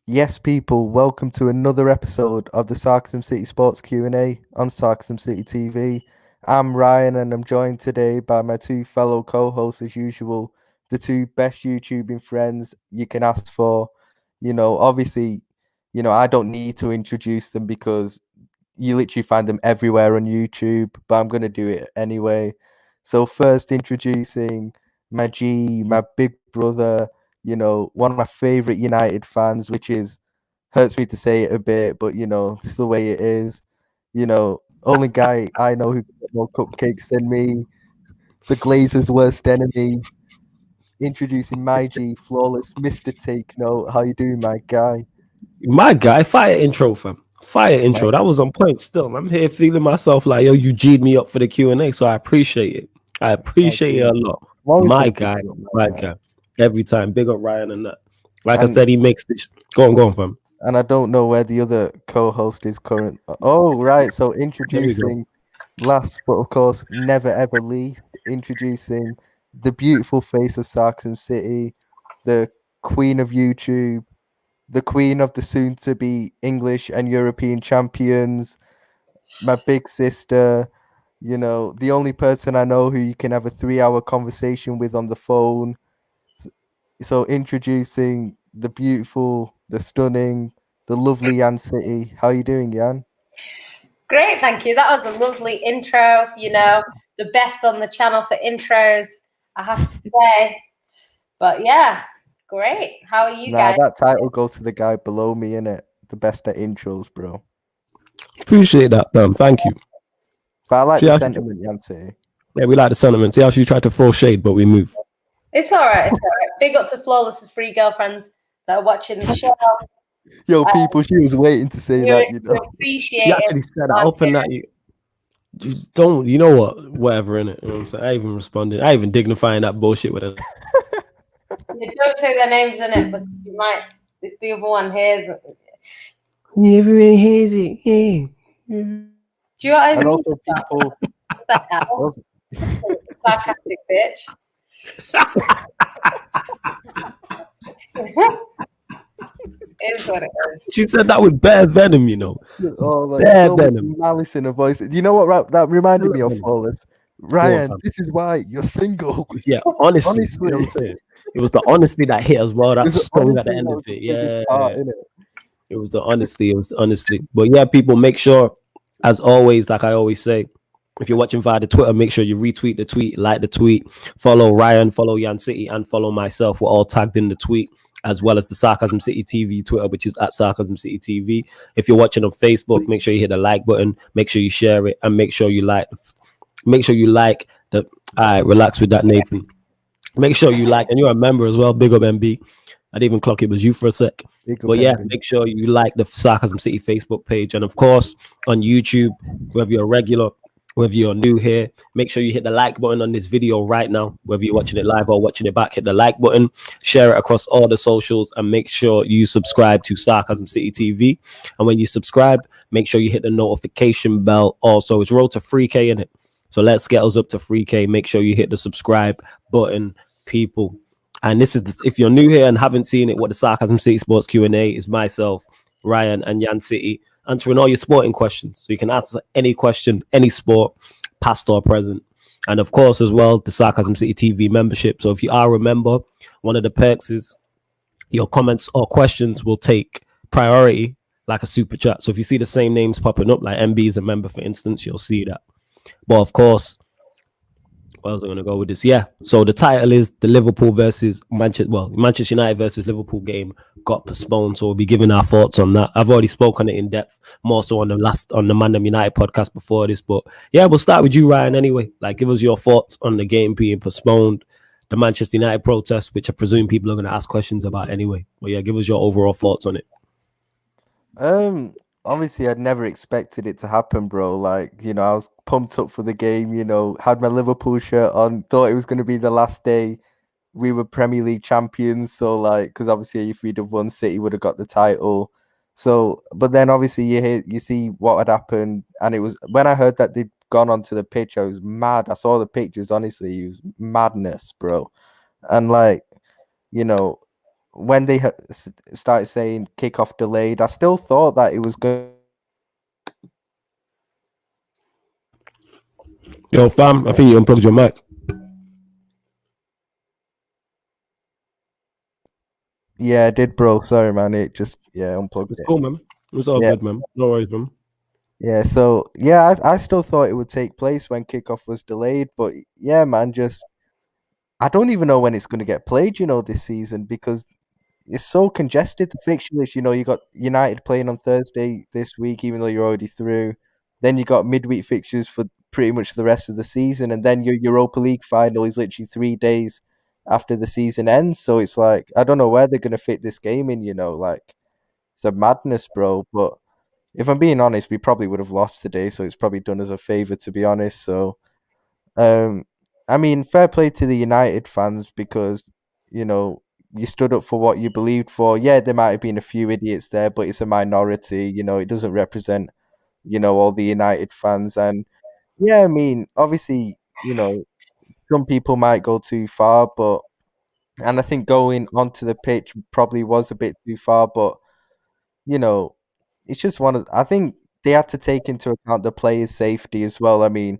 Yes, people, welcome to another episode of the Sarcasm City Sports Q&A on Sarcasm City TV. I'm Ryan and I'm joined today by my two fellow co-hosts as usual, the two best YouTubing friends you can ask for. Obviously, I don't need to introduce them because you literally find them everywhere on YouTube, but I'm going to do it anyway. So first introducing my G, my big brother, one of my favorite United fans, which is hurts me to say it a bit, but it's the way it is. Only guy I know who can get more cupcakes than me, the Glazers' worst enemy. Introducing my G, flawless Mr. Take Note. How you doing, my guy? My guy, fire intro, fam. Fire intro. That was on point still. I'm here feeling myself like, yo, you G'd me up for the Q&A, so I appreciate it. I Oh, appreciate it a dude, lot. I'm always My gonna pick guy, you up, my my guy. guy. Every time. Big up Ryan and that. Like I And said, he makes this. Go on, fam. and I don't know where the other co-host is current. Oh, right. So There we go. introducing last, but of course never ever least, introducing the beautiful face of Sarcasm City, the queen of YouTube, the queen of the soon-to-be English and European champions, my big sister. The only person I know who you can have a 3-hour conversation with on the phone. So introducing the beautiful, the stunning, the lovely Yan City. How you doing, Yan? Great, thank you. That was a lovely intro. The best on the channel for intros, I have to say. But yeah, great. How are you Nah, guys? that title goes to the guy below me, innit? The best at intros, bro. Appreciate that, fam. Thank you. But I like See the how sentiment, Yan City. yeah, we like the sentiment. See how she tried to throw shade, but we move. It's all right. It's all right. Big up to Flawless's free girlfriends that are watching the show. Yo, people, she was waiting to say that, You appreciate She it. actually said, I open that. Just don't, you know what? Whatever, innit? You know what I'm saying? I even responded. I even dignifying that bullshit with her. You don't say their names in it, but you might. The other one hears it. Everyone hears it. Yeah. Do you know what I And mean? also, people, What the hell? Sarcastic bitch. It is what it is. She said that with bare venom, you know. oh, like Bare so much venom. malice in her voice. You know what that reminded me of, Venom. Flawless? Go on, Ryan, fam. this is why you're single. Yeah, honestly, Honestly. you know what I'm saying? It was the honesty that hit as well. That It's stung at the honestly end that of was the it. biggest Yeah, part, innit? it was the honesty. It was the honesty. But yeah, people, make sure, as always, like I always say, if you're watching via the Twitter, make sure you retweet the tweet, like the tweet, follow Ryan, follow Yan City, and follow myself. We're all tagged in the tweet, as well as the Sarcasm City TV Twitter, which is at Sarcasm City TV. If you're watching on Facebook, make sure you hit the like button, make sure you share it, and make sure you like. Make sure you like the. All right, relax with that, Nathan. Make sure you like, and you're a member as well. Big up MB. I didn't even clock it was you for a sec. Big up, But yeah, MB. make sure you like the Sarcasm City Facebook page. And of course, on YouTube, whether you're regular, whether you're new here, make sure you hit the like button on this video right now. Whether you're watching it live or watching it back, hit the like button, share it across all the socials, and make sure you subscribe to Sarcasm City TV. And when you subscribe, make sure you hit the notification bell. Also, it's road to 3K in it. So let's get us up to 3K. Make sure you hit the subscribe button, people. And this is if you're new here and haven't seen it, what the Sarcasm City Sports Q&A is myself, Ryan, and Yan City answering all your sporting questions. So you can answer any question, any sport, past or present. And of course, as well, the Sarcasm City TV membership. So if you are a member, one of the perks is your comments or questions will take priority like a super chat. So if you see the same names popping up, like MB is a member, for instance, you'll see that. But of course, where was I going to go with this? Yeah. So the title is the Liverpool versus Manchester United versus Liverpool game got postponed. So we'll be giving our thoughts on that. I've already spoken it in depth, more so on the Mandem United podcast before this. But yeah, we'll start with you, Ryan. Anyway, like give us your thoughts on the game being postponed, the Manchester United protest, which I presume people are going to ask questions about anyway. But yeah, give us your overall thoughts on it. Obviously I'd never expected it to happen, bro. Like, I was pumped up for the game, had my Liverpool shirt on, thought it was going to be the last day we were Premier League champions. So like, because obviously if we'd have won, City would have got the title. So, but then obviously you see what had happened, and it was when I heard that they'd gone onto the pitch, I was mad. I saw the pictures, honestly, it was madness, bro. And like, you know, when they started saying kickoff delayed, I still thought that it was going. Yo, fam, I think you unplugged your mic. Yeah, I did, bro. Sorry, man. It just unplugged It's it. cool, man. It was all good, man. No worries, man. Yeah, so yeah, I still thought it would take place when kickoff was delayed, but yeah, man, just I don't even know when it's going to get played, this season, because it's so congested, the fixture list. You got United playing on Thursday this week, even though you're already through. Then you got midweek fixtures for pretty much the rest of the season, and then your Europa League final is literally 3 days after the season ends. So it's like I don't know where they're going to fit this game in. Like it's a madness, bro. But if I'm being honest, we probably would have lost today, so it's probably done us a favor, to be honest. So, I mean, fair play to the United fans because you stood up for what you believed for. Yeah, there might have been a few idiots there, but it's a minority. It doesn't represent all the United fans. And yeah, I mean, obviously, some people might go too far, and I think going onto the pitch probably was a bit too far, but it's just I think they had to take into account the players' safety as well. I mean,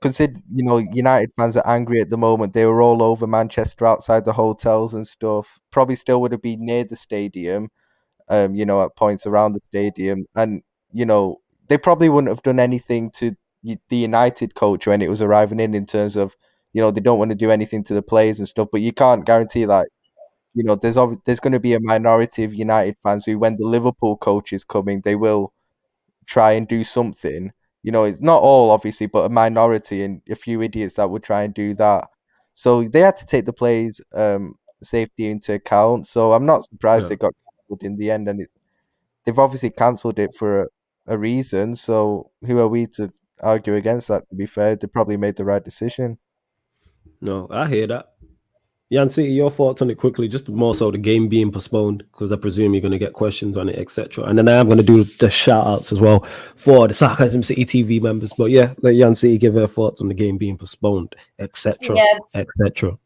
consider, United fans are angry at the moment. They were all over Manchester outside the hotels and stuff. Probably still would have been near the stadium, at points around the stadium. And, they probably wouldn't have done anything to the United coach when it was arriving in terms of, they don't want to do anything to the players and stuff. But you can't guarantee, like, there's going to be a minority of United fans who, when the Liverpool coach is coming, they will try and do something. It's not all, obviously, but a minority and a few idiots that would try and do that. So they had to take the players' safety into account. So I'm not surprised they got cancelled in the end, and they've obviously cancelled it for a reason. So who are we to argue against that? To be fair, they probably made the right decision. No, I hear that. Yancy, your thoughts on it quickly, just more so the game being postponed, because I presume you're going to get questions on it, etc. And then I am going to do the shout outs as well for the Sarcasm City TV members. But yeah, let Yancy give her thoughts on the game being postponed, etc. etc.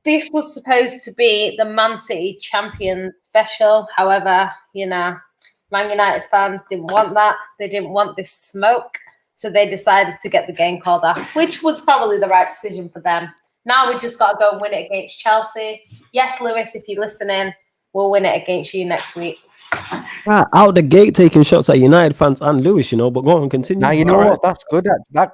This was supposed to be the Man City Champions special. However, Man United fans didn't want that. They didn't want this smoke. So they decided to get the game called off, which was probably the right decision for them. Now we just got to go and win it against Chelsea. Yes, Lewis, if you're listening, we'll win it against you next week. Out the gate taking shots at United fans and Lewis, but go on, continue. Now, you know what? That's good.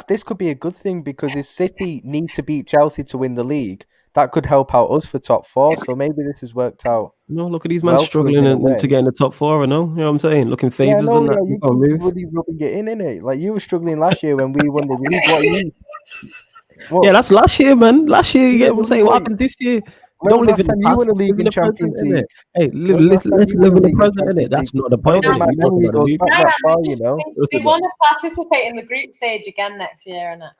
This could be a good thing because if City need to beat Chelsea to win the league, that could help out us for top four. So maybe this has worked out. No, look at these men struggling to get in the top four. You know what I'm saying? Looking favours and that. You really rubbing it in it. Like you were struggling last year when we won the league. Yeah, that's last year, man. Last year, you get what I'm saying? What happened this year? Don't live in the past. You won a league in Champions League. Hey, let's live in the present, innit? That's not the point. My memory goes back that far, They want to participate in the group stage again next year, innit?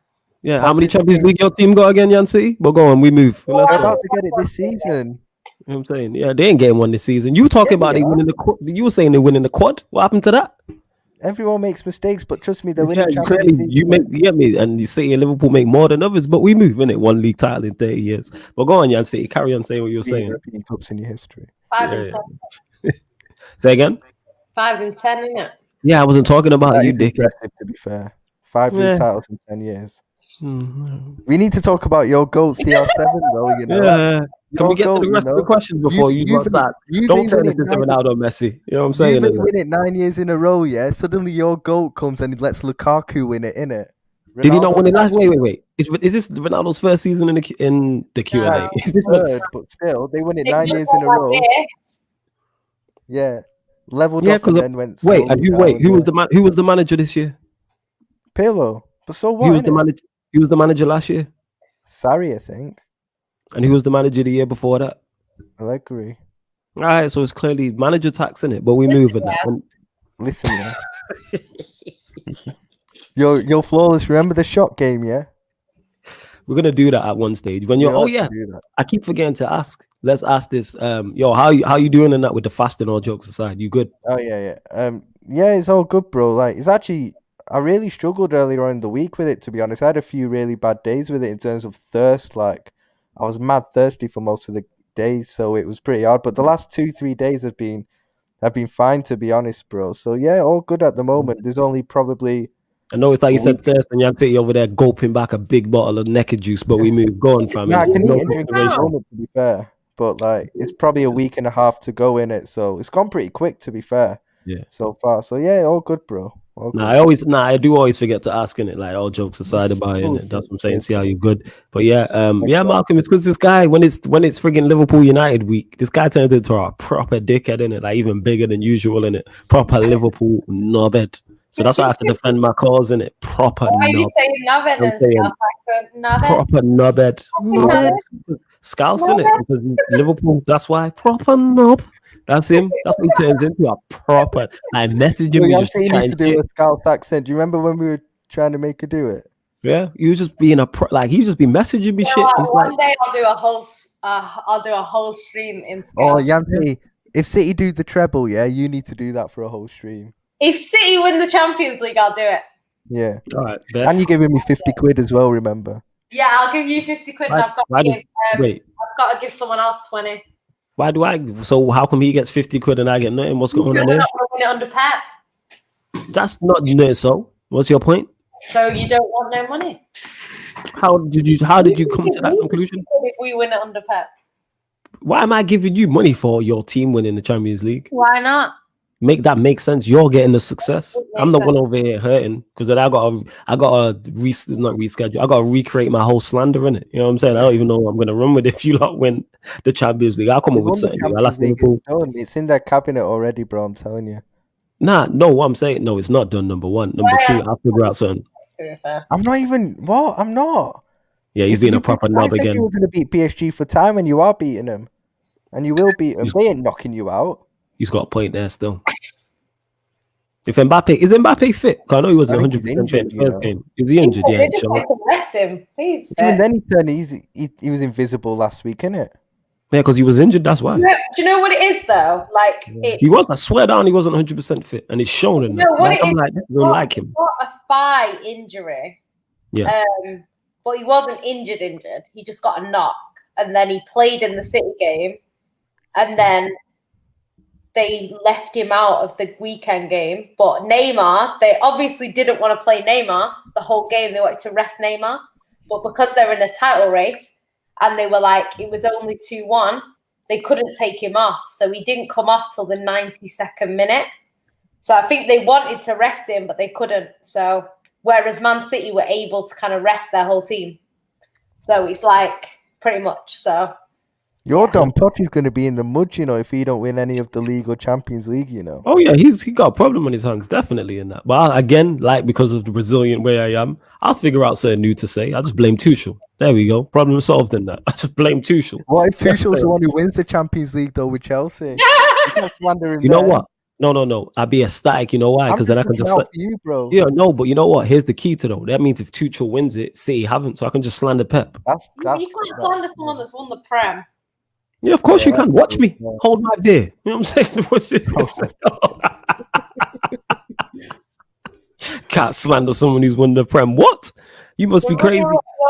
Yeah, how many Champions League your team got again, Yancy? Well, go on, we move. They're about to get it this season. You know what I'm saying? Yeah, they ain't getting one this season. You talking about they winning the quad? You were saying they're winning the quad. What happened to that? Everyone makes mistakes, but trust me, they're winning. You get me, and you say Liverpool make more than others, but we move in it. One league title in 30 years. But go on, Yancy, carry on saying what you're saying. European cups in your history. 5 and 10. Say again. 5 and 10, isn't it? Yeah, I wasn't talking about that you, Dick. To be fair, 5 league titles in 10 years. We need to talk about your goal, CR7, though. Yeah. Can we get to the rest of the questions before you start? Don't turn this into Ronaldo Messi. You know what I'm saying? You win it 9 years in a row, yeah? Suddenly your goal comes and he lets Lukaku win it, innit? Did he not win it last? Wait. Is this Ronaldo's first season in the Q&A? Yeah, is this third, but still, they win it 9 years in a row. Yeah. Leveled up and then went. Wait, who was the manager this year? Pirlo. But so what? He was the manager last year. Sarri, I think. And who was the manager the year before that? Allegri. All right, so it's clearly manager tax in it, but we're moving that. Listen, yeah. You're flawless. Remember the shot game, yeah? We're gonna do that at one stage. When you're I keep forgetting to ask. Let's ask this. How you doing in that with the fasting, all jokes aside? You good? Oh yeah. Yeah, it's all good, bro. Like it's actually I really struggled earlier on in the week with it, to be honest. I had a few really bad days with it in terms of thirst. Like I was mad thirsty for most of days, so it was pretty hard. But the last 2-3 days have been fine, to be honest, bro. So yeah, all good at the moment. There's only probably I know it's like you a said week. thirst, and Yan City over there gulping back a big bottle of naked juice, but we move. Go on, fam. Yeah, I There's can no eat and drink at the consideration. moment, to be fair. But like, it's probably a week and a half to go in it, so it's gone pretty quick, to be fair. Yeah. So far, so yeah, all good, bro. All good. I do always forget to ask in it. Like all jokes aside about it, that's what I'm saying. See how you're good. But yeah, Malcolm, it's because this guy when it's friggin' Liverpool United week, this guy turns into a proper dickhead in it, like even bigger than usual in it. Proper Liverpool knobhead. So that's why I have to defend my cause in it. Proper Why are you knob. saying nobbed and stuff like that? Proper knobhead. Scouse in it because he's Liverpool. That's why proper knob. That's him. That's what he turns into, a proper. I message him. Well, You Yan just City try needs to and do shit. a Scouse accent. Do you remember when we were trying to make her do it? Yeah, he was just being he just be messaging me shit. He's One like, day I'll do a whole stream in Oh, Scouse. Yan City, if City do the treble, yeah, you need to do that for a whole stream. If City win the Champions League, I'll do it. Yeah. all right, And you're giving me 50 quid as well, remember? Yeah, I'll give you 50 quid, and I've got to give someone else 20. Why do I? So how come he gets 50 quid and I get nothing? What's going on We're there? not going to win it under Pep, That's not so. What's your point? so you don't want no money. How did you come to that conclusion? If we win it under Pep, Why am I giving you money for your team winning the Champions League? why not? Make that make sense. You're getting the success. I'm the one over here hurting because then I gotta reschedule. I gotta recreate my whole slander in it. You know what I'm saying? I don't even know what I'm gonna run with if you lot win the Champions League. I'll come up with something. It's in their cabinet already, bro. I'm telling you. No, what I'm saying, no, it's not done. Number one, number two, I'll figure out something. I'm not even. What? I'm not. Yeah, he's being a proper knob I said again. you were going to beat PSG for time, and you are beating them, and you will beat them. They ain't knocking you out. He's got a point there still. If is Mbappe fit? Because I know he wasn't 100% fit in the first game. Is he injured? Yeah, sure. Rest him, please. Even then, he was invisible last week, innit? Yeah, because he was injured. That's why. Do you know what it is though? Like he was. I swear down, he wasn't 100% fit, and it's shown in that. What I'm like, this don't like him. Got a thigh injury. Yeah. But he wasn't injured. He just got a knock, and then he played in the City game, and then they left him out of the weekend game. But Neymar, they obviously didn't want to play Neymar the whole game. They wanted to rest Neymar, but because they're in a title race. And they were like, it was only 2-1. They couldn't take him off. So he didn't come off till the 92nd minute. So I think they wanted to rest him, but they couldn't. So whereas Man City were able to kind of rest their whole team. So it's like pretty much. So your Don Potty's going to be in the mud, if he don't win any of the league or Champions League, Oh yeah, he got a problem on his hands, definitely in that. But again, like because of the resilient way I am, I'll figure out something new to say. I'll just blame Tuchel. There we go. Problem solved in that. I just blame Tuchel. What if Tuchel's the one who wins the Champions League though with Chelsea? You know what? No. I'd be ecstatic. You know why? Because then I can just for you, bro. Yeah, no, but you know what? Here's the key to though. That means if Tuchel wins it, City haven't, so I can just slander Pep. You can't slander someone that's won the Prem. Yeah, of course you can. Watch me. Hold my beer. You know what I'm saying? Can't slander someone who's won the Prem. What? You must be crazy.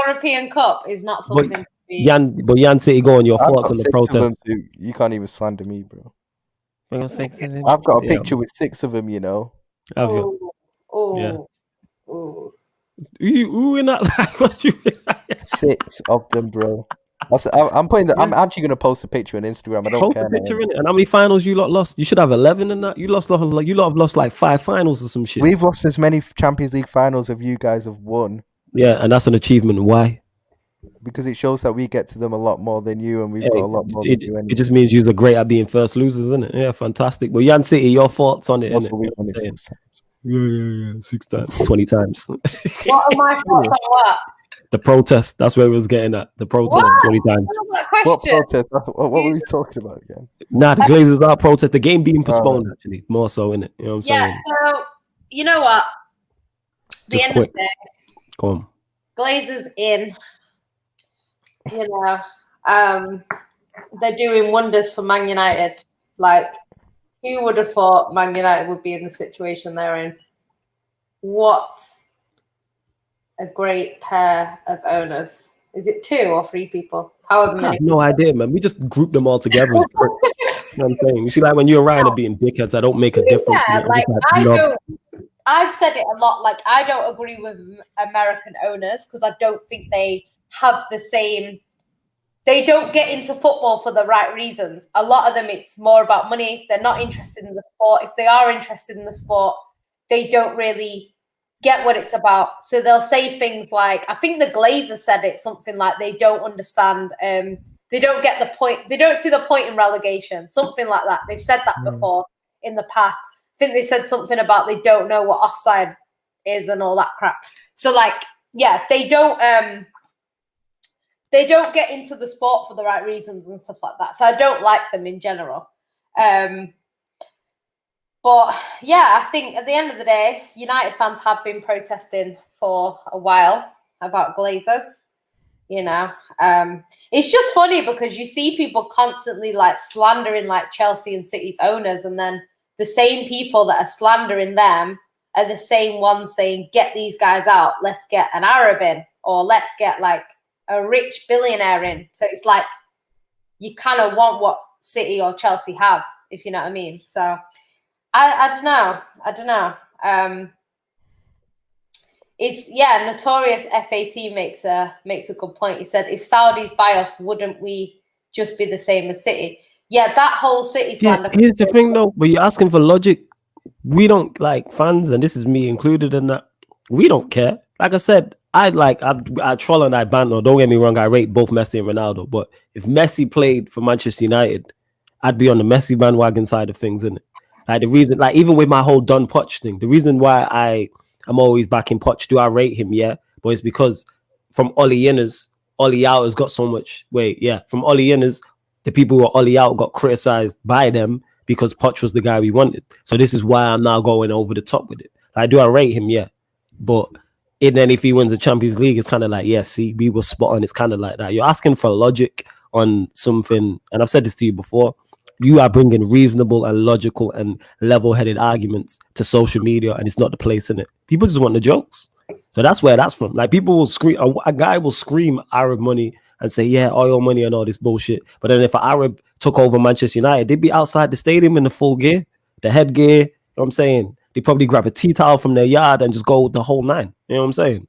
European Cup is not something to be... Yan City, go on your thoughts on the protest. You can't even slander me, bro. I've got a picture with 6 of them, Have you? Yeah. Who in that? What you 6 of them, bro. I'm actually gonna post a picture on Instagram. I don't care. Post a picture in it. And how many finals you lot lost? You should have 11 in that. You lot have lost like 5 finals or some shit. We've lost as many Champions League finals as you guys have won. Yeah, and that's an achievement. Why? Because it shows that we get to them a lot more than you, and we've got a lot more than you. Anyway. It just means you're great at being first losers, isn't it? Yeah, fantastic. But Yan City, your thoughts on it? Also, we won it 6 times. Yeah, 6 times, 20 times. What are my thoughts on what? The protest, that's where we was getting at. The protest What? 20 times. What protest? What were we talking about again? Nah, the Glazers are protest. The game being postponed, actually. More so, innit? You know what I'm saying? So, you know what? The Just end quick. of the day, Go on. Glazers in. They're doing wonders for Man United. Like, who would have thought Man United would be in the situation they're in? What a great pair of owners. Is it 2 or 3 people? However I many. have no idea, man. We just group them all together as pricks. You know what I'm saying? You see, like when you and Ryan are being dickheads, I don't make a difference. Yeah, I'm like just I no. don't. I've said it a lot. Like I don't agree with American owners because I don't think they have the same. They don't get into football for the right reasons. A lot of them, it's more about money. They're not interested in the sport. If they are interested in the sport, they don't really get what it's about. So they'll say things like, I think the Glazers said it, something like they don't understand. They don't get the point. They don't see the point in relegation. Something like that. They've said that before in the past. I think they said something about they don't know what offside is and all that crap. So like, yeah, they don't get into the sport for the right reasons and stuff like that. So I don't like them in general. But yeah, I think at the end of the day, United fans have been protesting for a while about Glazers. You know, it's just funny because you see people constantly like slandering like Chelsea and City's owners, and then the same people that are slandering them are the same ones saying, get these guys out, let's get an Arab in, or let's get like a rich billionaire in. So it's like you kind of want what City or Chelsea have, if you know what I mean. So I don't know. It's Notorious FAT makes a good point. He said, if Saudis buy us, wouldn't we just be the same as City? Yeah, that whole City slander. Here's the thing though, but you're asking for logic. We don't, like, fans, and this is me included in that, we don't care. Like I said, I troll and I banter. Don't get me wrong, I rate both Messi and Ronaldo. But if Messi played for Manchester United, I'd be on the Messi bandwagon side of things, innit? Like the reason, like even with my whole Don Poch thing, the reason why I'm always backing Poch, do I rate him? Yeah. But it's because from Ollie Inners, Ollie out has got so much weight. Yeah. From Ollie Inners, the people who are Ollie out got criticized by them because Poch was the guy we wanted. So this is why I'm now going over the top with it. Like, do I rate him? Yeah. But and then if he wins the Champions League, it's kind of like, yeah, see, we were spot on. It's kind of like that. You're asking for logic on something, and I've said this to you before. You are bringing reasonable and logical and level-headed arguments to social media, and it's not the place in it. People just want the jokes. So that's where that's from. Like, people will scream, a guy will scream Arab money and say, yeah, oil money and all this bullshit. But then if an Arab took over Manchester United, they'd be outside the stadium in the full gear, the headgear. You know what I'm saying? They probably grab a tea towel from their yard and just go the whole 9. You know what I'm saying?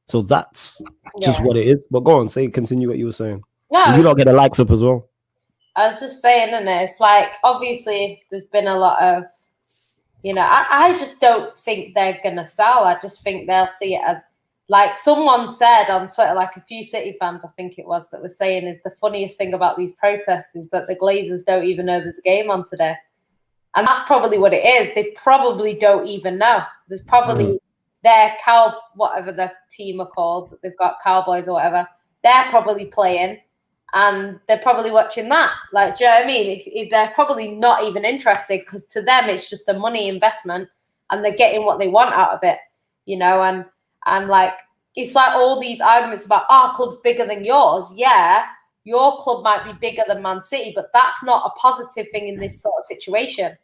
So that's just what it is. But go on, continue what you were saying. No, and you don't get the likes up as well. I was just saying, and it's like, obviously there's been a lot of, I just don't think they're going to sell. I just think they'll see it as, like someone said on Twitter, like a few City fans, I think it was, that was saying is the funniest thing about these protests is that the Glazers don't even know there's a game on today. And that's probably what it is. They probably don't even know. There's probably their whatever the team are called, they've got Cowboys or whatever, they're probably playing and they're probably watching that. Like, do you know what I mean? They're probably not even interested because to them it's just a money investment and they're getting what they want out of it, and like, it's like all these arguments about our club's bigger than yours. Yeah, your club might be bigger than Man City, but that's not a positive thing in this sort of situation.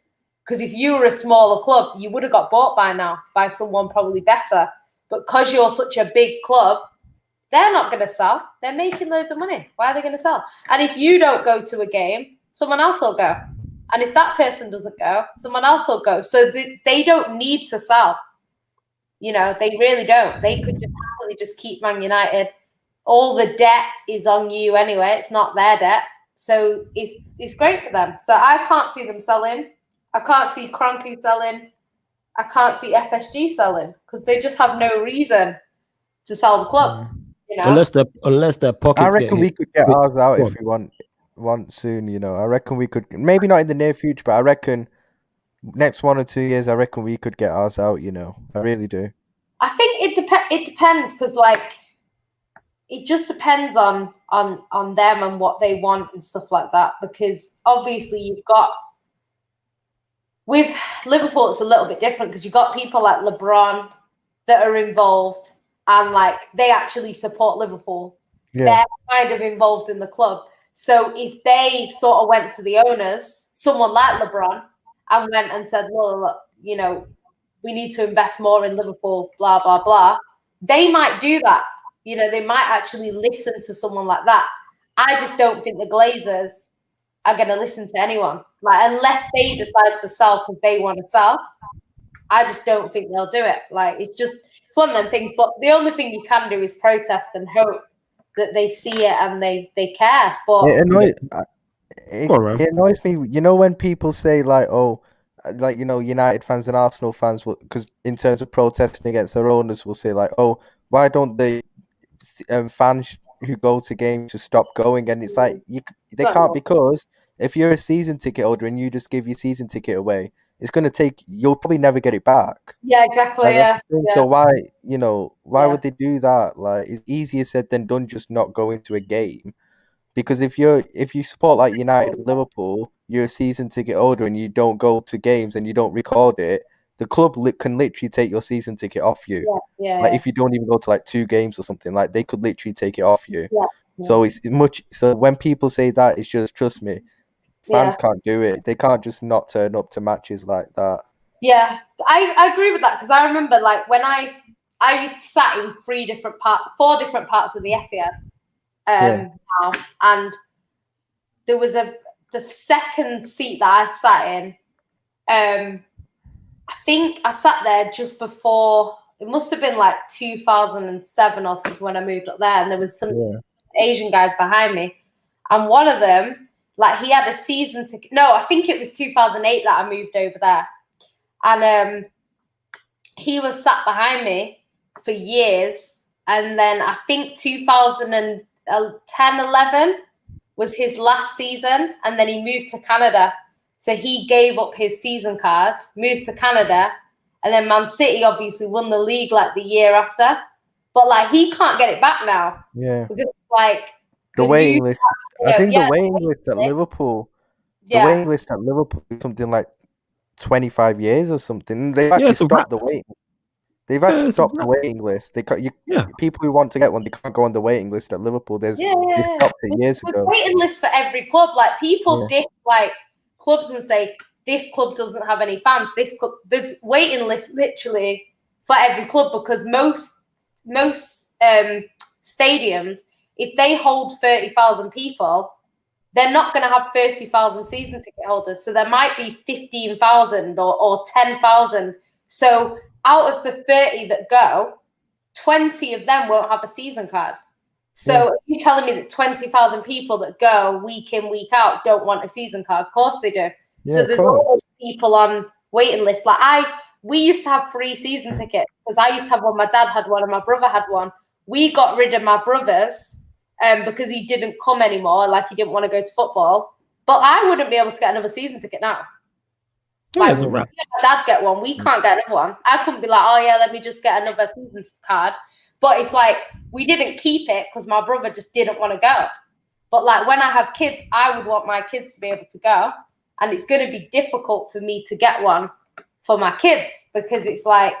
Because if you were a smaller club, you would have got bought by now by someone probably better. But because you're such a big club, they're not going to sell. They're making loads of money. Why are they going to sell? And if you don't go to a game, someone else will go. And if that person doesn't go, someone else will go. So they don't need to sell. They really don't. They could just happily just keep Man United. All the debt is on you anyway. It's not their debt. So it's great for them. So I can't see them selling. I can't see Kroenke selling. I can't see FSG selling because they just have no reason to sell the club. Unless their pockets. I reckon we could get ours out if we want soon. I reckon we could, maybe not in the near future, but I reckon next 1 or 2 years, I reckon we could get ours out. I really do. I think it depends because like it just depends on them and what they want and stuff like that. Because obviously you've got. With Liverpool, it's a little bit different because you've got people like LeBron that are involved and like they actually support Liverpool. Yeah. They're kind of involved in the club. So if they sort of went to the owners, someone like LeBron, and went and said, well, look, we need to invest more in Liverpool, blah, blah, blah, they might do that. You know, they might actually listen to someone like that. I just don't think the Glazers are going to listen to anyone. Like, unless they decide to sell because they want to sell, I just don't think they'll do it. Like, it's one of them things. But the only thing you can do is protest and hope that they see it and they care. But it annoys me, you know, when people say like, oh, like, you know, United fans and Arsenal fans, because in terms of protesting against their owners, will say like, oh, why don't the fans who go to games just stop going? And it's like, they can't, because if you're a season ticket holder and you just give your season ticket away, it's going to take, you'll probably never get it back. Yeah, exactly. Yeah. So why, you know, why would they do that? Like, it's easier said than done, just not going to a game. Because if you support like United or Liverpool, you're a season ticket holder and you don't go to games and you don't record it, the club can literally take your season ticket off you. Like, if you don't even go to like 2 games or something, like, they could literally take it off you. So it's much. So when people say that, it's just, trust me, fans can't do it. They can't just not turn up to matches like that. Yeah, I agree with that, because I remember like when I sat in 4 different parts of the Etihad. Now, and there was the second seat that I sat in. I think I sat there just before. It must have been like 2007 or something when I moved up there, and there was some Asian guys behind me, and one of them, like, he had a season ticket. No, I think it was 2008 that I moved over there, and he was sat behind me for years, and then I think 2010, 11 was his last season, and then he moved to Canada. So he gave up his season card, moved to Canada, and then Man City obviously won the league like the year after. But like, he can't get it back now. Yeah. Because like the waiting list, I think the waiting list at Liverpool, the waiting list at Liverpool is something like 25 years or something. They've actually stopped the waiting. They've actually stopped the waiting list. People who want to get one, they can't go on the waiting list at Liverpool. They stopped it years ago. There's waiting list for every club. Like, people diss like clubs and say this club doesn't have any fans. This club, there's waiting list literally for every club, because most stadiums, if they hold 30,000 people, they're not going to have 30,000 season ticket holders. So there might be 15,000 or 10,000. So out of the 30 that go, 20 of them won't have a season card. So if you're telling me that 20,000 people that go week in, week out don't want a season card, of course they do. So there's always people on waiting lists. Like, we used to have free season tickets, because I used to have one, my dad had one, and my brother had one. We got rid of my brother's because he didn't come anymore, like, he didn't want to go to football. But I wouldn't be able to get another season ticket now. Like, my dad get one, we can't get another one. I couldn't be like, oh yeah, let me just get another season card. But it's like, we didn't keep it because my brother just didn't want to go. But like, when I have kids, I would want my kids to be able to go. And it's going to be difficult for me to get one for my kids, because it's like,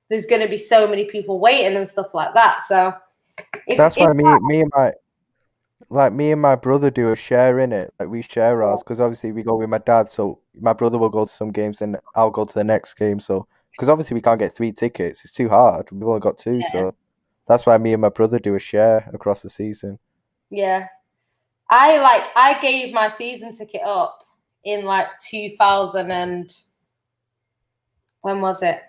there's going to be so many people waiting and stuff like that. So that's why me and my brother do a share in it. Like, we share ours, because obviously we go with my dad. So my brother will go to some games and I'll go to the next game. So, because obviously we can't get 3 tickets, it's too hard. We've only got 2, so that's why me and my brother do a share across the season. Yeah, I gave my season ticket up in like 2000 and when was it?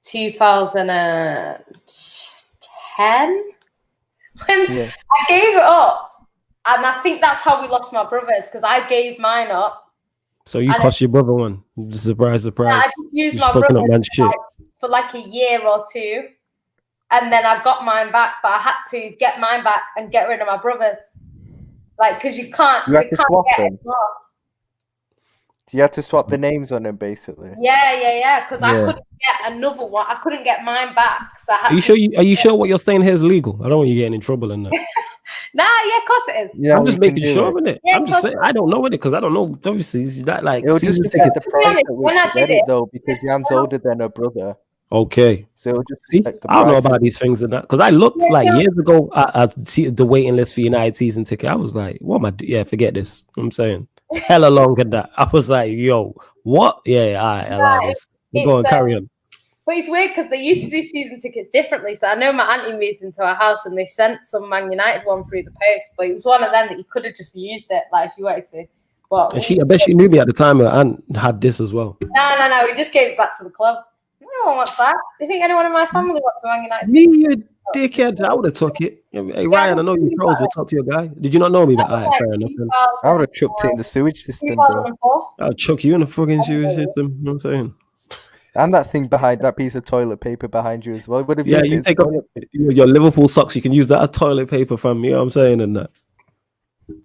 2010. When I gave it up, and I think that's how we lost my brothers, because I gave mine up. So you cost your brother one? Surprise, surprise! I just used my brother for like a year or 2, and then I got mine back. But I had to get mine back and get rid of my brothers, like, because you can't get it more. You had to swap the names on them, basically. Yeah. Because I couldn't get another one. I couldn't get mine back. So I had Are you sure what you're saying here is legal? I don't want you getting in trouble in that. Nah, of course it is. Yeah, I'm just making sure of it. Yeah, I'm just saying, I don't know it, because I don't know. Obviously, it's not like it'll just affect the price at which you get it, though, because Jan's older than her brother. Okay. So it'll just see, I don't know about these things and that, because I looked years ago. I see the waiting list for United season ticket. I was like, what am I doing? Yeah, forget this. I'm saying it's hella longer than that. I was like, yo, what? Yeah, all right, allow this. We're going, carry on. But it's weird because they used to do season tickets differently. So I know my auntie moved into a house and they sent some Man United one through the post, but it was one of them that you could have just used it, like if you wanted to. But And I bet she knew me at the time and had this as well. No. We just gave it back to the club. No one wants that. Do you think anyone in my family wants a Man United? Me, you dickhead. I would have took it. Hey, Ryan, I know you pros, but talk to your guy. Did you not know me? But all right, fair enough. I would have chucked it in the sewage system, bro. I'll chuck you in the fucking sewage system. You know what I'm saying? And that thing behind that piece of toilet paper behind you as well. Would have Yeah, used you it take up your Liverpool socks. You can use that as toilet paper from me. You know what I'm saying? And that.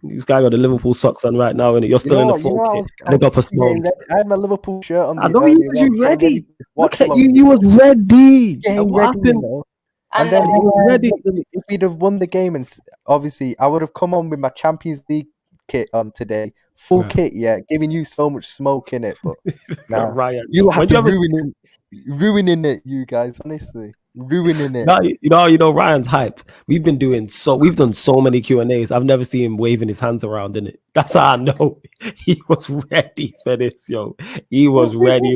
This guy got the Liverpool socks on right now, and you're still in the full kit. I got postponed. I had my Liverpool shirt on. I know you was ready. Look at you. You You was ready. getting What ready, happened? you know? And then if we'd have won the game, and obviously I would have come on with my Champions League kit on today, full kit, yeah, giving you so much smoke in it. But nah, Ryan, you have to ruining it, you guys. Honestly, ruining it. No, you know, Ryan's hype. We've done so many Q&As. I've never seen him waving his hands around in it. That's how I know he was ready for this, yo. He was ready.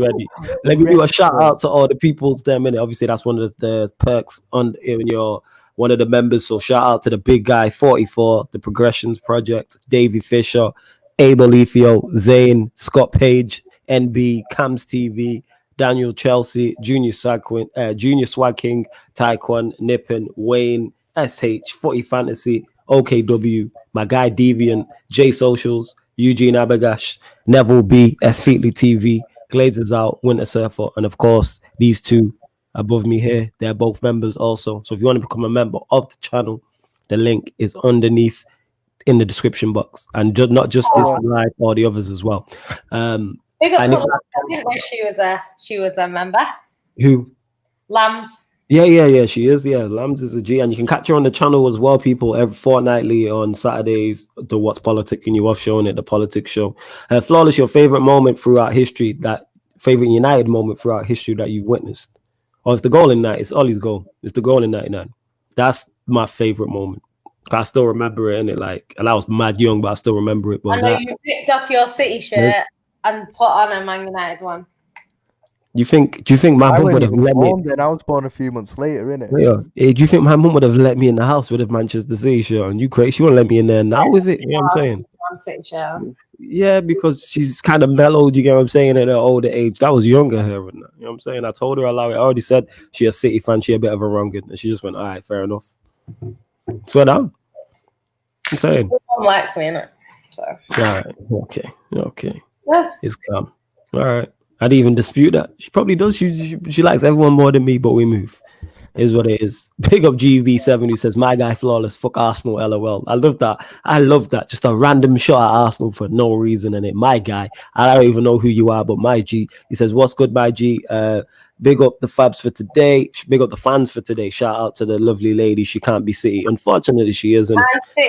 Let me do a shout out to all the people's them in it. Obviously, that's one of the perks on in your one of the members. So shout out to the big guy 44, the Progressions Project, Davey Fisher, Abel Efio, Zane, Scott Page, NB, Cams TV, Daniel Chelsea, Junior Swag King, Taekwon, Nippon, Wayne, SH, Footy Fantasy, OKW, my guy Deviant, J Socials, Eugene Abagash, Neville B, S Feetly TV, Glazers Out, Winter Surfer, and of course, these two above me here, they're both members also. So if you want to become a member of the channel, the link is underneath in the description box. And not just this live, or the others as well. Big up to Lambs. I didn't know she was a member. Who? Lambs. Yeah, she is. Yeah, Lambs is a G, and you can catch her on the channel as well, people, every fortnightly on Saturdays. The What's Politicking You Off show and the Politics show. Flawless, your favorite moment throughout history, that favorite United moment throughout history that you've witnessed. Oh, it's the goal in that. It's Ollie's goal. It's the goal in 99. That's my favorite moment. I still remember it, and I was mad young, but I still remember it. But I know you picked off your City shirt and put on a Man United one. Do you think my mum would have let me? Then I was born a few months later, innit? Yeah. Do you think my mum would have let me in the house with a Manchester City shirt? And you crazy? She won't let me in there now with it. You know what I'm saying? Yeah, because she's kind of mellowed. You get what I'm saying? At her older age, that was younger her. You know what I'm saying? I told her I already said she a City fan. She a bit of a wrongin, and she just went, all right, fair enough. Swear down. I'm saying. Mum likes me, innit? So. All right. Okay. Yes. It's calm. All right. I didn't even dispute that. She probably does. She likes everyone more than me, but we move. Is what it is. Big up GB7 who says, my guy Flawless, fuck Arsenal, LOL. I love that. Just a random shot at Arsenal for no reason in it. My guy. I don't even know who you are, but my G. He says, what's good, my G? Big up the fabs for today. Big up the fans for today. Shout out to the lovely lady. She can't be City. Unfortunately, she isn't.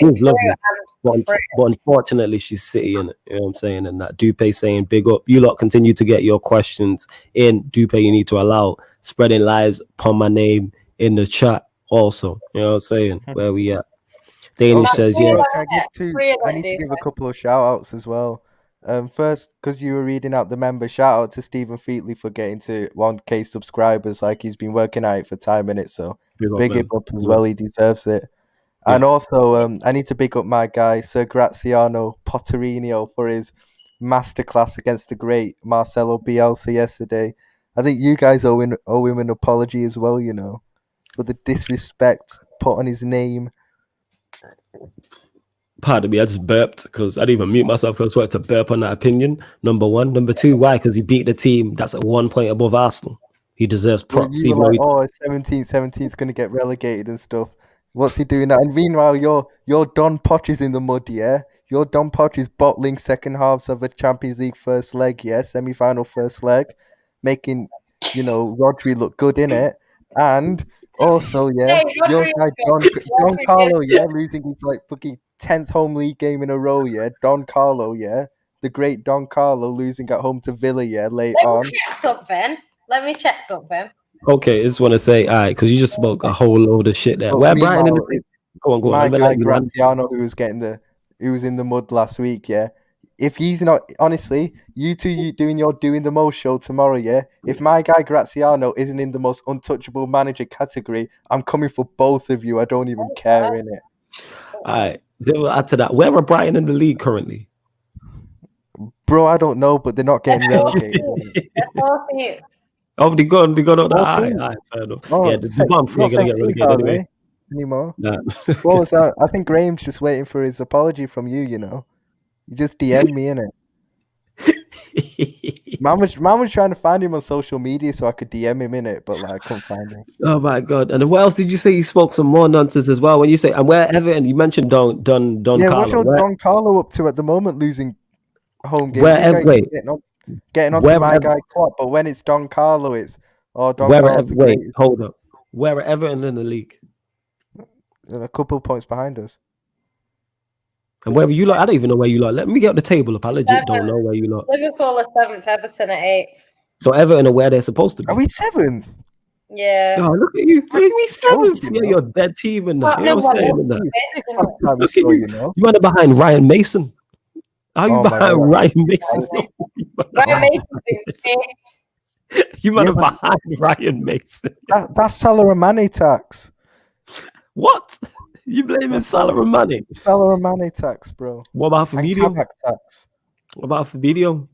Lovely. But unfortunately, she's City in it. You know what I'm saying? And that Dupe saying, big up. You lot continue to get your questions in. Dupe, you need to allow spreading lies upon my name in the chat also. You know what I'm saying? Where we at? Danish says, yeah. I need to give a couple of shout outs as well. First, because you were reading out the members, shout out to Stephen Featley for getting to 1K subscribers. Like, he's been working at it for 10 minutes, so big it up as well. He deserves it. Yeah. And also, I need to big up my guy, Sir Graziano Potterino, for his masterclass against the great Marcelo Bielsa yesterday. I think you guys owe him an apology as well, you know, for the disrespect put on his name. Pardon me, I just burped because I didn't even mute myself. I was wanted to burp on that opinion. Number one. Number two, why? Because he beat the team that's at 1 point above Arsenal. He deserves props. You were like, 17th going to get relegated and stuff. What's he doing now? And meanwhile, your Don Poch is in the mud, yeah? Your Don Poch is bottling second halves of a Champions League first leg, yeah? Semi-final first leg. Making, Rodri look good in it. And also, yeah, your guy Don Carlo, yeah, losing his fucking 10th home league game in a row, yeah? Don Carlo, yeah? The great Don Carlo losing at home to Villa, yeah, late on. Let me check something. Okay, I just want to say, all right, because you just spoke a whole load of shit there. Where Brian go on. My guy Graziano, who was in the mud last week, yeah, if he's not, honestly, you two, you doing the most show tomorrow, yeah? If my guy Graziano isn't in the most untouchable manager category, I'm coming for both of you. I don't even care, innit? All right. Then we'll add to that. Where are Brighton in the league currently? Bro, I don't know, but they're not getting relegated. Oh, they gone on. All 14th. right, fair enough. Oh, Yeah, the bottom three are going to get 17th, relegated are anyway. they? Anymore. Nah. What was that? I think Graham's just waiting for his apology from you, you know? You just DM me, innit? Man was trying to find him on social media so I could DM him in it, but like I couldn't find him. Oh my god! And what else did you say? You spoke some more nonsense as well. When you say and where Everton, you mentioned Don Yeah, what's Carlo. Don Carlo up to at the moment? Losing home games. Where Wait, getting on to my guy Klopp, but when it's Don Carlo, it's Don Carlo's wait, hold up. Where are Everton in the league? They're a couple of points behind us. And wherever you I don't even know where you let me get the table up. I legit don't know where you Liverpool are 7th, Everton at 8th. So Everton are where they're supposed to be. Are we 7th? Yeah. Oh, look at you. Look at me 7th. Yeah, you're dead team in that. You know what I'm saying? You might have behind Ryan Mason. How you behind Ryan Mason? Ryan Mason's in 5th. You might have behind Ryan Mason. That's Salah and Mane tax. What? You blaming Salah and Mane? Salah and Mane tax, bro. What about Fabinho? Tax. What about Fabinho?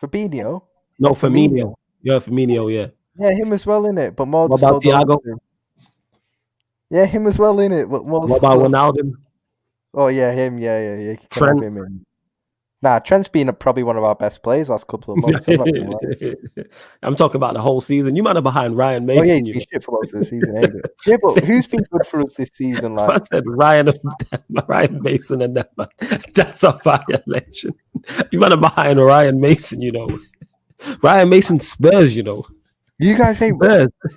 Fabinho? No, Firmino. Yeah, Firmino, yeah. Yeah, him as well, innit? But more. What about Thiago? Yeah, him as well, innit? But more. What about Ronaldo? Oh yeah, him. Yeah. You can have him in. Nah, Trent's been probably one of our best players last couple of months. I'm talking about the whole season. You might have behind Ryan Mason. Oh yeah, he's been shit for most of the season, ain't it? Yeah, but who's been good for us this season? Like I said, Ryan Mason and them. That's a violation. You might have behind Ryan Mason, you know. Ryan Mason Spurs, you know. You guys ain't.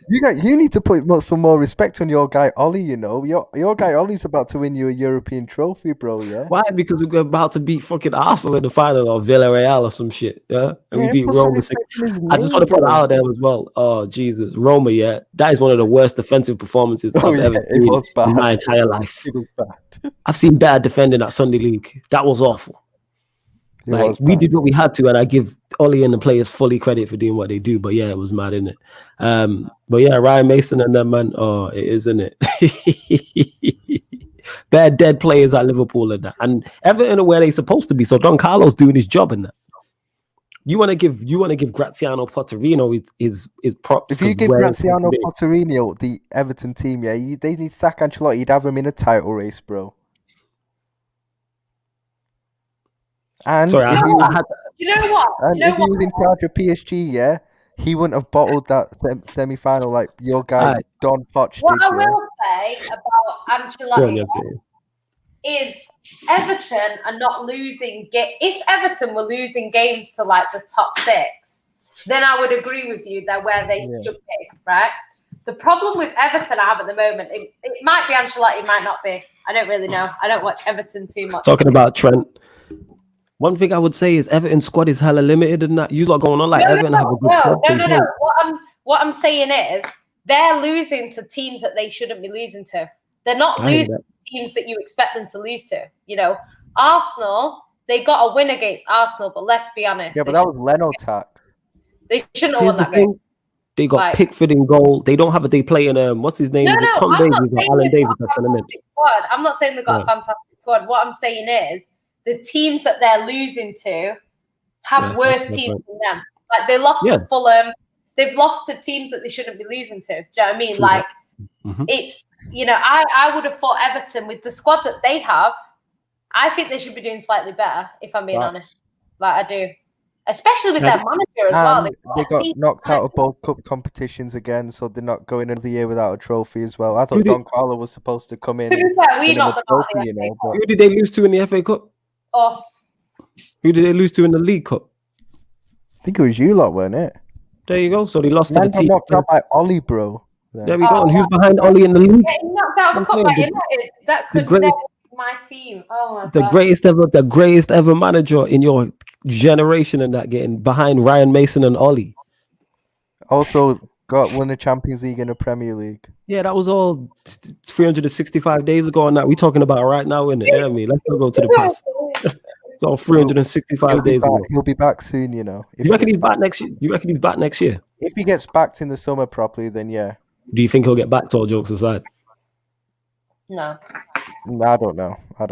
You need to put some more respect on your guy Ollie. You know, your guy Ollie's about to win you a European trophy, bro. Yeah. Why? Because we're about to beat fucking Arsenal in the final or Villarreal or some shit. Yeah, and we beat Roma. I just want to put it out there as well. Oh Jesus, Roma. Yeah, that is one of the worst defensive performances I've ever seen in my entire life. It was bad. I've seen better defending at Sunday League. That was awful. Like we did what we had to, and I give Ollie and the players fully credit for doing what they do. But yeah, it was mad, isn't it? But yeah, Ryan Mason and them, man. Oh, it is, isn't it? Bad dead players at Liverpool and that, and Everton are where they're supposed to be. So Don Carlo's doing his job in that. You want to give Graziano Potterino his props. If you give Graziano Potterino the Everton team, yeah, they need sack Ancelotti. You'd have him in a title race, bro. And sorry, you know what? And if he was in charge of PSG, yeah, he wouldn't have bottled that semi-final like your guy Don Poch did. What I will say about Ancelotti is Everton are not losing. If Everton were losing games to like the top 6, then I would agree with you. They're where they should be, right? The problem with Everton I have at the moment, it might be Ancelotti, it might not be. I don't really know. I don't watch Everton too much. Talking about Trent. One thing I would say is Everton's squad is hella limited and that. You lot going on like Everton have a good squad. No. What I'm saying is they're losing to teams that they shouldn't be losing to. They're not losing to teams that you expect them to lose to. You know, Arsenal, they got a win against Arsenal, but let's be honest. Yeah, but that was Leno tack. They shouldn't have won that game. They got Pickford in goal. They don't have they play in what's his name? Is it Tom Davies or Alan Davies? That's an image. I'm not saying they've got a fantastic squad. What I'm saying is the teams that they're losing to have worse teams than them. Like they lost to Fulham. They've lost to teams that they shouldn't be losing to. Do you know what I mean? Like it's, you know, I would have thought Everton with the squad that they have, I think they should be doing slightly better, if I'm being honest. Like I do. Especially with their manager as well. They got knocked out of both cup competitions again, so they're not going into the year without a trophy as well. I thought Don Carlo was supposed to come in. We knocked them out of the FA Cup. Who did they lose to in the FA Cup? Us. Who did they lose to in the League Cup? I think it was you lot, weren't it? There you go. So they lost to the team. Knocked out by Ollie, bro. There we go. And who's behind Ollie in the league? Knocked out of the cup by United. That could be my team. Oh my god. The greatest ever manager in your generation, and that getting behind Ryan Mason and Ollie. Also won the Champions League and the Premier League. Yeah, that was all 365 days ago, and that we talking about right now, isn't it? Yeah, I mean, let's not go to the past. So 365 days ago. He'll be back soon, you know. You reckon he's back next year? You reckon he's back next year? If he gets backed in the summer properly, then yeah. Do you think he'll get backed, all jokes aside? No. I don't know. I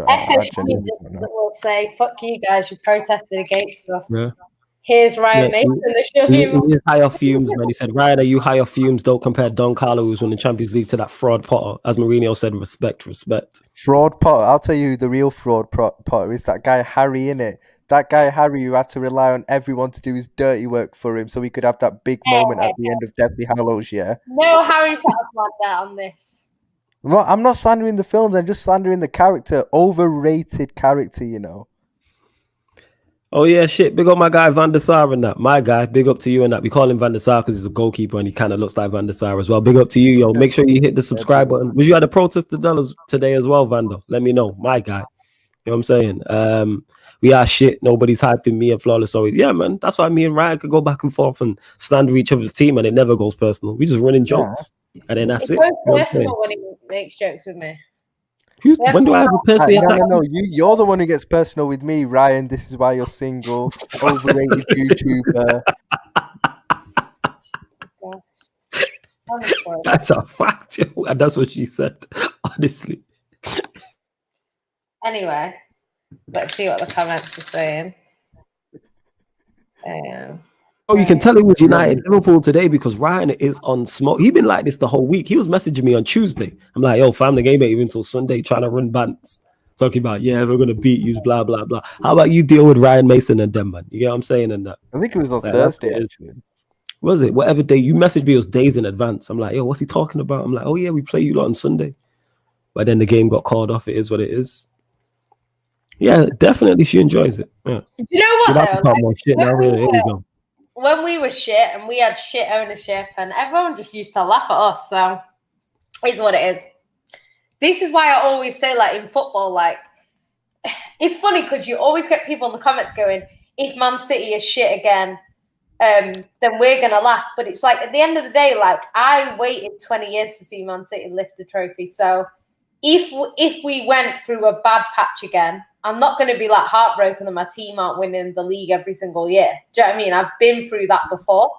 genuinely don't know. Will say, "Fuck you guys! You protested against us." Yeah. Here's Ryan Mason. He is high off fumes, man. He said, "Ryan, are you high off fumes? Don't compare Don Carlo, who's won the Champions League, to that fraud Potter." As Mourinho said, respect. Fraud Potter. I'll tell you who the real fraud Potter is. That guy Harry, innit? That guy Harry who had to rely on everyone to do his dirty work for him so he could have that big moment at the end of Deathly Hallows, yeah? No Harry Potter slander on this. Well, I'm not slandering the films, I'm just slandering the character. Overrated character, you know. Oh yeah, shit. Big up my guy Van der Sar and that. My guy, big up to you and that. We call him Van der Sar because he's a goalkeeper and he kind of looks like Van der Sar as well. Big up to you, yo. Make sure you hit the subscribe button. Was you at the protest today as well, Vando? Let me know. My guy. You know what I'm saying? We are shit. Nobody's hyping me and Flawless. So yeah, man. That's why me and Ryan could go back and forth and stand with each other's team and it never goes personal. We just running jokes. And then that's it. It's personal when he makes jokes with me. When do I have a personal attack? No, you're the one who gets personal with me, Ryan. This is why you're single. Overrated YouTuber. That's a fact, yo. And that's what she said, honestly. Anyway, let's see what the comments are saying. Oh, you can tell it was United Liverpool today because Ryan is on smoke. He's been like this the whole week. He was messaging me on Tuesday. I'm like, yo, fam, the game ain't even until Sunday, trying to run bants. Talking about, yeah, we're going to beat you, blah, blah, blah. How about you deal with Ryan Mason and them, man? You get what I'm saying? And that. I think it was on Thursday, actually. Was it? Whatever day. You messaged me, it was days in advance. I'm like, yo, what's he talking about? I'm like, oh, yeah, we play you lot on Sunday. But then the game got called off. It is what it is. Yeah, definitely she enjoys it. Yeah. You know what, though? More shit now. Here we go. When we were shit and we had shit ownership and everyone just used to laugh at us, so it's what it is. This is why I always say, like, in football, like, it's funny because you always get people in the comments going, if Man City is shit again, then we're going to laugh. But it's like, at the end of the day, like, I waited 20 years to see Man City lift the trophy. So if we went through a bad patch again, I'm not going to be like heartbroken that my team aren't winning the league every single year. Do you know what I mean? I've been through that before.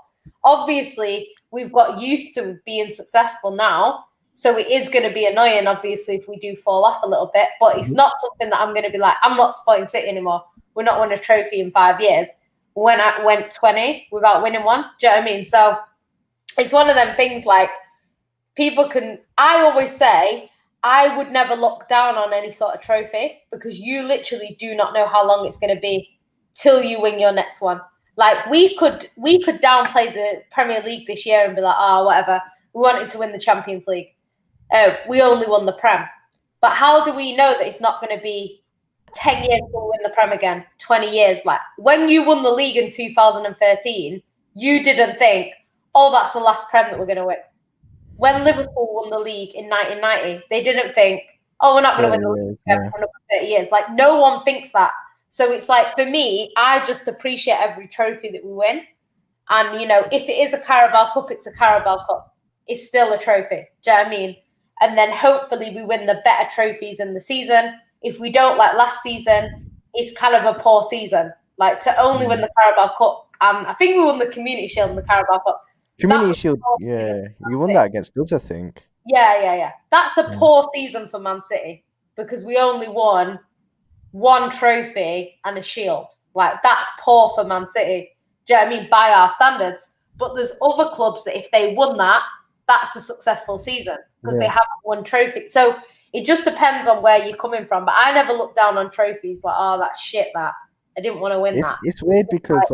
Obviously, we've got used to being successful now. So it is going to be annoying, obviously, if we do fall off a little bit. But it's not something that I'm going to be like, I'm not supporting City anymore. We're not winning a trophy in 5 years. When I went 20 without winning one. Do you know what I mean? So it's one of them things like people can, I always say, I would never look down on any sort of trophy because you literally do not know how long it's going to be till you win your next one. Like we could downplay the Premier League this year and be like, oh, whatever. We wanted to win the Champions League. We only won the Prem. But how do we know that it's not going to be 10 years till we win the Prem again, 20 years? Like when you won the league in 2013, you didn't think, oh, that's the last Prem that we're going to win. When Liverpool won the league in 1990, they didn't think, oh, we're not going to win the league for another 30 years. Like, no one thinks that. So it's like, for me, I just appreciate every trophy that we win. And, you know, if it is a Carabao Cup, it's a Carabao Cup. It's still a trophy. Do you know what I mean? And then hopefully we win the better trophies in the season. If we don't, like last season, it's kind of a poor season. Like, to only win the Carabao Cup. And I think we won the Community Shield and the Carabao Cup. Community Shield, yeah. You won that against us, I think. Yeah. That's a poor season for Man City because we only won one trophy and a shield. Like, that's poor for Man City. Do you know what I mean? By our standards. But there's other clubs that if they won that, that's a successful season because they haven't won trophies. So it just depends on where you're coming from. But I never look down on trophies like, oh, that's shit that. I didn't want to win that. It's weird because,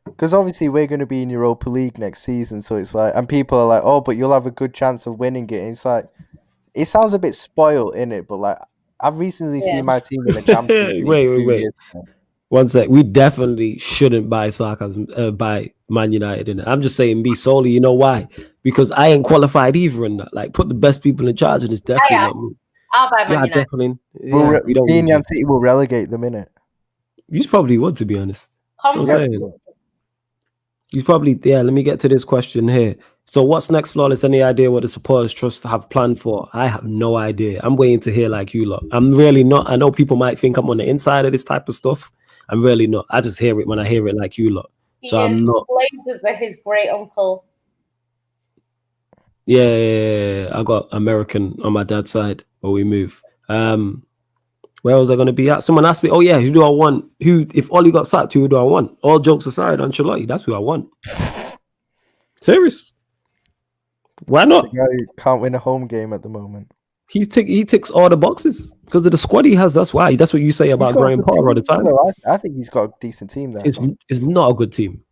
because obviously we're going to be in Europa League next season, so it's like, and people are like, oh, but you'll have a good chance of winning it. And it's like, it sounds a bit spoiled in it, but like, I've recently seen my team win a Champions League. Wait. One sec. We definitely shouldn't buy Sarcasm, buy Man United in it. I'm just saying, be solely. You know why? Because I ain't qualified either in that. Like, put the best people in charge, and it's definitely not me. I'll buy Man United. Definitely. Yeah, we don't. Man City will relegate them in it. You probably would, to be honest. I'm saying. He's probably, let me get to this question here. So what's next, Flawless? Any idea what the supporters trust have planned for? I have no idea. I'm waiting to hear like you lot. I'm really not. I know people might think I'm on the inside of this type of stuff. I'm really not. I just hear it when I hear it like you lot. So I'm not. Blazers are his great uncle. Yeah, I got American on my dad's side, but we move. Where was I going to be at? Someone asked me, oh yeah, who do I want? If Ollie got sacked, who do I want? All jokes aside, Ancelotti, that's who I want. Serious. Why not? The guy who can't win a home game at the moment. He ticks all the boxes because of the squad he has. That's why. That's what you say about Graham Potter all the time. I think he's got a decent team there. It's not a good team.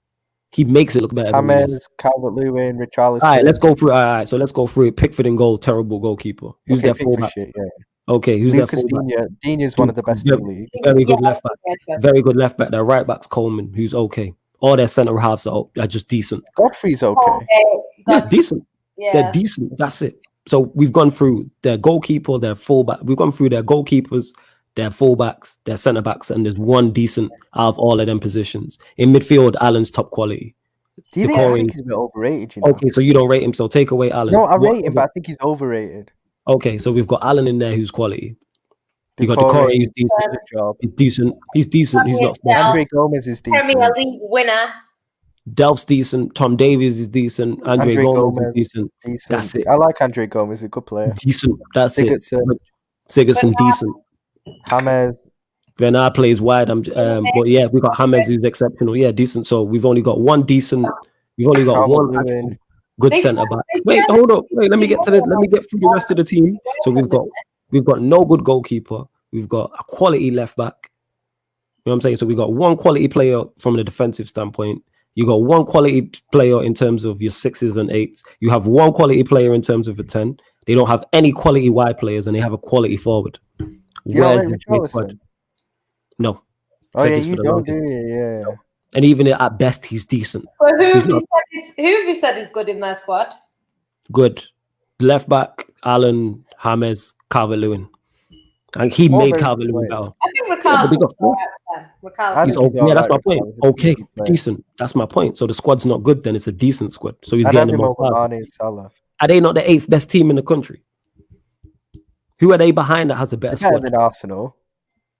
He makes it look better. James, Calvert-Lewin, Richarlison. All right, let's go through. All right, so let's go through it. Pickford in goal, terrible goalkeeper. Who's their fullback? Okay, who's their fullback? Dini's one of the best in the league. Very good left back. Very good left back. Their right back's Coleman, who's okay. All their centre halves are just decent. Godfrey's okay. Yeah, decent. Yeah. They're decent. That's it. So we've gone through their goalkeeper, their fullback. We've gone through their goalkeepers, their fullbacks, their centre backs, and there's one decent out of all of them positions. In midfield, Allen's top quality. Do you think, I think he's a bit overrated? You know? Okay, so you don't rate him, so take away Allen. No, I rate him, but I think he's overrated. Okay, so we've got Allen in there who's quality. You got Decore, he's decent. He's decent. He's decent. He's not special. Andre Gomez is decent. Premier League winner. Delph's decent. Tom Davies is decent. Andre Gomez is decent. That's it. I like Andre Gomez. He's a good player. Decent. That's Sigurdsson. it. Sigurdsson, decent. James. Bernard plays wide. But yeah, we got James who's exceptional. Yeah, decent. So we've only got one decent. We've only got one good centre back. Wait, hold up. Wait, let me get through the rest of the team. So we've got no good goalkeeper. We've got a quality left back. You know what I'm saying? So we got one quality player from the defensive standpoint. You got one quality player in terms of your 6s and 8s. You have one quality player in terms of a 10. They don't have any quality wide players, and they have a quality forward. Where's the great squad? No. Oh yeah, you don't do it. Yeah. No. And even at best, he's decent. Well, who have you said is good in their squad? Good. Left back, Allen, James, Calvert-Lewin. And he made Calvert-Lewin better. I think Ricard's yeah, that's my point. Okay, decent. That's my point. So the squad's not good, then it's a decent squad. So he's getting the most out. Are they not the 8th best team in the country? Who are they behind that has a better squad? Than Arsenal.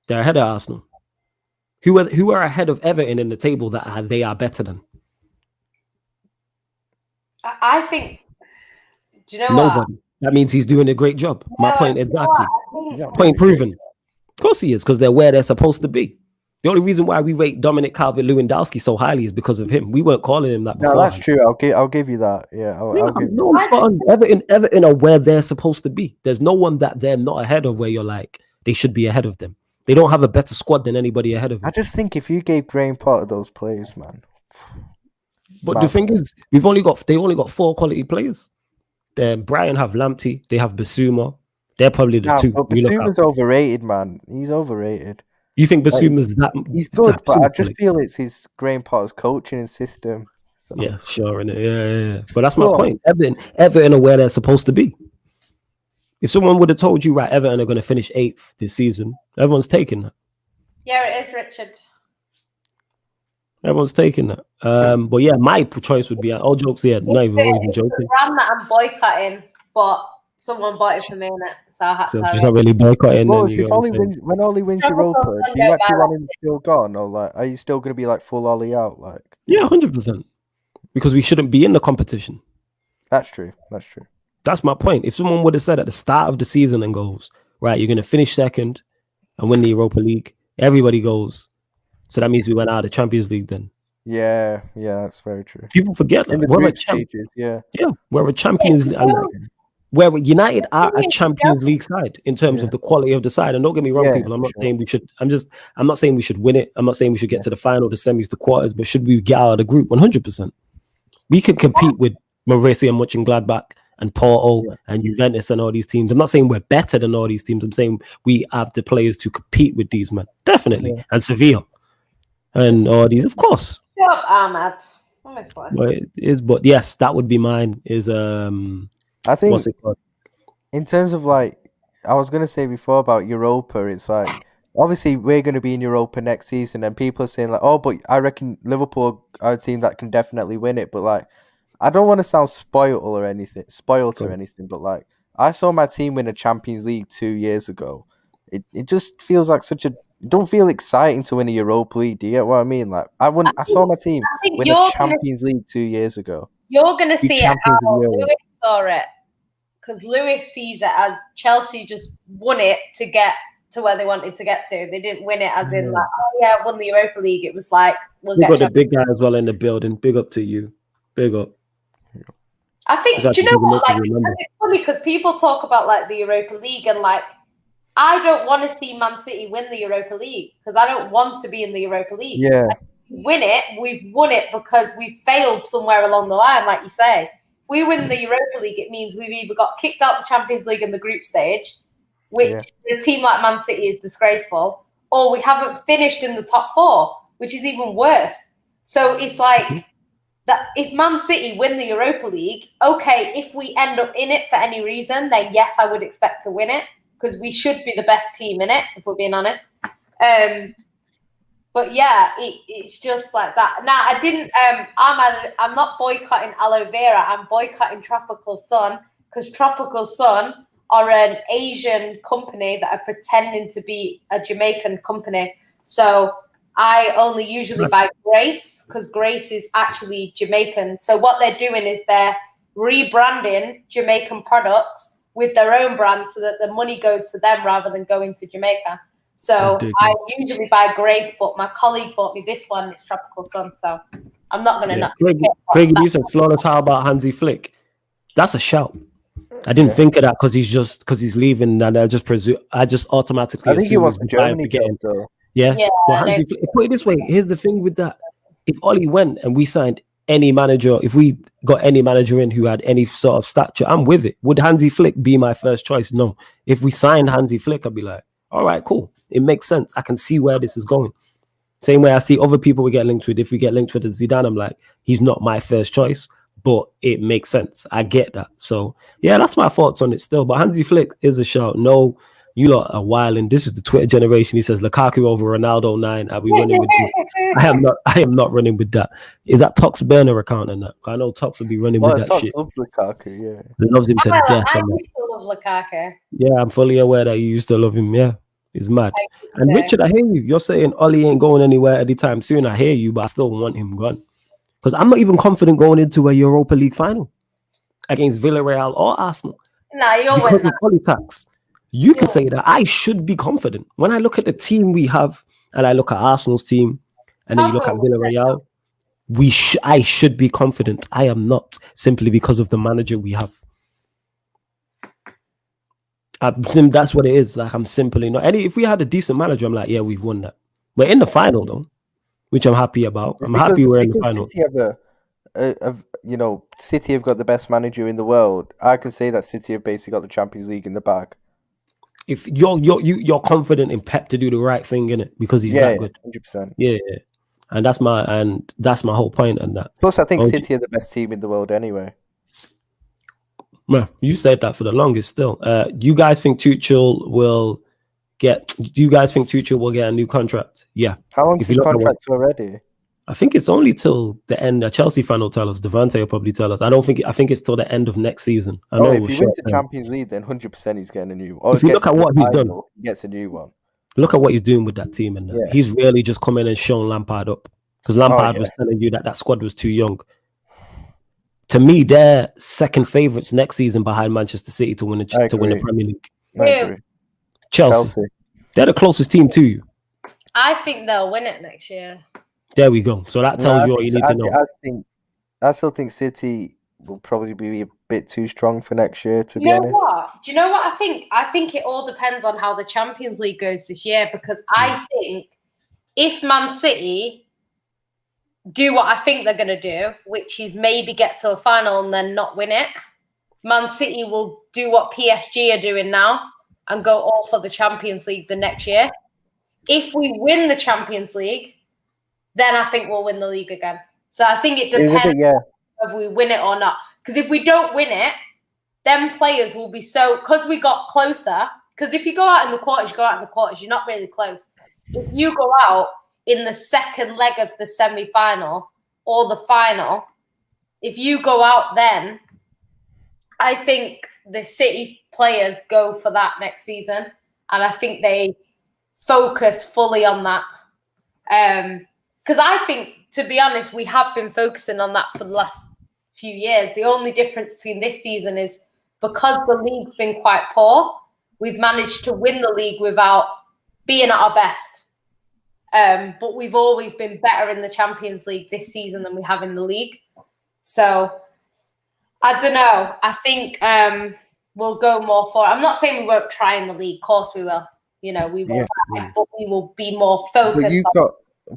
They're ahead of Arsenal. Who are ahead of Everton in the table that they are better than? I think. Do you know Nobody. what? That means he's doing a great job. My point exactly. Point proven. Of course he is, because they're where they're supposed to be. The only reason why we rate Dominic Calvert-Lewandowski so highly is because of him. We weren't calling him that before. No, that's true. I'll give you that. Yeah, I'll give you that. Spot on. Everton are where they're supposed to be. There's no one that they're not ahead of where you're like, they should be ahead of them. They don't have a better squad than anybody ahead of them. I just think if you gave Graham Potter those players, man. But the thing is, they only got 4 quality players. Brian have Lamptey, they have Basuma. They're probably the two. But Basuma's overrated, man. He's overrated. You think Basuma's that? He's good, but I just feel it's his Graham Potter's coaching and system. So. Yeah, sure, innit? Yeah. But that's my point. Everton are where they're supposed to be. If someone would have told you, right, Everton are going to finish 8th this season, everyone's taking that. Yeah, it is, Richard. Everyone's taking that. But yeah, my choice would be all jokes. Yeah, not even joking. It's a brand that I'm boycotting, but someone bought it for me, innit? So I had to. She's not really boycotting. Well, when Ollie wins Europa, do you actually want him still gone, or like, are you still going to be like full Ollie out? Like, yeah, 100%. Because we shouldn't be in the competition. That's true. That's my point. If someone would have said at the start of the season and goes, right, you're going to finish 2nd and win the Europa League, everybody goes. So that means we went out of the Champions League then. Yeah, that's very true. People forget that. We're a stages, we're a Champions League. Where United are a Champions League side in terms of the quality of the side. And don't get me wrong, people. I'm not saying we should. I'm not saying we should win it. I'm not saying we should get to the final, the semis, the quarters. But should we get out of the group? 100%. We could compete with Borussia Mönchengladbach and Porto and Juventus and all these teams. I'm not saying we're better than all these teams. I'm saying we have the players to compete with these men, definitely. Yeah. And Sevilla and all these, of course. Shut up, Ahmad. But yes, that would be mine. I think in terms of like, I was going to say before about Europa, it's like, obviously we're going to be in Europa next season and people are saying like, oh, but I reckon Liverpool are a team that can definitely win it. But like, I don't want to sound spoiled or anything, but like I saw my team win a Champions League 2 years ago. It just feels like it don't feel exciting to win a Europa League. Do you get what I mean? Like I saw my team win a Champions League 2 years ago. You're gonna see it Champions how of Europe. Lewis saw it, because Lewis sees it as Chelsea just won it to get to where they wanted to get to. They didn't win it as in like, oh yeah, I've won the Europa League. It was like, we'll We get got the big guy as well in the building. Big up to you. Big up. I think, That's do you know what? Like, remember. it's funny because people talk about like the Europa League and like, I don't want to see Man City win the Europa League because I don't want to be in the Europa League. Yeah. Like, win it, we've won it because we failed somewhere along the line, like you say. We win the Europa League, it means we've either got kicked out the Champions League in the group stage, which a team like Man City is disgraceful, or we haven't finished in the top four, which is even worse. So it's like that if Man City win the Europa League, okay, if we end up in it for any reason, then yes, I would expect to win it because we should be the best team in it, if we're being honest. But yeah, it's just like that. Now, I didn't. I'm not boycotting aloe vera. I'm boycotting Tropical Sun because Tropical Sun are an Asian company that are pretending to be a Jamaican company. So I only usually buy Grace because Grace is actually Jamaican. So what they're doing is they're rebranding Jamaican products with their own brand so that the money goes to them rather than going to Jamaica. So I usually buy Grace, but my colleague bought me this one. It's Tropical Sun, so I'm not going to not. Craig, you said flawless. How about Hansi Flick? That's a shout. I didn't think of that because he's leaving, and I just automatically. I think he wants the Germany job, though. Yeah. But Hansi Flick, put it this way: here's the thing with that: if Ollie went and we signed any manager, if we got any manager in who had any sort of stature, I'm with it. Would Hansi Flick be my first choice? No. If we signed Hansi Flick, I'd be like, all right, cool. It makes sense. I can see where this is going. Same way I see other people we get linked with. If we get linked with Zidane, I'm like, he's not my first choice, but it makes sense. I get that. So yeah, that's my thoughts on it still. But Hansi Flick is a shout. No, you lot are wilding. This is the Twitter generation. He says Lukaku over Ronaldo 9. Are we running with this? I am not running with that. Is that Tox burner account and that? I know Tox will be running with that Tox shit. loves Lukaku, yeah. He loves him to death. I used to love Lukaku. Yeah, I'm fully aware that you used to love him. Yeah. He's mad. And Richard, I hear you. You're saying Ollie ain't going anywhere anytime soon. I hear you, but I still want him gone. Because I'm not even confident going into a Europa League final against Villarreal or Arsenal. No, you'll win that. Politics. You can say that. I should be confident. When I look at the team we have, and I look at Arsenal's team, and then you look at Villarreal, I should be confident. I am not, simply because of the manager we have. That's what it is. Like, I'm simply not. If we had a decent manager, I'm like, yeah, we've won that. We're in the final though, which I'm happy about. I'm happy we're in the final. City have got the best manager in the world. I can say that City have basically got the Champions League in the bag. If you're confident in Pep to do the right thing in it because he's that good, 100%. Yeah, and that's my whole point on that. Plus, I think City are the best team in the world anyway. Man, you said that for the longest. Still, do you guys think Tuchel will get a new contract? Yeah. How long's his contract already? I think it's only till the end. Chelsea fan will tell us. Devante will probably tell us. I think it's till the end of next season. If he wins the Champions League, then 100% he's getting a new one. If you look at what he's done, he gets a new one. Look at what he's doing with that team, and he's really just come in and shown Lampard up because Lampard was telling you that squad was too young. To me, they're second favourites next season behind Manchester City to win the Premier League. I agree. Chelsea. They're the closest team to you. I think they'll win it next year. There we go. So that tells you what you need to know. I still think City will probably be a bit too strong for next year, to be honest. Do you know what I think? I think it all depends on how the Champions League goes this year because I think if Man City do what I think they're going to do, which is maybe get to a final and then not win it, Man City will do what PSG are doing now and go all for the Champions League the next year. If we win the Champions League, then I think we'll win the league again. So I think it depends if we win it or not. Because if we don't win it, then players will be because we got closer. Because if you go out in the quarters, you're not really close. If you go out in the second leg of the semi-final or the final, if you go out then, I think the City players go for that next season. And I think they focus fully on that. Because I think, to be honest, we have been focusing on that for the last few years. The only difference between this season is because the league's been quite poor, we've managed to win the league without being at our best. But we've always been better in the Champions League this season than we have in the league. So I don't know. I think we'll go more for it. I'm not saying we won't try in the league. Of course we will. You know, we will try, but we will be more focused.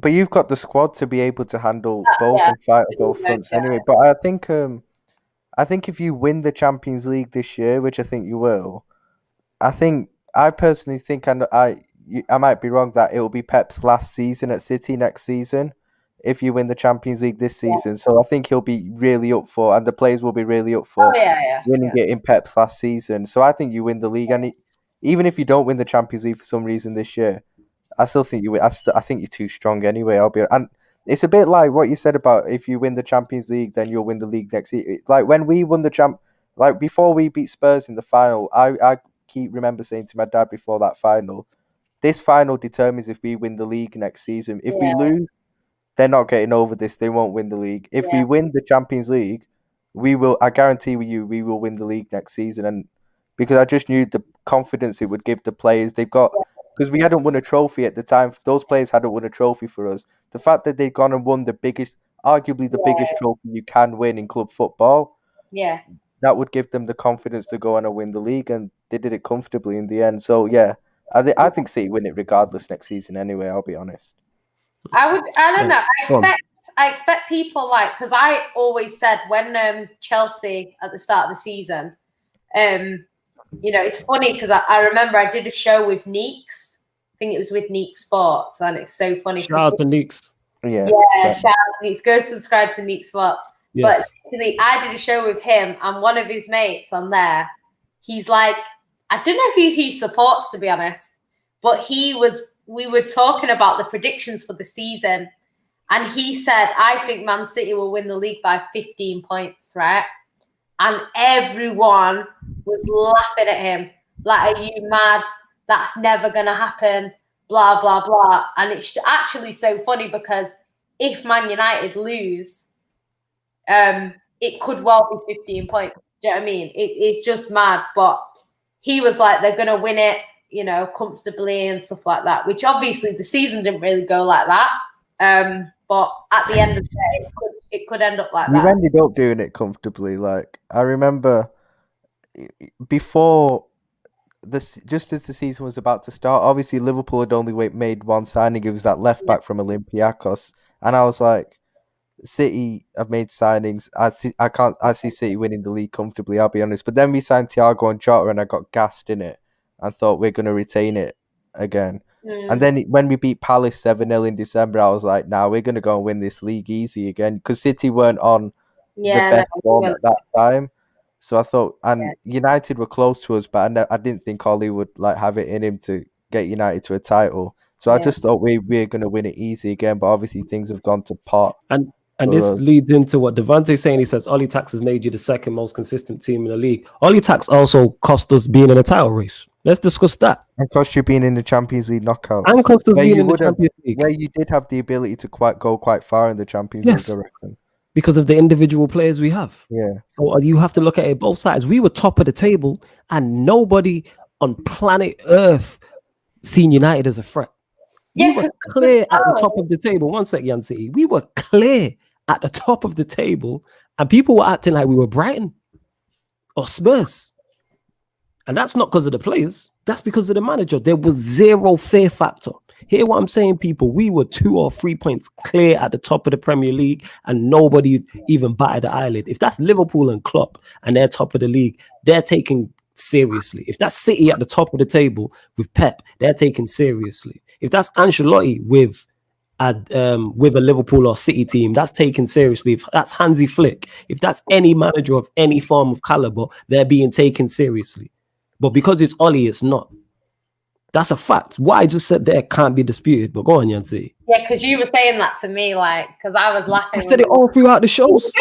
But you've got the squad to be able to handle both and fight on both fronts anyway. But I think if you win the Champions League this year, which I think you will, I personally think, and I might be wrong, that it will be Pep's last season at City next season if you win the Champions League this season. So I think he'll be really up for, and the players will be really up for winning it in Pep's last season. So I think you win the league, and even if you don't win the Champions League for some reason this year, I still think you win. I think you're too strong anyway. And it's a bit like what you said about if you win the Champions League, then you'll win the league next year. Like when we won like before we beat Spurs in the final, I remember saying to my dad before that final, this final determines if we win the league next season. If we lose, they're not getting over this. They won't win the league. If we win the Champions League, we will. I guarantee you, we will win the league next season. And because I just knew the confidence it would give the players, they've got. Because we hadn't won a trophy at the time. Those players hadn't won a trophy for us. The fact that they've gone and won the biggest, arguably the biggest trophy you can win in club football, that would give them the confidence to go on and win the league, and they did it comfortably in the end. So I think City win it regardless next season anyway. I'll be honest. I don't know. I expect people because I always said when Chelsea at the start of the season, you know, it's funny because I remember I did a show with Neeks. I think it was with Neeks Sports, and it's so funny. Shout out to Neeks. Yeah, shout out to Neeks. Go subscribe to Neeks Sports. Yes. But actually, I did a show with him, and one of his mates on there, he's like, I don't know who he supports, to be honest, but we were talking about the predictions for the season, and he said, I think Man City will win the league by 15 points, right? And everyone was laughing at him. Like, are you mad? That's never going to happen. Blah, blah, blah. And it's actually so funny because if Man United lose, it could well be 15 points. Do you know what I mean? It's just mad. But he was like, they're going to win it, you know, comfortably and stuff like that, which obviously the season didn't really go like that. But at the end of the day, it could end up like that. You ended up doing it comfortably. Like, I remember before just as the season was about to start, obviously Liverpool had only made one signing. It was that left back from Olympiacos, and I was like, City have made signings. I see City winning the league comfortably. I'll be honest. But then we signed Thiago and Jota, and I got gassed in it and thought we're going to retain it again. And then when we beat Palace 7-0 in December, I was like, nah, we're going to go and win this league easy again, because City weren't on the best form at that time. So I thought, and United were close to us, but I didn't think Ollie would have it in him to get United to a title. So I just thought we're going to win it easy again. But obviously things have gone to pot. And this leads into what Devante's saying. He says Ollie Tax has made you the second most consistent team in the league. Ollie Tax also cost us being in a title race. Let's discuss that. And cost you being in the Champions League knockouts. And cost us being in the Champions League. Where you did have the ability to go quite far in the Champions League, I reckon. Because of the individual players we have. Yeah. So you have to look at it both sides. We were top of the table, and nobody on planet Earth seen United as a threat. We were clear at the top of the table. One sec, Yan City. We were clear at the top of the table, and people were acting like we were Brighton or Spurs. And that's not because of the players. That's because of the manager. There was zero fear factor. Hear what I'm saying, people? We were 2 or 3 points clear at the top of the Premier League, and nobody even batted the eyelid. If that's Liverpool and Klopp and they're top of the league, they're taken seriously. If that's City at the top of the table with Pep, they're taken seriously. If that's Ancelotti with a Liverpool or City team, that's taken seriously. If that's Hansi Flick, if that's any manager of any form of caliber, they're being taken seriously. But because it's Ollie, it's not. That's a fact. What I just said there can't be disputed. But go on, Yancy. Yeah, because you were saying that to me, like, because I was laughing. I said it all throughout the shows.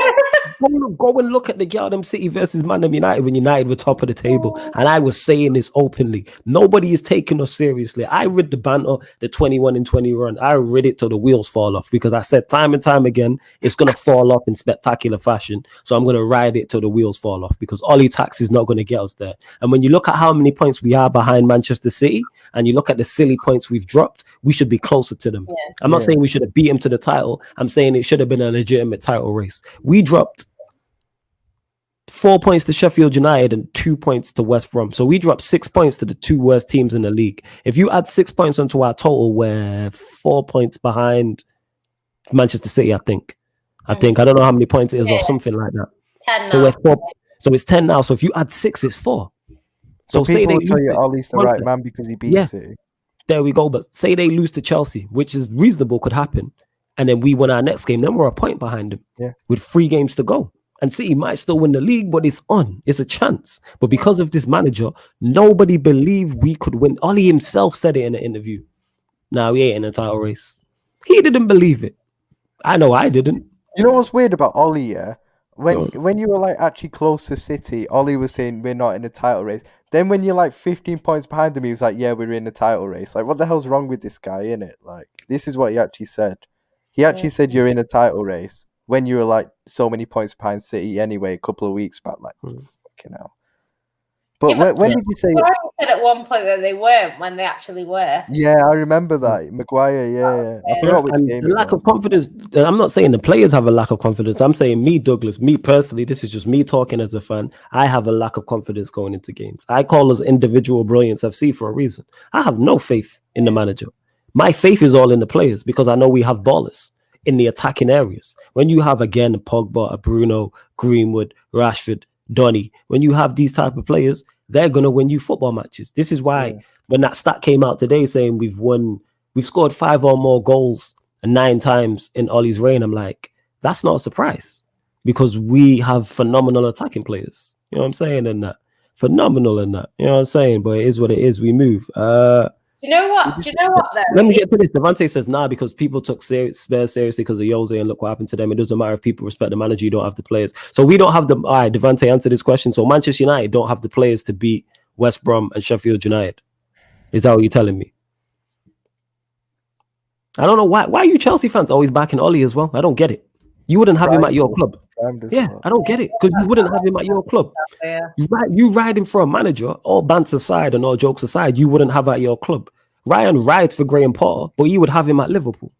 Go and look at the Gotham City versus Man United when United were top of the table. And I was saying this openly. Nobody is taking us seriously. I read the banter, the 21-20 run. I read it till the wheels fall off because I said time and time again, it's going to fall off in spectacular fashion. So I'm going to ride it till the wheels fall off because Ollie Tax is not going to get us there. And when you look at how many points we are behind Manchester City and you look at the silly points we've dropped, we should be closer to them. Yeah. I'm not saying we should have beat him to the title. I'm saying it should have been a legitimate title race. We dropped 4 points to Sheffield United and 2 points to West Brom. So we dropped 6 points to the two worst teams in the league. If you add 6 points onto our total, we're 4 points behind Manchester City, I think. I don't know how many points it is or something like that. 10 so we're 4. So it's 10 now. So if you add 6, it's 4. So people will tell you Ollie's the right man because he beat City. There we go. But say they lose to Chelsea, which is reasonable, could happen. And then we win our next game. Then we're a point behind them with 3 games to go. And City might still win the league, but it's on. It's a chance. But because of this manager, nobody believed we could win. Ollie himself said it in an interview. Now, he ain't in a title race. He didn't believe it. I know I didn't. You know what's weird about Ollie, yeah? When you were like actually close to City, Ollie was saying we're not in a title race. Then when you're like 15 points behind him, he was like, yeah, we're in a title race. Like, what the hell's wrong with this guy, innit? Like, this is what he actually said. He actually said you're in a title race when you were like so many points behind City anyway, a couple of weeks back. Like, fucking hell. But when did you say? Said at one point that they weren't when they actually were. Yeah, I remember that. Maguire, yeah. I forgot which game. The lack of confidence. I'm not saying the players have a lack of confidence. I'm saying me, Douglas, me personally, this is just me talking as a fan. I have a lack of confidence going into games. I call us individual brilliance FC for a reason. I have no faith in the manager. My faith is all in the players because I know we have ballers in the attacking areas. When you have, again, a Pogba, a Bruno, Greenwood, Rashford, Donny, when you have these type of players, they're going to win you football matches. This is why when that stat came out today saying we've scored 5 or more goals 9 times in Ollie's reign, I'm like, that's not a surprise because we have phenomenal attacking players. You know what I'm saying? And that phenomenal in that. You know what I'm saying? But it is what it is. We move. You know what? Though? Let me get to this. Devante says, because people took Spurs seriously because of Jose and look what happened to them. It doesn't matter if people respect the manager, you don't have the players. So we don't have the... All right, Devante, answer this question. So Manchester United don't have the players to beat West Brom and Sheffield United. Is that what you're telling me? I don't know why. Why are you Chelsea fans always backing Ollie as well? I don't get it. You wouldn't have him at your club. Yeah, I don't get it because you wouldn't have him at your club. Yeah. You riding for a manager, all banter aside and all jokes aside, you wouldn't have at your club. Ryan rides for Graham Potter, but you would have him at Liverpool.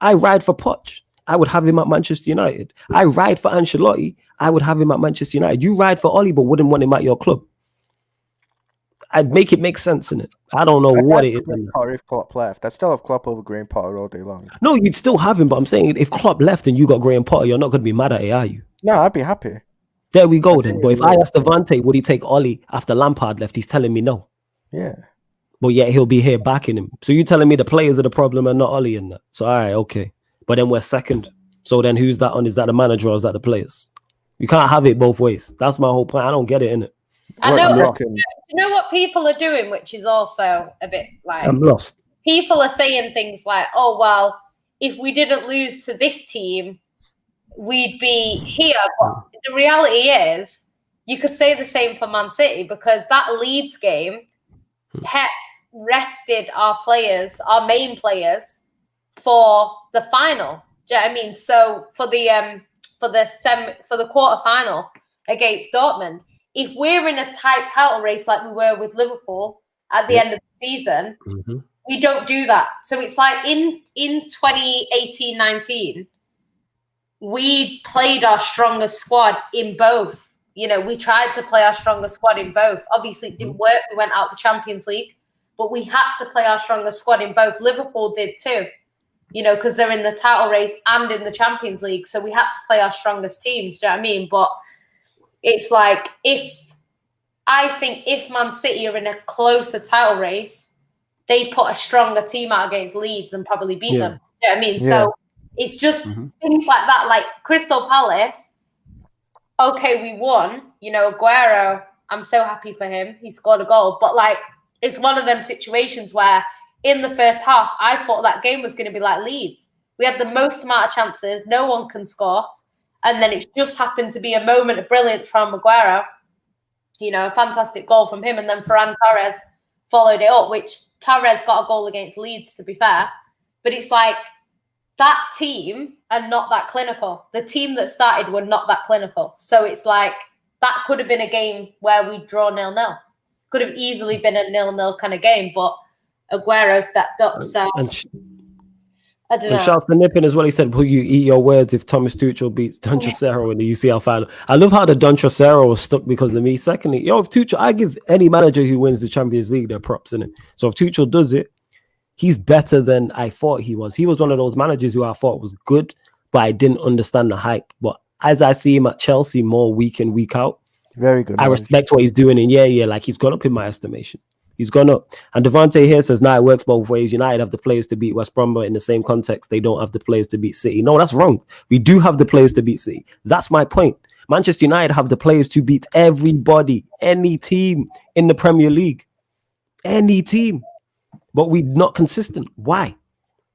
I ride for Poch. I would have him at Manchester United. I ride for Ancelotti. I would have him at Manchester United. You ride for Ollie, but wouldn't want him at your club. I'd make it make sense in it. I don't know what it is. Potter if Klopp left. I still have Klopp over Graham Potter all day long. No, you'd still have him, but I'm saying if Klopp left and you got Graham Potter, you're not going to be mad at it, are you? No, I'd be happy. There we go then. But if I asked Devante, would he take Ollie after Lampard left? He's telling me no. Yeah. But yet he'll be here backing him. So you're telling me the players are the problem and not Ollie in that. So all right, okay. But then we're second. So then who's that on? Is that the manager or is that the players? You can't have it both ways. That's my whole point. I don't get it, innit? You know what people are doing, which is also a bit like... I'm lost. People are saying things like, oh, well, if we didn't lose to this team, we'd be here. But the reality is, you could say the same for Man City because that Leeds game, Pep rested our players, our main players, for the final. Do you know what I mean? So for the quarterfinal against Dortmund, if we're in a tight title race like we were with Liverpool at the end of the season, we don't do that. So it's like in 2018-19, we played our strongest squad in both. You know, we tried to play our strongest squad in both. Obviously, it didn't work. We went out the Champions League, but we had to play our strongest squad in both. Liverpool did too, you know, because they're in the title race and in the Champions League. So we had to play our strongest teams. Do you know what I mean? But it's like I think if Man City are in a closer title race, they put a stronger team out against Leeds and probably beat them. You know what I mean? So it's just things like that. Like Crystal Palace, okay, we won. You know, Aguero, I'm so happy for him. He scored a goal. But like, it's one of them situations where in the first half, I thought that game was going to be like Leeds. We had the most amount of chances. No one can score. And then it just happened to be a moment of brilliance from Aguero. You know, a fantastic goal from him. And then Ferran Torres followed it up, which Torres got a goal against Leeds, to be fair. But it's like that team are not that clinical. The team that started were not that clinical. So it's like that could have been a game where we draw 0-0. Could have easily been a 0-0 kind of game, but Aguero stepped up. So I don't know. And shouts to Nippin as well. He said, "Will you eat your words if Thomas Tuchel beats Don Trocero in the UCL final?" I love how the Don Trocero was stuck because of me. Secondly, if Tuchel, I give any manager who wins the Champions League their props in it. So if Tuchel does it, he's better than I thought he was. He was one of those managers who I thought was good, but I didn't understand the hype. But as I see him at Chelsea more week in, week out, very good. I respect what he's doing. And like he's gone up in my estimation. He's gone up. And Devontae here says, it works both ways. United have the players to beat West Brom, but in the same context, they don't have the players to beat City. No, that's wrong. We do have the players to beat City. That's my point. Manchester United have the players to beat everybody, any team in the Premier League. Any team. But we're not consistent. Why?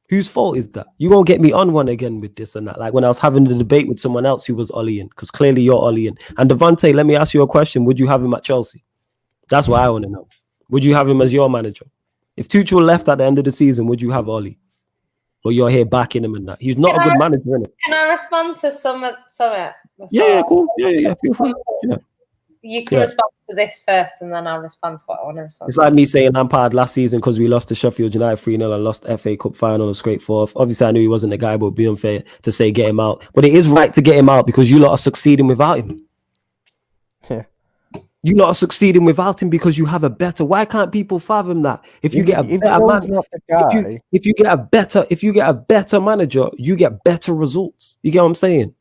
Whose fault is that? You're going to get me on one again with this and that. Like when I was having the debate with someone else who was Ollieing, because clearly you're Ollieing. And Devontae, let me ask you a question. Would you have him at Chelsea? That's what I want to know. Would you have him as your manager? If Tuchel left at the end of the season, would you have Ollie? Or you're here backing him and that? He's not a good manager, innit? Can I respond to some? Yeah, cool. Yeah, feel free. Yeah. You can respond to this first, and then I'll respond to what I want to respond. It's like me saying Lampard last season because we lost to Sheffield United 3-0 and lost FA Cup final and straight fourth. Obviously, I knew he wasn't the guy, but it'd be unfair to say get him out. But it is right to get him out because you lot are succeeding without him. Yeah. You lot are succeeding without him because you have a better. Why can't people fathom that? If you get a better man, if you get a better manager, you get better results. You get what I'm saying?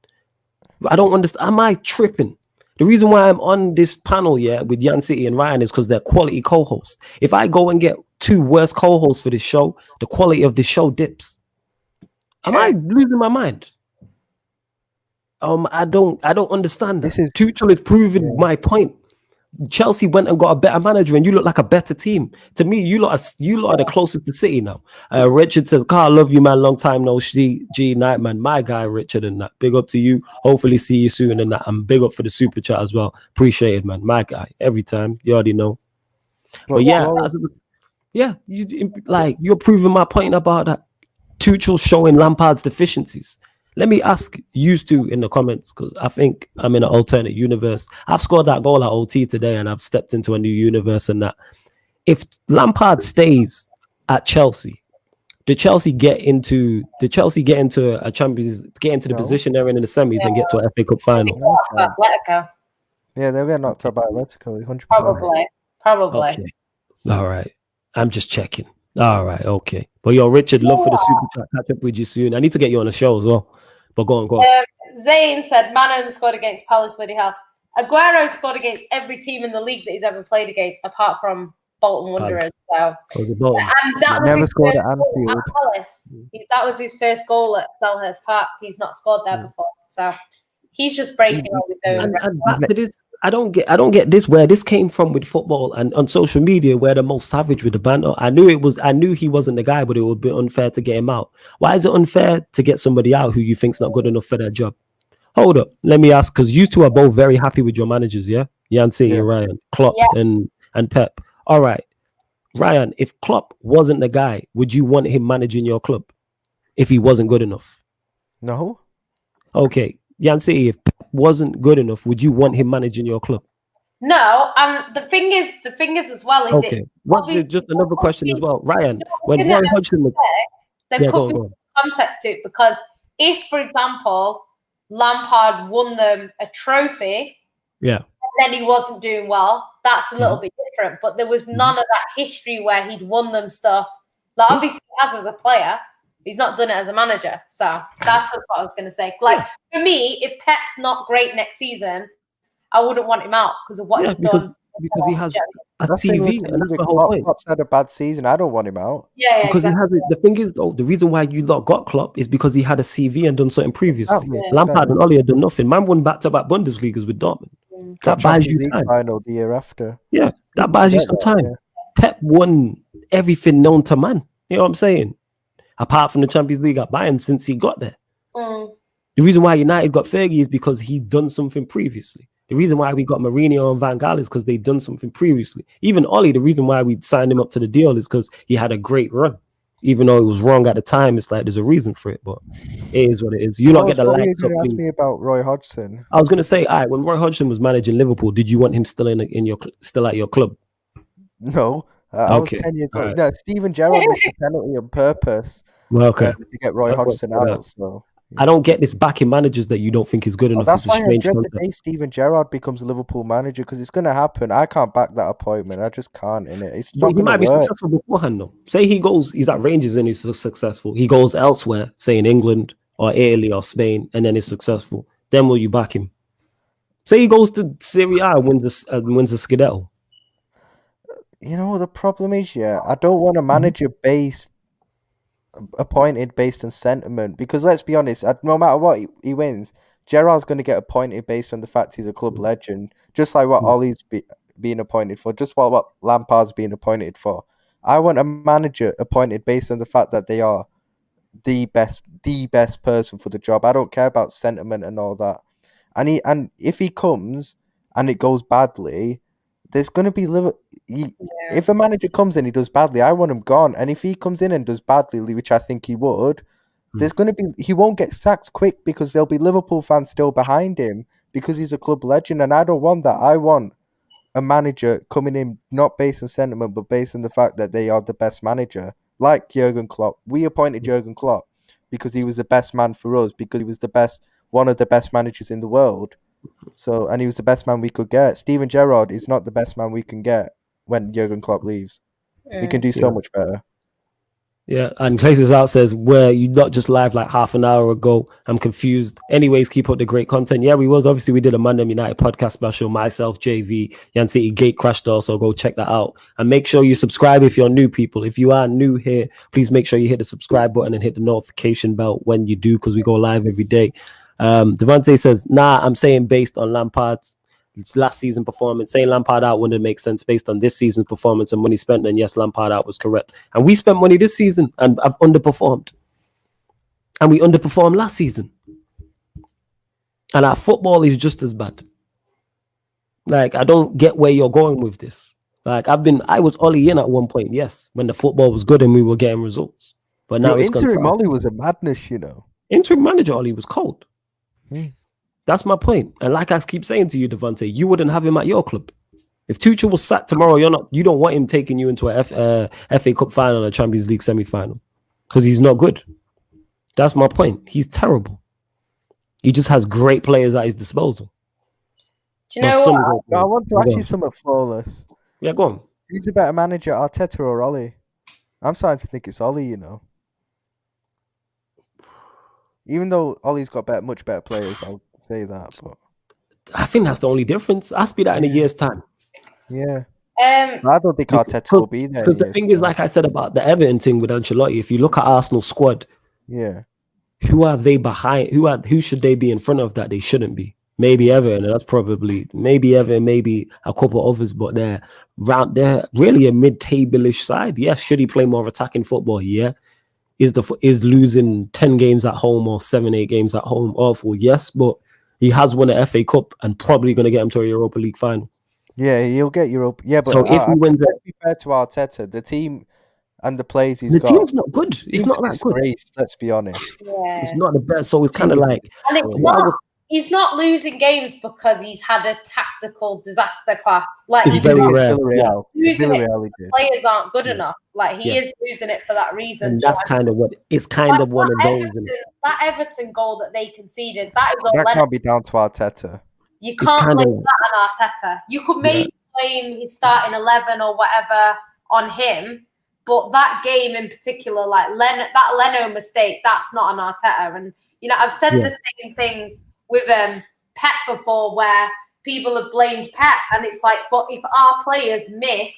I don't understand. Am I tripping? The reason why I'm on this panel, with Yan City and Ryan is because they're quality co-hosts. If I go and get two worst co-hosts for this show, the quality of the show dips. Am I losing my mind? I don't understand that. Tuchel is proving my point. Chelsea went and got a better manager, and you look like a better team. To me, you lot are the closest to City now. Richard said, "Carl, love you, man. Long time no see. G night, man. My guy, Richard, and that. Big up to you. Hopefully, see you soon, and that. And big up for the super chat as well. Appreciate it, man. My guy. Every time, you already know. But you're proving my point about that. Tuchel showing Lampard's deficiencies. Let me ask you two in the comments because I think I'm in an alternate universe. I've scored that goal at OT today and I've stepped into a new universe and that. If Lampard stays at Chelsea, did Chelsea get into a Champions, get into the position they're in the semis and get to an FA Cup final? Atletico. Yeah, they'll get knocked out by Atletico, 100%. Probably. Okay. All right. I'm just checking. All right. Okay. But Richard, love for the super chat. Catch up with you soon. I need to get you on the show as well. But go on. Zayn said, Manon scored against Palace, bloody hell. Aguero scored against every team in the league that he's ever played against, apart from Bolton Wanderers. So, and that was his first goal at Palace. That was his first goal at Selhurst Park. He's not scored there before, so he's just breaking all with those. And back to this, I don't get this where this came from with football and on social media where the most savage with the banter. I knew he wasn't the guy, but it would be unfair to get him out. Why is it unfair to get somebody out who you think's not good enough for their job? Hold up, let me ask, because you two are both very happy with your managers, yeah? Yan City and Ryan, Klopp and Pep. All right, Ryan, if Klopp wasn't the guy, would you want him managing your club if he wasn't good enough? No. Okay, Yan City, if Pep wasn't good enough, would you want him managing your club? No, and the thing is as well is okay. Just another question as well, Ryan. When Roy Hodgson was there could be context to it, because if, for example, Lampard won them a trophy, and then he wasn't doing well, that's a little bit different. But there was none of that history where he'd won them stuff. Like obviously, he has as a player, he's not done it as a manager. So that's just what I was going to say. Like for me, if Pep's not great next season, I wouldn't want him out because of what he's done. Because he has a TV, and that's the whole point. Klopp's had a bad season. I don't want him out. Yeah, because he has. The thing is, though, the reason why you lot got Klopp is because he had a CV and done something previously. Lampard and Ollie had done nothing. Man won back-to-back Bundesligas with Dortmund. That buys you time. Final the year after. Yeah, that buys you some time. Pep won everything known to man. You know what I'm saying? Apart from the Champions League at Bayern since he got there. Mm. The reason why United got Fergie is because he'd done something previously. The reason why we got Mourinho and Van Gaal is because they'd done something previously. Even Ollie, the reason why we signed him up to the deal is because he had a great run. Even though it was wrong at the time, it's like there's a reason for it, but it is what it is. You not get the What were you likes up. going to ask me about Roy Hodgson? I was going to say, all right, when Roy Hodgson was managing Liverpool, did you want him still still at your club? No, I was 10 years old. Right. No, Steven Gerrard missed the penalty on purpose to get Roy Hodgson out. So I don't get this backing managers that you don't think is good enough. That's why I dread the day Steven Gerrard becomes a Liverpool manager, because it's going to happen. I can't back that appointment. I just can't in it. It's not. He might be successful beforehand though. Say he's at Rangers and he's successful. He goes elsewhere, say in England or Italy or Spain, and then he's successful. Then will you back him? Say he goes to Serie A and wins a Scudetto. You know, the problem is, I don't want a manager appointed based on sentiment, because let's be honest, no matter what he wins, Gerrard's going to get appointed based on the fact he's a club legend, just like what Ollie's being appointed for, just what Lampard's being appointed for. I want a manager appointed based on the fact that they are the best person for the job. I don't care about sentiment and all that. And if he comes and it goes badly, there's going to be if a manager comes in, he does badly, I want him gone. And if he comes in and does badly, which I think he would, he won't get sacked quick, because there'll be Liverpool fans still behind him because he's a club legend. And I don't want that. I want a manager coming in not based on sentiment, but based on the fact that they are the best manager, like Jurgen Klopp. We appointed Jurgen Klopp because he was the best man for us, because he was one of the best managers in the world. So, and he was the best man we could get. Steven Gerrard is not the best man we can get when Jurgen Klopp leaves. We can do so much better. Yeah, and Places Out says, were you not just live like half an hour ago? I'm confused. Anyways, keep up the great content. Yeah, we was. Obviously, we did a Monday United podcast special. Myself, JV, Yan City Gate crashed also. Go check that out. And make sure you subscribe if you're new, people. If you are new here, please make sure you hit the subscribe button and hit the notification bell when you do, because we go live every day. Devante says, I'm saying based on Lampard's last season performance. Saying Lampard out wouldn't make sense based on this season's performance and money spent. And yes, Lampard out was correct. And we spent money this season and I've underperformed. And we underperformed last season. And our football is just as bad. Like, I don't get where you're going with this. Like, I was Ollie in at one point, yes, when the football was good and we were getting results. But now it's interim Ollie was a madness, Interim manager Ollie was cold. That's my point. And like I keep saying to you, Devante, you wouldn't have him at your club. If Tuchel was sacked tomorrow, you don't want him taking you into a FA Cup final, a Champions League semi-final, because he's not good. That's my point. He's terrible. He just has great players at his disposal. Do you know what? I want to ask you something flawless. Yeah, go on. Who's a better manager, Arteta or Ollie? I'm starting to think it's Ollie, Even though Ollie's got much better players, I'll say that. But I think that's the only difference. Ask me that in a year's time. Yeah. I don't think Arteta will be there. Because the thing is, like I said about the Everton thing with Ancelotti, if you look at Arsenal's squad, who are they behind? Who should they be in front of that they shouldn't be? Maybe Everton, and that's probably maybe Everton, maybe a couple others, but they're really a mid-table-ish side. Yes, should he play more attacking football? Yeah. Is losing 10 games at home or 7-8 games at home awful? Yes, but he has won an FA Cup and probably going to get him to a Europa League final. Yeah, he'll get Europa. Yeah, but so if he wins, let's be fair to Arteta, the team and the players he's got. The team's not good. It's not that good. Let's be honest. Yeah. It's not the best. So it's kind of like, and it's not. He's not losing games because he's had a tactical disaster class. Like, it's very rare. Losing it, players aren't good enough. Like, he is losing it for that reason. And that's kind of what it's kind of one of those. That Everton goal that they conceded, that can't be down to Arteta. You can't blame that on Arteta. You could maybe blame his starting 11 or whatever on him, but that game in particular, like that Leno mistake, that's not on Arteta. And I've said the same thing with Pep before, where people have blamed Pep, and it's like, but if our players miss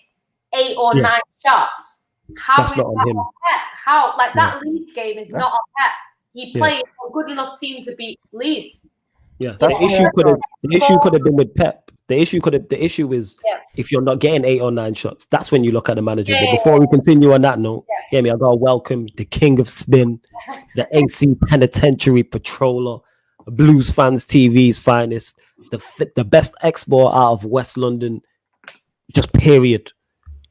8 or 9 shots, how is that on Pep? How, like, that Leeds game is not on Pep. He played a good enough team to beat Leeds. Yeah, the issue could have been with Pep. The issue is if you're not getting 8 or 9 shots, that's when you look at the manager. Yeah, But before we continue on that note, I gotta welcome the king of spin, the AC Penitentiary Patroller, Blues Fans TV's finest, the best export out of West London, just period.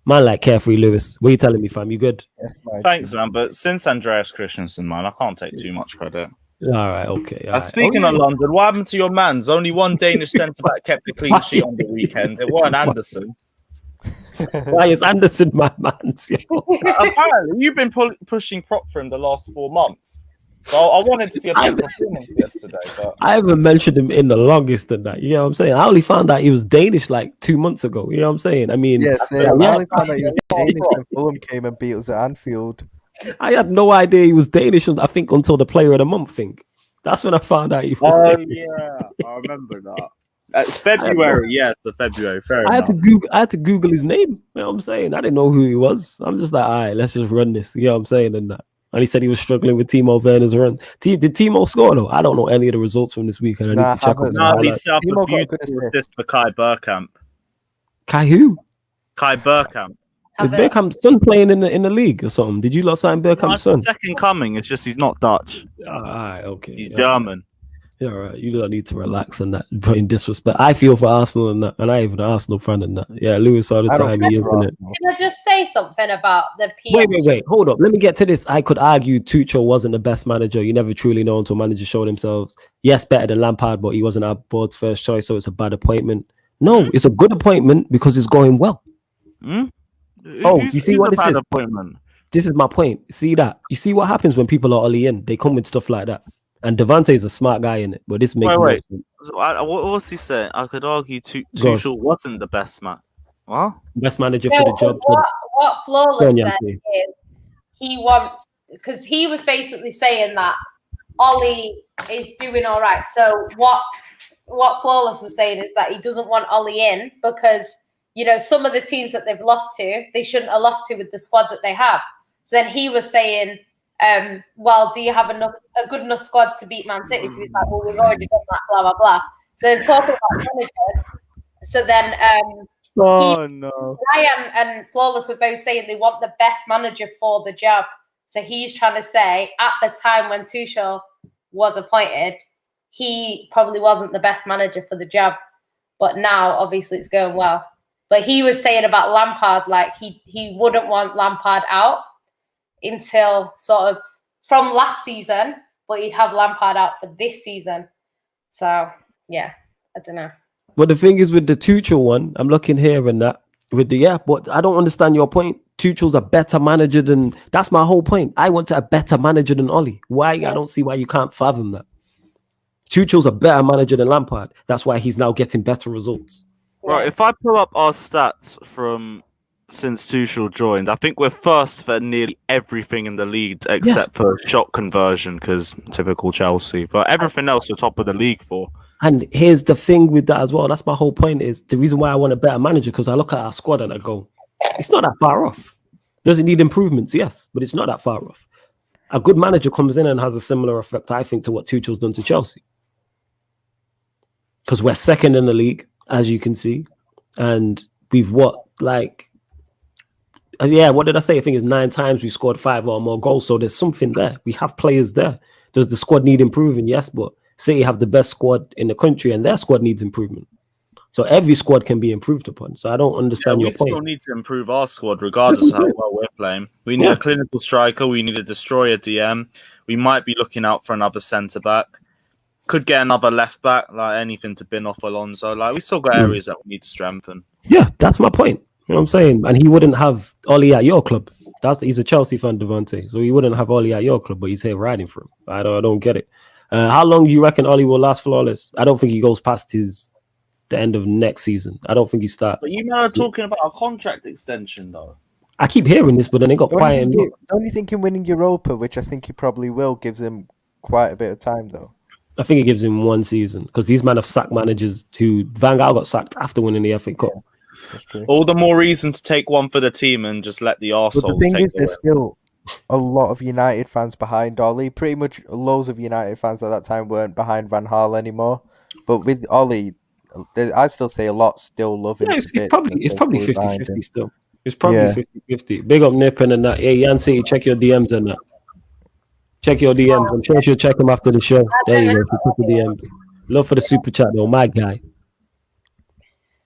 Man, like Carefree Lewis. What are you telling me, fam? You good? Yes, Thanks, man. But since Andreas Christensen, man, I can't take too much credit. All right, okay. All right. Speaking of London, what happened to your mans? Only one Danish centre back kept a clean sheet on the weekend. It wasn't Anderson. Why is Anderson my man? Apparently, you've been pushing prop for him the last 4 months. So I wanted to see a better performance yesterday. But I haven't mentioned him in the longest than that. You know what I'm saying? I only found out he was Danish like 2 months ago. You know what I'm saying? I mean, I only found out he was Danish when Fulham came and beat us at Anfield. I had no idea he was Danish, I think, until the Player of the Month thing. That's when I found out he was Danish. Yeah, I remember that. It's February, yes, the February. Fair enough. I had to Google his name. You know what I'm saying? I didn't know who he was. I'm just like, all right, let's just run this. You know what I'm saying? And he said he was struggling with Timo Werner's run. Did Timo score though? I don't know any of the results from this weekend. I need to check on that. He set up a beautiful assist for Kai Bergkamp. Kai who? Kai Bergkamp. Is Bergkamp's son playing in the league or something? Did you lot sign Bergkamp's son? Second coming. It's just he's not Dutch. All right, okay. He's German. Yeah, all right. You don't need to relax on that, putting disrespect. I feel for Arsenal and that, and I even an Arsenal fan and that. Yeah, Lewis all the time. He is, isn't it? Can I just say something about the PSG? Wait. Hold up. Let me get to this. I could argue Tuchel wasn't the best manager. You never truly know until managers show themselves. Yes, better than Lampard, but he wasn't our board's first choice, so it's a bad appointment. No, it's a good appointment because it's going well. You see what this is? Appointment? This is my point. See that? You see what happens when people are Ollie in? They come with stuff like that. And Devante is a smart guy in it, but this makes no sense. What's he saying? I could argue Tuchel wasn't the best man. What? Best manager for the job. What Flawless said is he wants, because he was basically saying that Ollie is doing all right. So what Flawless was saying is that he doesn't want Ollie in because, you know, some of the teams that they've lost to, they shouldn't have lost to with the squad that they have. So then he was saying, well, do you have a good enough squad to beat Man City? So he's like, well, we've already done that, blah, blah, blah. So then talking about managers, so then Ryan and Flawless were both saying they want the best manager for the job. So he's trying to say at the time when Tuchel was appointed, he probably wasn't the best manager for the job. But now, obviously, it's going well. But he was saying about Lampard, like he wouldn't want Lampard out until sort of from last season, but he'd have Lampard out for this season. So, yeah, I don't know. But the thing is with the Tuchel one, I'm looking here and that, but I don't understand your point. Tuchel's a better manager than, that's my whole point. I want a better manager than Ollie. Why? I don't see why you can't fathom that. Tuchel's a better manager than Lampard. That's why he's now getting better results. Right, if I pull up our stats from since Tuchel joined, I think we're first for nearly everything in the league except for shot conversion, because typical Chelsea. But everything else we're top of the league for. And here's the thing with that as well. That's my whole point, is the reason why I want a better manager, because I look at our squad and I go, it's not that far off. Does it need improvements? Yes, but it's not that far off. A good manager comes in and has a similar effect, I think, to what Tuchel's done to Chelsea. Because we're second in the league, as you can see. And we've what did I say? I think it's 9 times we scored 5 or more goals. So there's something there. We have players there. Does the squad need improving? Yes, but City have the best squad in the country and their squad needs improvement. So every squad can be improved upon. So I don't understand your point. We still need to improve our squad regardless of how well we're playing. We need a clinical striker. We need a destroyer DM. We might be looking out for another centre-back. Could get another left-back, like anything to bin off Alonso. Like, we still got areas that we need to strengthen. Yeah, that's my point. You know what I'm saying? And he wouldn't have Ollie at your club. He's a Chelsea fan, Devante. So he wouldn't have Ollie at your club, but he's here riding for him. I don't get it. How long do you reckon Ollie will last Flawless? I don't think he goes past the end of next season. I don't think he starts. But you are talking about a contract extension, though. I keep hearing this, but then it got quiet. Don't you think him winning Europa, which I think he probably will, gives him quite a bit of time, though? I think it gives him 1 season, because these men have sacked managers who Van Gaal got sacked after winning the FA Cup. All the more reason to take one for the team and just let the arseholes. But the thing is, there's still a lot of United fans behind Ollie. Pretty much loads of United fans at that time weren't behind Van Gaal anymore. But with Ollie, I still say a lot still love him. Yeah, to it's bits probably and it's still probably fully behind 50-50 him. still. It's probably Yeah. 50-50. Big up Nippin and that. Hey, Yan City, check your DMs and that. Check your DMs. I'm sure she'll check them after the show. There you go. Check the DMs. Love for the super chat though, my guy.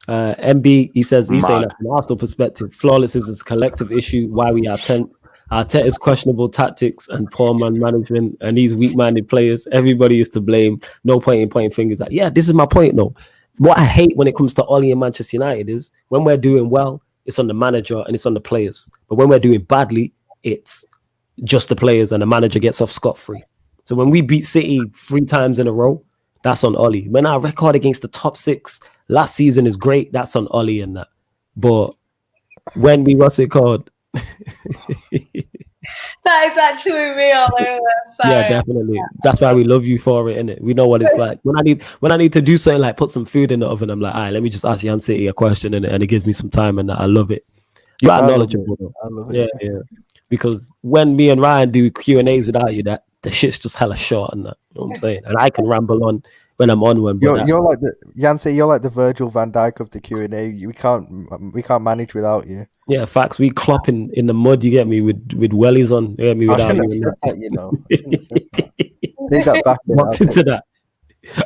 MB, he's saying that from an Arsenal perspective, flawless is a collective issue. Why we are 10. Arteta's questionable tactics and poor man management and these weak-minded players. Everybody is to blame. No point in pointing fingers at. Yeah, this is my point though. What I hate when it comes to Ollie and Manchester United is when we're doing well, it's on the manager and it's on the players. But when we're doing badly, it's just the players and the manager gets off scot-free. So when we beat City 3 times in a row, that's on Ollie. When our record against the top 6 last season is great, that's on Ollie and that. But when we, what's it called? That is actually me all over. Sorry. Yeah, definitely. That's why we love you for it, innit? We know what it's like. When I need to do something like put some food in the oven, I'm like, all right, let me just ask Yan City a question and it gives me some time and I love it. You are knowledgeable though. I love it. Yeah. Because when me and Ryan do Q&As without you, that the shit's just hella short and that. You know what I'm saying? And I can ramble on when I'm on one. But You're like the Yancey, you're like the Virgil van Dijk of the Q&A. We can't manage without you. yeah, facts. We clop in the mud, you get me, with wellies on. You get me I without shouldn't you. have said that, you know. I shouldn't have said that. Take that back. Then, Walked into that.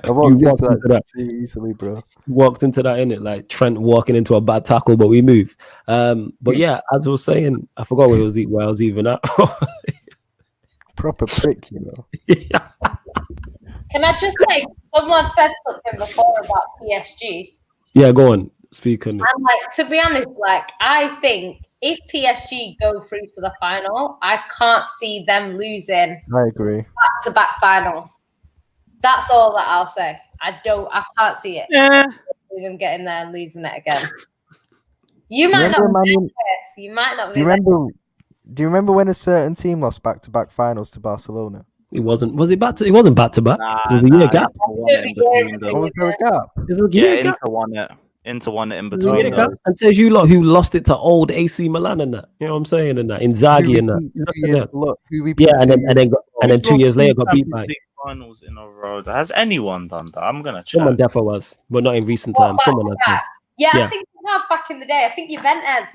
I walked walked into into that that. too easily, bro. Walked into that, innit? Like Trent walking into a bad tackle, but we move. But yeah, as I was saying, I forgot where I was even at. Proper prick, you know. Can I just say, someone said something before about PSG. Yeah, go on. Speak on it. And like, to be honest, like I think if PSG go through to the final, I can't see them losing I agree. back-to-back finals. That's all that I'll say. I can't see it. Yeah. Them getting there and losing it again. You might not be this. You might not be. Do you remember when a certain team lost back-to-back finals to Barcelona? It wasn't. Was it back to? It wasn't back to back. Nah, It was a year gap. Was there a gap? It was a Yeah, year gap. Inter won it in It was a year between. gap. And says you lot who lost it to old AC Milan and that. You know what I'm saying? And that Inzaghi and that. Who we beat Yeah, and then 2 years later got beat by. Finals in a row. Has anyone done that? I'm gonna check. Someone definitely was, but not in recent times. Someone has been. Yeah, Yeah. I think we have back in the day. I think Juventus.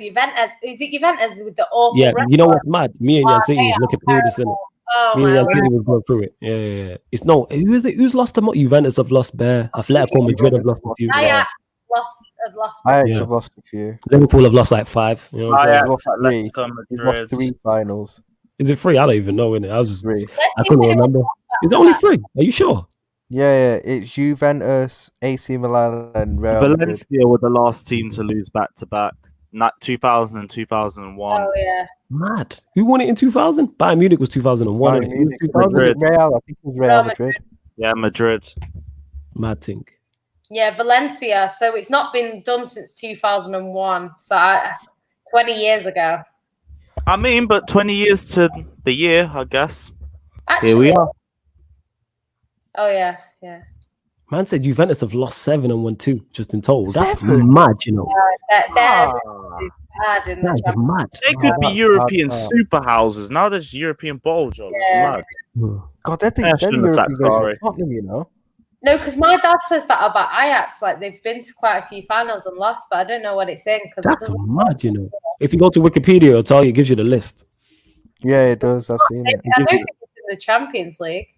Is it Juventus with the awful? Yeah, record? you know what's mad? Me and Yancey was looking through this, and Oh me my and Yancey God. was going through it. Yeah. It's no. Who is it? Who's lost the most? Juventus have lost Bear. Atletico Madrid have lost a few. Ajax have lost. Ajax Yeah. have lost a few. Liverpool have lost like 5. You know what I'm saying? Ajax, lost three. Atletico He's Madrid. lost 3 finals. Is it 3? I don't even know. Innit? I was just. 3. I couldn't remember. Is it only 3? Are you sure? Yeah, it's Juventus, AC Milan, and Real Madrid. Valencia were the last team to lose back to back. 2000 and 2001. Oh yeah. Mad. Who won it in 2000? Bayern Munich was 2001. Bayern innit? Munich, 2000? Madrid. Real, I think it was Real Real Madrid. Yeah, Madrid. Mad thing. Yeah, Valencia. So it's not been done since 2001. So 20 years ago. I mean, but 20 years to the year, I guess. Actually, Here we are. Oh yeah. Man said Juventus have lost 7 and won 2 just in total. That's 7? mad, you know. They're Ah. bad in the That is Champions mad. They could be that's European bad. super houses. Now there's European bowl jobs. Yeah. It's mad. God, they're the Yeah, shouldn't have European sacked version Sarri. of Tottenham, you know. No, because my dad says that about Ajax. Like they've been to quite a few finals and lost, but I don't know what it's in because That's mad, you know. If you go to Wikipedia, it'll tell you, it gives you the list. Yeah, it does. I've seen it. I don't think it's in the Champions League.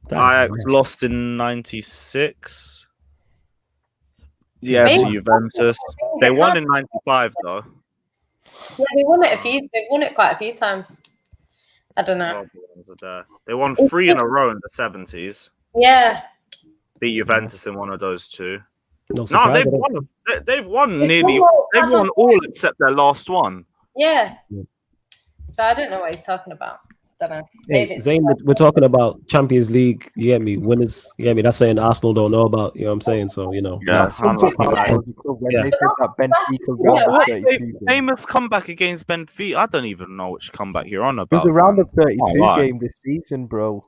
That is Ajax mad. lost in 96. Yeah, Maybe. to Juventus. They won in 95, though. Yeah, they won it They've won it quite a few times. I don't know. They won 3 in a row in the 70s. Yeah. Beat Juventus in one of those 2. No, No, surprise, they've I don't- won. They've won They've nearly. won all- They've that's won what- all except their last one. Yeah. Yeah. So I don't know what he's talking about. Don't know. Hey, Maybe it's- Zayn, we're talking about Champions League. You get me? Winners. You get me? That's saying Arsenal don't know about. You know what I'm saying? So, you know. Yeah, Some I'm people not- when Yeah. they said that Benfica Yeah, round of what's 32 game. Famous comeback against Benfica. I don't even know which comeback you're on It was about. a round of 32 Oh, wow. game this season, bro.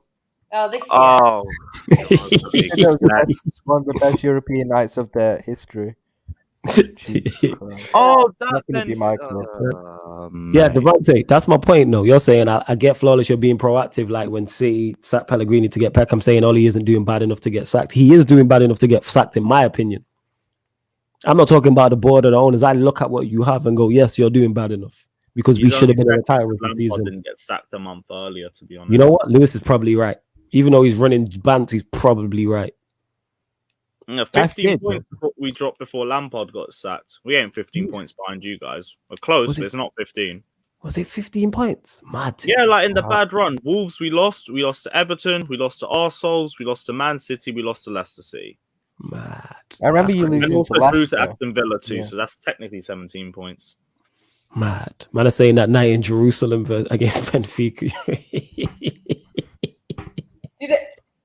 Oh, this year. Oh, That was the best, one of the best European nights of their history. Jesus Christ. oh, that Not gonna be Benfica. my club. Yeah, mate. Devontae, that's my point. No, you're saying I get flawless. You're being proactive. Like when City sacked Pellegrini to get Peckham, saying Ollie isn't doing bad enough to get sacked. He is doing bad enough to get sacked, in my opinion. I'm not talking about the board or the owners. I look at what you have and go, yes, you're doing bad enough because we should have been in the title this Lampard season. didn't get sacked a month earlier, to be honest. You know what? Lewis is probably right. Even though he's running bants, he's probably right. 15 points we dropped before Lampard got sacked. We ain't 15 points behind you guys. We're close, but it's not 15. Was it 15 points? Mad. Yeah, like in the bad run. Wolves, we lost. We lost to Everton. We lost to Arsenal. We lost to Man City. We lost to Leicester City. Mad. I remember you losing and to also drew Leicester. to Aston Villa too, Yeah. so that's technically 17 points. Mad. Man, are saying that night in Jerusalem against Benfica. Do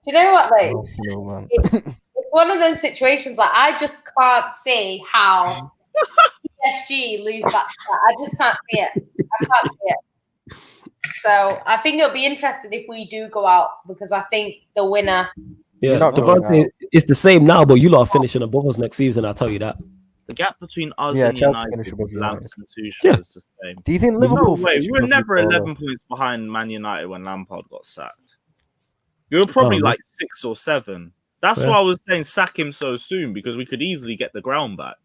you know what, like, Arsenal, man. it's one of them situations like I just can't see how PSG lose that. I just can't see it. I can't see it. So I think it'll be interesting if we do go out because I think the winner. Yeah, not going Devontae, it's the same now, but you lot are finishing above us next season. I'll tell you that. The gap between us Yeah, and Chelsea United, finish above United. Lamps and Tuchel is the same. Do you think No Liverpool? way, finished we were above never Liverpool? 11 points behind Man United when Lampard got sacked. We were probably Oh, like 6 or 7. That's Yeah. why I was saying sack him so soon because we could easily get the ground back.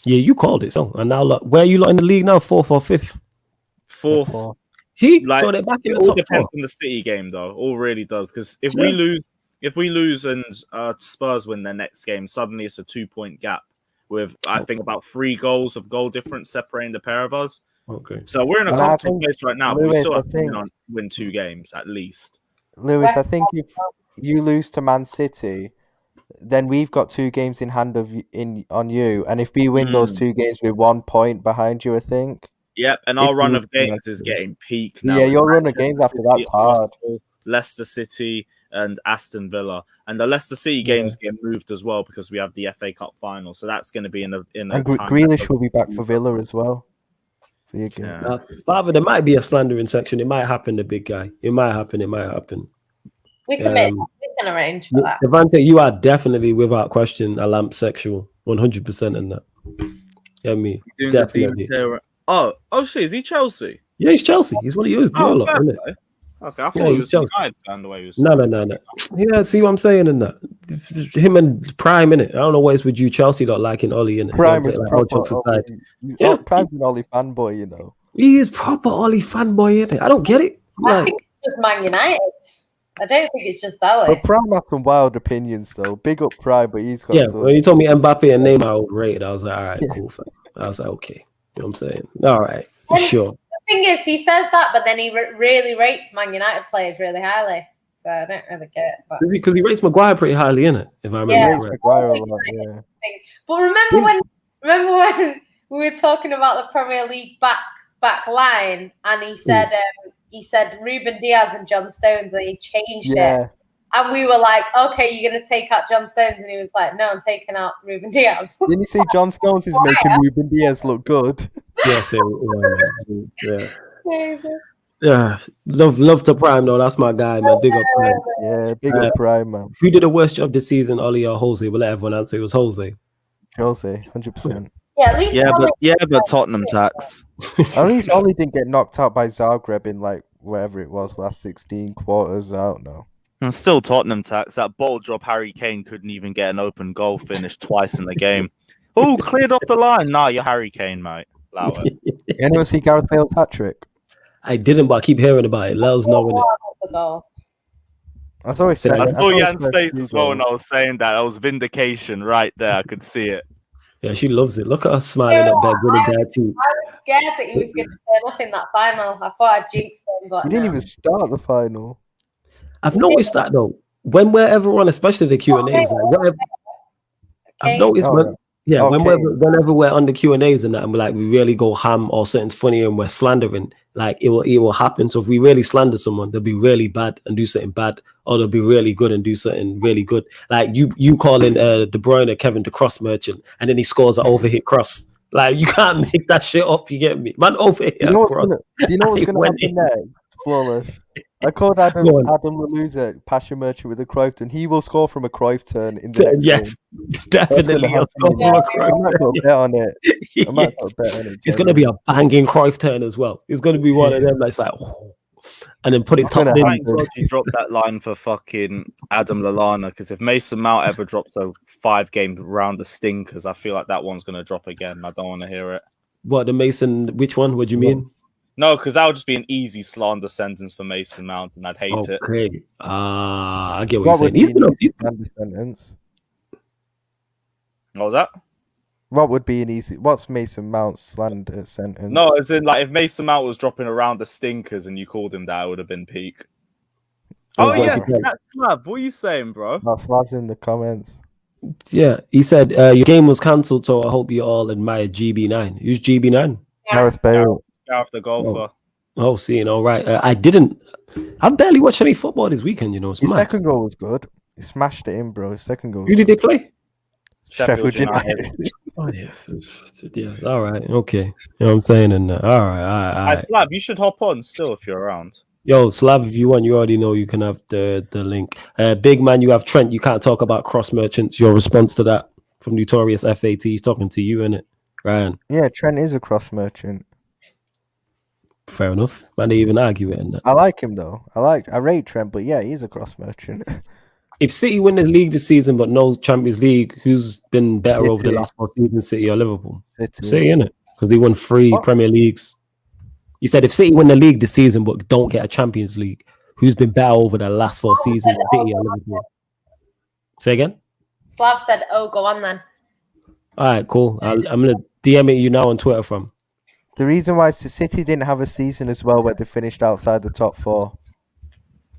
Yeah, you called it. So, and now look, where are you lot in the league now? 4th or 5th? 4th. See, Like, so they're back in It the all top 4. depends on the City game, though. All really does. Because if we lose and Spurs win their next game, suddenly it's a 2-point gap with I think about 3 goals of goal difference separating the pair of us. Okay. So we're in a And I comfortable think, place right now, but we Lewis, still I have to think- win 2 games at least. Lewis, I think if you lose to Man City, then we've got 2 games in hand on you, and if we win those 2 games, we're 1 point behind you. I think. Yep, and If our we run lose of to Man games is City. getting peak now. Yeah, It's your run of Manchester games after City, that's hard. Arsenal, Leicester City, and Aston Villa, and the Leicester City games get moved as well because we have the FA Cup final. So that's going to be in a And time. Grealish will be back for Villa as well. For your game. Yeah. Father, there might be a slandering section. It might happen, the big guy. It might happen. We can arrange for that. Devontae, you are definitely, without question, a lamp sexual. 100% in that. Yeah, me. Doing the Definitely. Di Matteo- Oh shit, is he Chelsea? Yeah, he's Chelsea. He's one of yours. Oh, fair isn't it? play. Okay, I Yeah, thought he he's was Chelsea. United fan the way he was. No. Yeah, see what I'm saying in that. Him and Prime in it. I don't know what it's with you, Chelsea, not liking Ollie in it. Prime is like, all proper jokes aside. Ollie. Yeah. Prime's an Ollie fanboy, you know. He is proper Ollie fanboy in it. I don't get it. I Like, think it's just Man United. I don't think it's just that way. But Prime has some wild opinions, though. Big up Prime, but he's got yeah, some. when you told me Mbappe and Neymar are overrated, I was like, all right, Yeah. cool. Fam. I was like, okay. You know what I'm saying? All right, And- sure. The thing is, he says that, but then he really rates Man United players really highly. So I don't really get it. But, Because he rates Maguire pretty highly in it, if I remember Yeah. Rates correct. Maguire a lot, yeah. but remember when we were talking about the Premier League back line, and he said Ruben Diaz and John Stones, and he changed it. Yeah. And we were like, okay, you're going to take out John Stones. And he was like, no, I'm taking out Ruben Diaz. Didn't you see John Stones is making Ruben Diaz look good? Yeah, yeah. Love to Prime though. That's my guy, man. Big up Prime. Yeah, big up Prime, man. Who did the worst job this season, Ollie or Jose? We'll let everyone answer. It was Jose. Chelsea, 100%. Yeah, at least but Tottenham tax. At least Ollie didn't get knocked out by Zagreb in like whatever it was, last 16 quarters out now. And still Tottenham tax. That ball drop, Harry Kane couldn't even get an open goal finish twice in the game. Oh, cleared off the line. Nah, you're Harry Kane, mate. Allow it. Anyone see Gareth Bale's hat trick? I didn't, but I keep hearing about it. Let us know in it. the goal. That's always saying. I saw Jan's Jan's face as well when I was saying that. That was vindication right there. I could see it. Yeah, she loves it. Look at her smiling up there, grinning bare teeth. I was scared that he was going to turn up in that final. I thought I'd jinxed him, but He didn't no. even start the final. I've noticed that though. When we're ever on, especially the Q&As, like whatever, I've noticed whenever we're on the Q&As and that, and we really go ham or something's funny and we're slandering, like it will happen. So if we really slander someone, they'll be really bad and do something bad, or they'll be really good and do something really good. Like you calling De Bruyne Kevin the cross merchant, and then he scores an overhit cross. Like you can't make that shit up. You get me, man? Overhit. Do you know what's cross. gonna happen next? Flawless. I called Adam Laluza Passion Merchant with a Cruyff turn. He will score from a Cruyff turn in the next Yes, game. definitely. I might put a bet on it. I might put a bet on it. It's going to be a banging Cruyff turn as well. It's going to be one of them that's like, oh. and then put it It's top gonna bin. happen. Thank God you dropped that line for fucking Adam Lallana, because if Mason Mount ever drops a 5-game round of stinkers, I feel like that one's going to drop again. I don't want to hear it. What, the Mason? Which one? What do you mean? No, because that would just be an easy slander sentence for Mason Mount, and I'd hate it. Okay. I get what What would you're be an saying. easy slander sentence? What was that? What would be an easy? What's Mason Mount's slander sentence? No, as in, like, if Mason Mount was dropping around the stinkers and you called him that, it would have been peak. Oh, What yes, if you said- that's Slav. What are you saying, bro? Slav's in the comments. Yeah, he said your game was cancelled, so I hope you all admire GB9. Who's GB9? Gareth Bale. Gareth the golfer. Oh, seeing, all right. I barely watched any football this weekend, you know. It's His mad. second goal was good. He smashed it in, bro. His second goal. Who did they play? Sheffield United. Oh, yeah. Yeah, all right. Okay. You know what I'm saying? And all right. Slav, you should hop on still if you're around. Yo, Slav, if you want, you already know you can have the link. Big man, you have Trent. You can't talk about cross merchants. Your response to that from Notorious FAT. He's talking to you, innit? Ryan. Yeah, Trent is a cross merchant. Fair enough. Man, they even argue it. And I like him though. I rate Trent, but yeah, he's a cross merchant. if City win the league this season but no Champions League, who's been better over the City. last 4 seasons, City or Liverpool? City. City, innit? Because they won 3 What? Premier Leagues. You said if City win the league this season but don't get a Champions League, who's been better over the last 4 seasons, City or Liverpool? Say again? Slav said, "Oh, go on then." All right, cool. I'm going to DM it you now on Twitter from. The reason why City didn't have a season as well where they finished outside the top 4.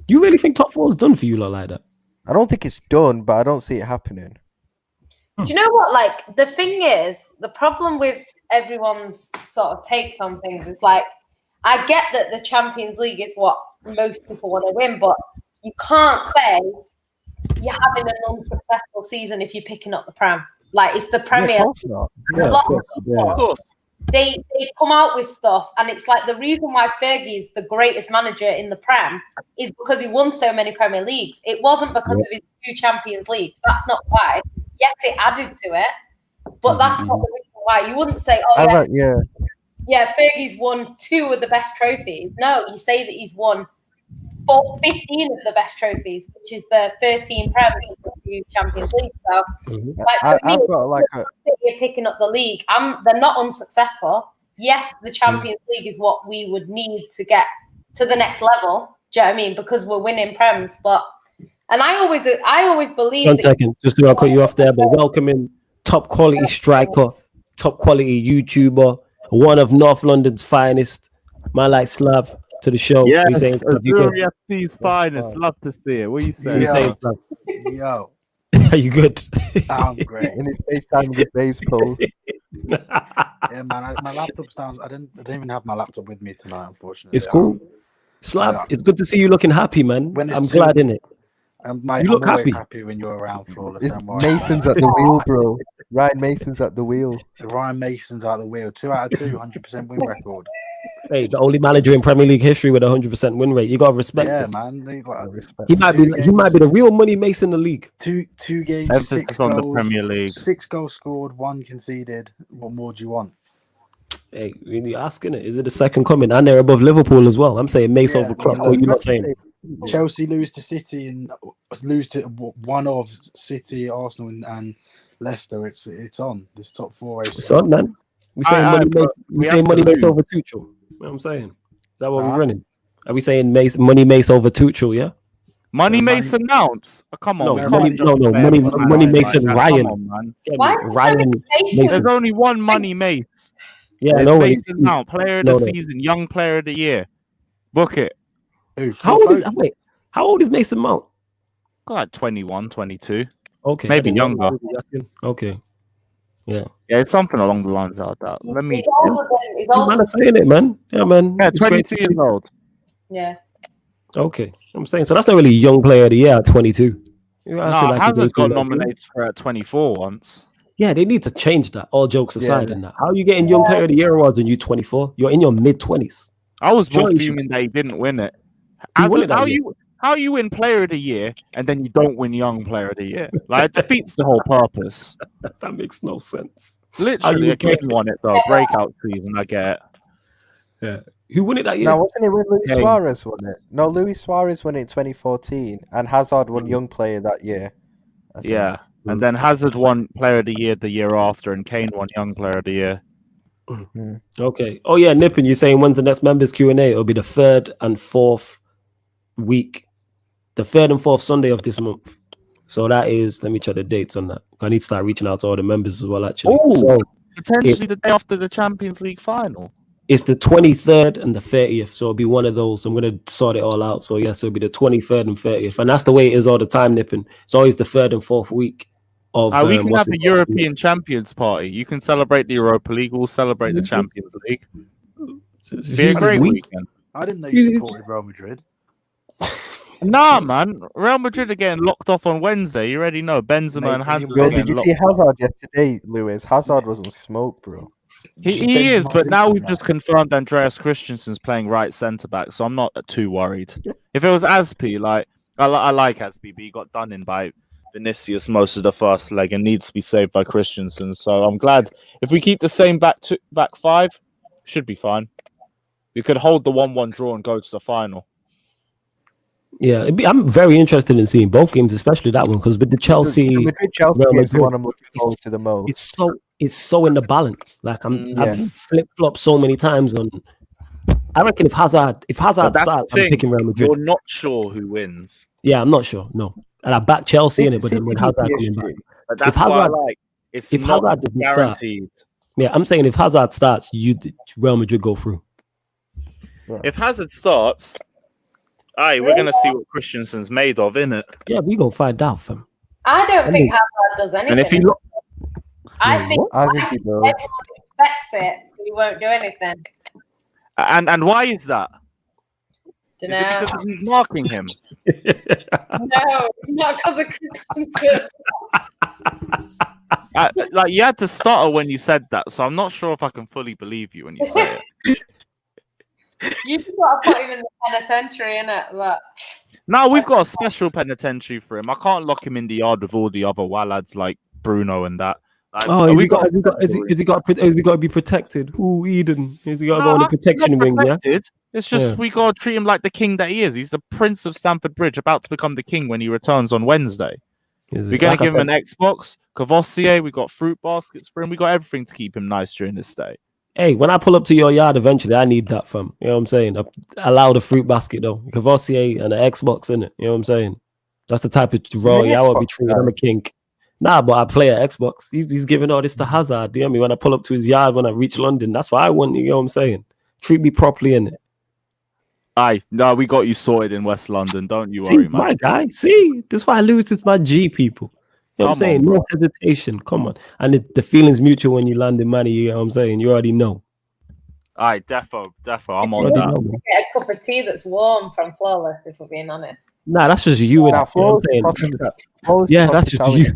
You really think top 4 is done for you lot like that? I don't think it's done, but I don't see it happening. Do you know what? Like, the thing is, the problem with everyone's sort of takes on things is like, I get that the Champions League is what most people want to win, but you can't say you're having an unsuccessful season if you're picking up the Prem. Like, it's the Premier. Yeah, of course not. Yeah, A of lot course. Of course. They come out with stuff, and it's like the reason why Fergie is the greatest manager in the Prem is because he won so many Premier Leagues. It wasn't because of his 2 Champions Leagues. That's not why. Yes, it added to it, but that's not the reason why. You wouldn't say, "Oh yeah, Fergie's won 2 of the best trophies." No, you say that he's won 15 of the best trophies, which is the 13 Prem and 2 Champions League. So, like, for me, I've got like a City picking up the league. They're not unsuccessful. Yes, the Champions League is what we would need to get to the next level. Do you know what I mean? Because we're winning Prems, but I always believe. 1 second, just to cut you off there, but welcoming top quality striker, top quality YouTuber, one of North London's finest, man like Slav, to the show. Yes, What you saying, Slav? You good? Azuri FC's finest. Love to see it. What are you What saying? you saying, Slav? Yo, Are you good? I'm great. in his FaceTime with Dave's poll. Yeah, man. My laptop's down. I didn't even have my laptop with me tonight, unfortunately. It's cool. Slav, it's good to see you looking happy, man. When it's I'm too- glad in it. I'm You look always happy. happy when you're around, Flawless. It's Don't worry about Mason's it. at the wheel, bro. Ryan Mason's at the wheel. Ryan Mason's out the wheel. 2 out of 2, 100% win record. Hey, the only manager in Premier League history with a 100% win rate. You gotta respect Yeah, it. man. Like, Respect. He might be the real money mace in the league. two games, Emphasis 6 on goals, the Premier League. 6 goals scored, 1 conceded. What more do you want? Hey, really asking it. Is it the second coming? And they're above Liverpool as well. I'm saying Mace Yeah, over Klopp. well, What are you not saying? Chelsea lose to City and lose to one of City, Arsenal, and Leicester. It's on this top 4 race. It's on, man. We saying Aye, money but mace. we We have saying to money mace lose. over Tuchel. You know what I'm saying? Is that what Huh? we're running? Are we saying money mace over Tuchel? Yeah. Money Yeah, Mason Mounts. Oh, come on. No, we can't money, just no, compare money, man money like Mason that. Ryan. Come on, man. Get me? Why Ryan Mason? Mason. There's only one Money Mace. Yeah, There's no. Mason Mount, player of the no. season, young player of the year. Book it. Who, How Phil old is Foden? wait? How old is Mason Mount? Got like 21, 22. Okay, Maybe I didn't know younger. how old he was. Okay, yeah. Yeah, it's something along the lines of that. Let me. He's older than. He's older. Man, I'm saying it, man. Yeah, man. Yeah, It's great 22 to see. years old. Yeah. Okay, I'm saying so. That's not really young player of the year at 22. Yeah, I feel No, like he's Hazard got 18, 19. nominated for at 24 once. Yeah, they need to change that. All jokes aside, Yeah. and that. How are you getting young player of the year awards when you're 24? You're in your mid 20s. I was more Surely fuming that he didn't win it. He won Hazard, it that year. how you win player of the year and then you don't win young player of the year? Like, it defeats the whole purpose. That makes no sense. Literally, you Kane won it though. Breakout season, I get it. Yeah. Who won it that year? No, wasn't it when Luis Yeah. Suarez won it? No, Luis Suarez won it in 2014, and Hazard won Young Player that year. I think. Yeah. And then Hazard won Player of the Year the year after, and Kane won Young Player of the Year. Okay. Oh yeah, Nippin, you're saying when's the next members Q&A? It'll be the 3rd and 4th week, the 3rd and 4th Sunday of this month. So that is, let me check the dates on that. I need to start reaching out to all the members as well, actually. Ooh. So Potentially the day after the Champions League final. it's the 23rd and the 30th. So it'll be one of those. I'm going to sort it all out. So yes, it'll be the 23rd and 30th. And that's the way it is all the time, Nippin. It's always the 3rd and 4th week of We can what's have a it called? European Champions party. You can celebrate the Europa League. We'll celebrate the Champions League. Be a great weekend. I didn't know you supported Real Madrid. Nah, man. Real Madrid are getting locked off on Wednesday. You already know. Benzema Mate, and Hazard Yo, are did getting you locked see Hazard yesterday, Lewis? Hazard wasn't smoked, bro. He is, but now we've Benzema's just injured, confirmed Andreas Christensen's playing right centre back, so I'm not too worried. If it was Aspi, like I like Aspi, but he got done in by Vinicius most of the first leg and needs to be saved by Christensen. So I'm glad if we keep the same back five, should be fine. We could hold the 1-1 draw and go to the final. Yeah, I'm very interested in seeing both games, especially that one, because with the Chelsea, The Madrid-Chelsea Real game is the Madrid, one I'm looking forward to the most. it's so in the balance. Like Yeah. I've flip flopped so many times on. I reckon if Hazard But that's starts, the I'm thing, picking Real Madrid. You're not sure who wins. Yeah, I'm not sure. No, and I back Chelsea in it, but then when City Hazard beat coming back, PSG. But that's If what I Hazard- like. It's if not Hazard doesn't start, guaranteed. yeah, I'm saying if Hazard starts, Real Madrid go through. If Hazard starts, we're gonna see what Christensen's made of, innit? Yeah, we gonna find out, fam. I don't think Hazard does anything. And if he I think I think he does. everyone expects it, so he won't do anything. and why is that? Don't Is it know. because he's marking him? No, it's not because of Christensen. Like you had to stutter when you said that, so I'm not sure if I can fully believe you when you say it. You just got to put him in the penitentiary, innit? But No, we've got a special penitentiary for him. I can't lock him in the yard with all the other lads like Bruno and that. Like, Oh, we has he got to be protected? Ooh, Eden. Has he got to go on the protection wing? Yeah. It's just Yeah. we got to treat him like the king that he is. He's the Prince of Stamford Bridge, about to become the king when he returns on Wednesday. We're going to give him an Xbox, Cavossier. We got fruit baskets for him. We got everything to keep him nice during this stay. Hey, when I pull up to your yard eventually, I need that, fam. You know what I'm saying? Allow the fruit basket though, Cavossier and the Xbox in it. You know what I'm saying? That's the type of role I would be Xbox treating. I'm a king. Nah, but I play at Xbox. He's giving all this to Hazard. You know what I mean? When I pull up to his yard when I reach London, that's what I want. You know what I'm saying? Treat me properly in it. No, we got you sorted in West London. Don't you See, worry, man. my guy. See, this is why I lose. It's my G people. You know what I'm Come on, saying? bro. No hesitation. Come on. And the feeling's mutual when you land in money. You know what I'm saying? You already know. All right, defo. I'm You on already that. know, man. get a cup of tea that's warm from Flawless, if we're being honest. Nah, that's just you in Nah, it. You know what I'm saying? Yeah, that's just you.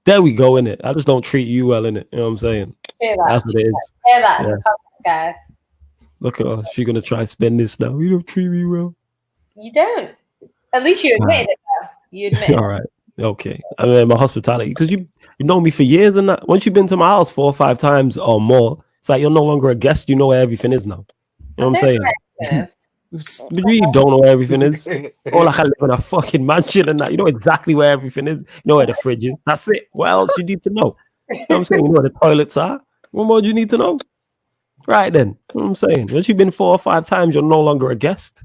There we go, in it. I just don't treat you well in it. You know what I'm saying? Hear that? That's what it is. Hear that in Yeah. the comments, guys. Look at her. She's gonna try and spend this now. You don't treat me well. You don't. At least you admitted it, though. You admit All right. Okay. I mean, my hospitality, because you know me for years and that. Once you've been to my house 4 or 5 times or more, it's like you're no longer a guest. You know where everything is now. You know what I'm saying? it. You really don't know where everything is. Or like I live in a fucking mansion and that. You know exactly where everything is. You know where the fridge is. That's it. What else you need to know? You know what I'm saying? You know where the toilets are. What more do you need to know? Right then. You know what I'm saying? Once you've been 4 or 5 times, you're no longer a guest.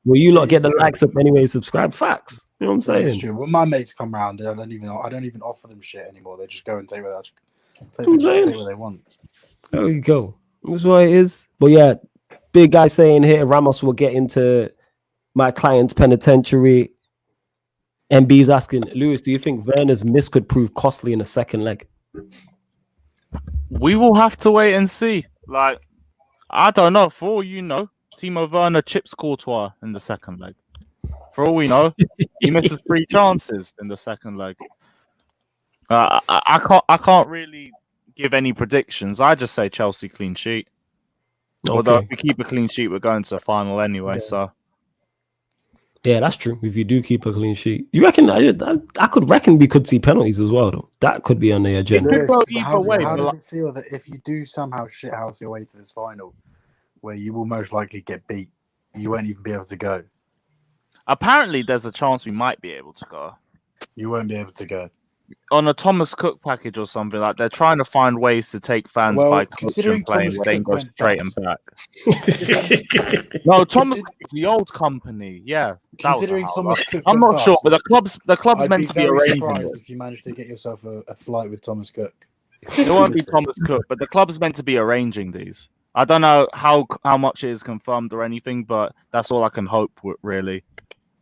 Will you lot get the likes up anyway? Subscribe. Facts. You know what I'm It's saying? true. When my mates come round, I don't even offer them shit anymore. They just go and take what they want. There you go. That's what it is. But yeah, big guy saying here, Ramos will get into my client's penitentiary. MB's asking, Lewis, do you think Werner's miss could prove costly in the second leg? We will have to wait and see. Like, I don't know. For all you know, Timo Werner chips Courtois in the second leg. For all we know, he misses 3 chances in the second leg. I can't really give any predictions. I just say Chelsea clean sheet. Although Okay. if we keep a clean sheet, we're going to the final anyway. Yeah. So Yeah, that's true. If you do keep a clean sheet, you reckon? I could reckon we could see penalties as well, though. That could be on the agenda. could go Lewis, either how way, how but does it feel that if you do somehow shithouse your way to this final, where you will most likely get beat. You won't even be able to go. Apparently, there's a chance we might be able to go You won't be able to go. on a Thomas Cook package or something. Like they're trying to find ways to take fans Well, by coach considering and playing Thomas where they can Cook go went straight bust. and back. No, Thomas Cook's the old company. Yeah, that was a Considering howler. Thomas Cook I'm went not sure, bust, but the club's I'd meant be to be very arranging surprised it. if you managed to get yourself a flight with Thomas Cook. It won't be Thomas Cook, but the club's meant to be arranging these. I don't know how much it is confirmed or anything, but that's all I can hope. Really,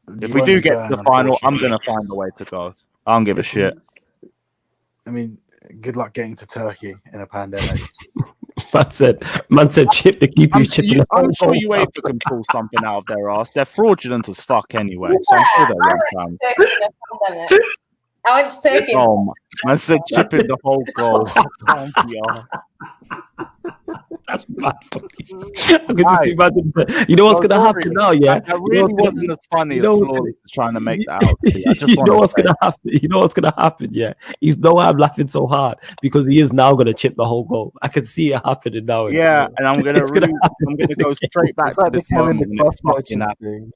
if You we won't do be get going, to the final, I'm unfortunately. gonna find a way to go. I don't give a shit. I mean, good luck getting to Turkey in a pandemic. Man said, chip the keeper. Chipping. I'm sure UEFA can pull something out of their ass. They're fraudulent as fuck anyway, so I'm sure they'll run down. I went to Turkey. Oh my! I said chipping the whole goal. That's mad fucking. I could just imagine. You know what's gonna happen now, yeah? That really wasn't as funny as Flawless is trying to make that out. You know what's gonna happen? You know what's gonna happen? Yeah, he's no. I'm laughing so hard because he is now gonna chip the whole goal. I can see it happening now. Yeah, and I'm gonna go straight back to this moment. And it's fucking happening.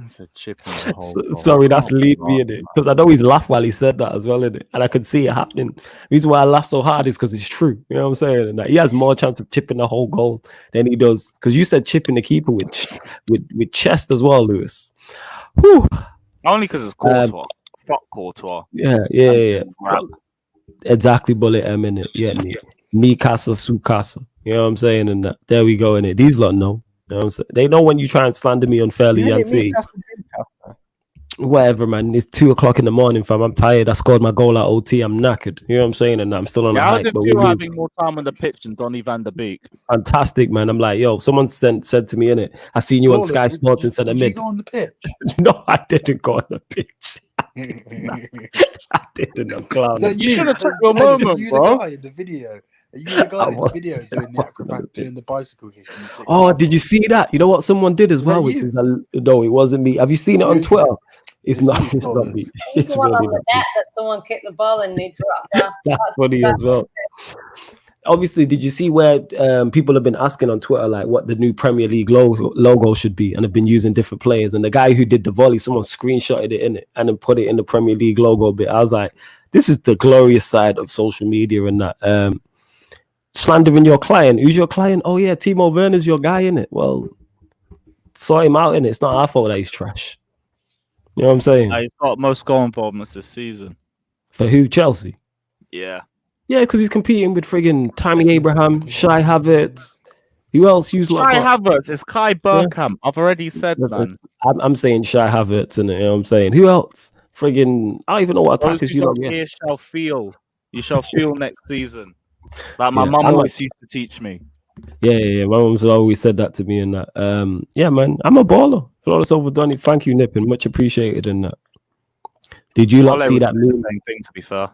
It's a chip in the whole sorry, that's leave me in it because I know he's laughed while he said that as well, in it, and I could see it happening. The reason why I laugh so hard is because it's true. You know what I'm saying? And he has more chance of chipping the whole goal than he does because you said chipping the keeper with chest as well, Lewis. Whew. Only because it's Courtois. Fuck Courtois. Yeah. Exactly, bullet M in it. Yeah, me casa su casa. You know what I'm saying? And there we go in it. These lot know. You know what I'm saying? They know when you try and slander me unfairly, Yancy. Whatever, man. It's 2:00 in the morning, fam. I'm tired. I scored my goal at OT. I'm knackered. You know what I'm saying? And I'm still on the How hype. did you having more time on the pitch than Donny van der Beek? Fantastic, man. I'm like, yo, someone said to me in it. I seen you on Sky Sports and said Did mid. you go on the pitch? No, I didn't go on the pitch. I didn't. I'm clowning. You should have took your moment, bro. The guy in the video. Are you the guy in the video doing the acrobat, doing the bicycle kick? Oh, did you see that? You know what someone did as well? Which is no, it wasn't me. Have you seen it on Twitter? It's not me. It's really not on the net that someone kicked the ball and they dropped that. That's funny as well. Obviously, did you see where people have been asking on Twitter like what the new Premier League logo should be, and have been using different players? And the guy who did the volley, someone screenshotted it in it and then put it in the Premier League logo bit. I was like, this is the glorious side of social media and that. Slandering your client. Who's your client? Oh yeah, Timo Werner's your guy, in it. Well, sort him out, in it. It's not our fault that he's trash. You know what I'm saying? He's got most goal involvements this season. For who? Chelsea. Yeah, because he's competing with friggin' Tammy Abraham, Shai Havertz. Who else? Shai Havertz. It's Kai Burkham. Yeah. I've already said, man. I'm saying Shai Havertz, and you know what I'm saying. Who else? Friggin', I don't even know what attackers you know. You shall feel. You shall feel next season. Like my mum always used to teach me. Yeah. My mum's always said that to me and that. Yeah, man. I'm a baller. Flawless over Donny. Thank you, Nippin. Much appreciated in that. Did you not see that meme? Same thing, to be fair.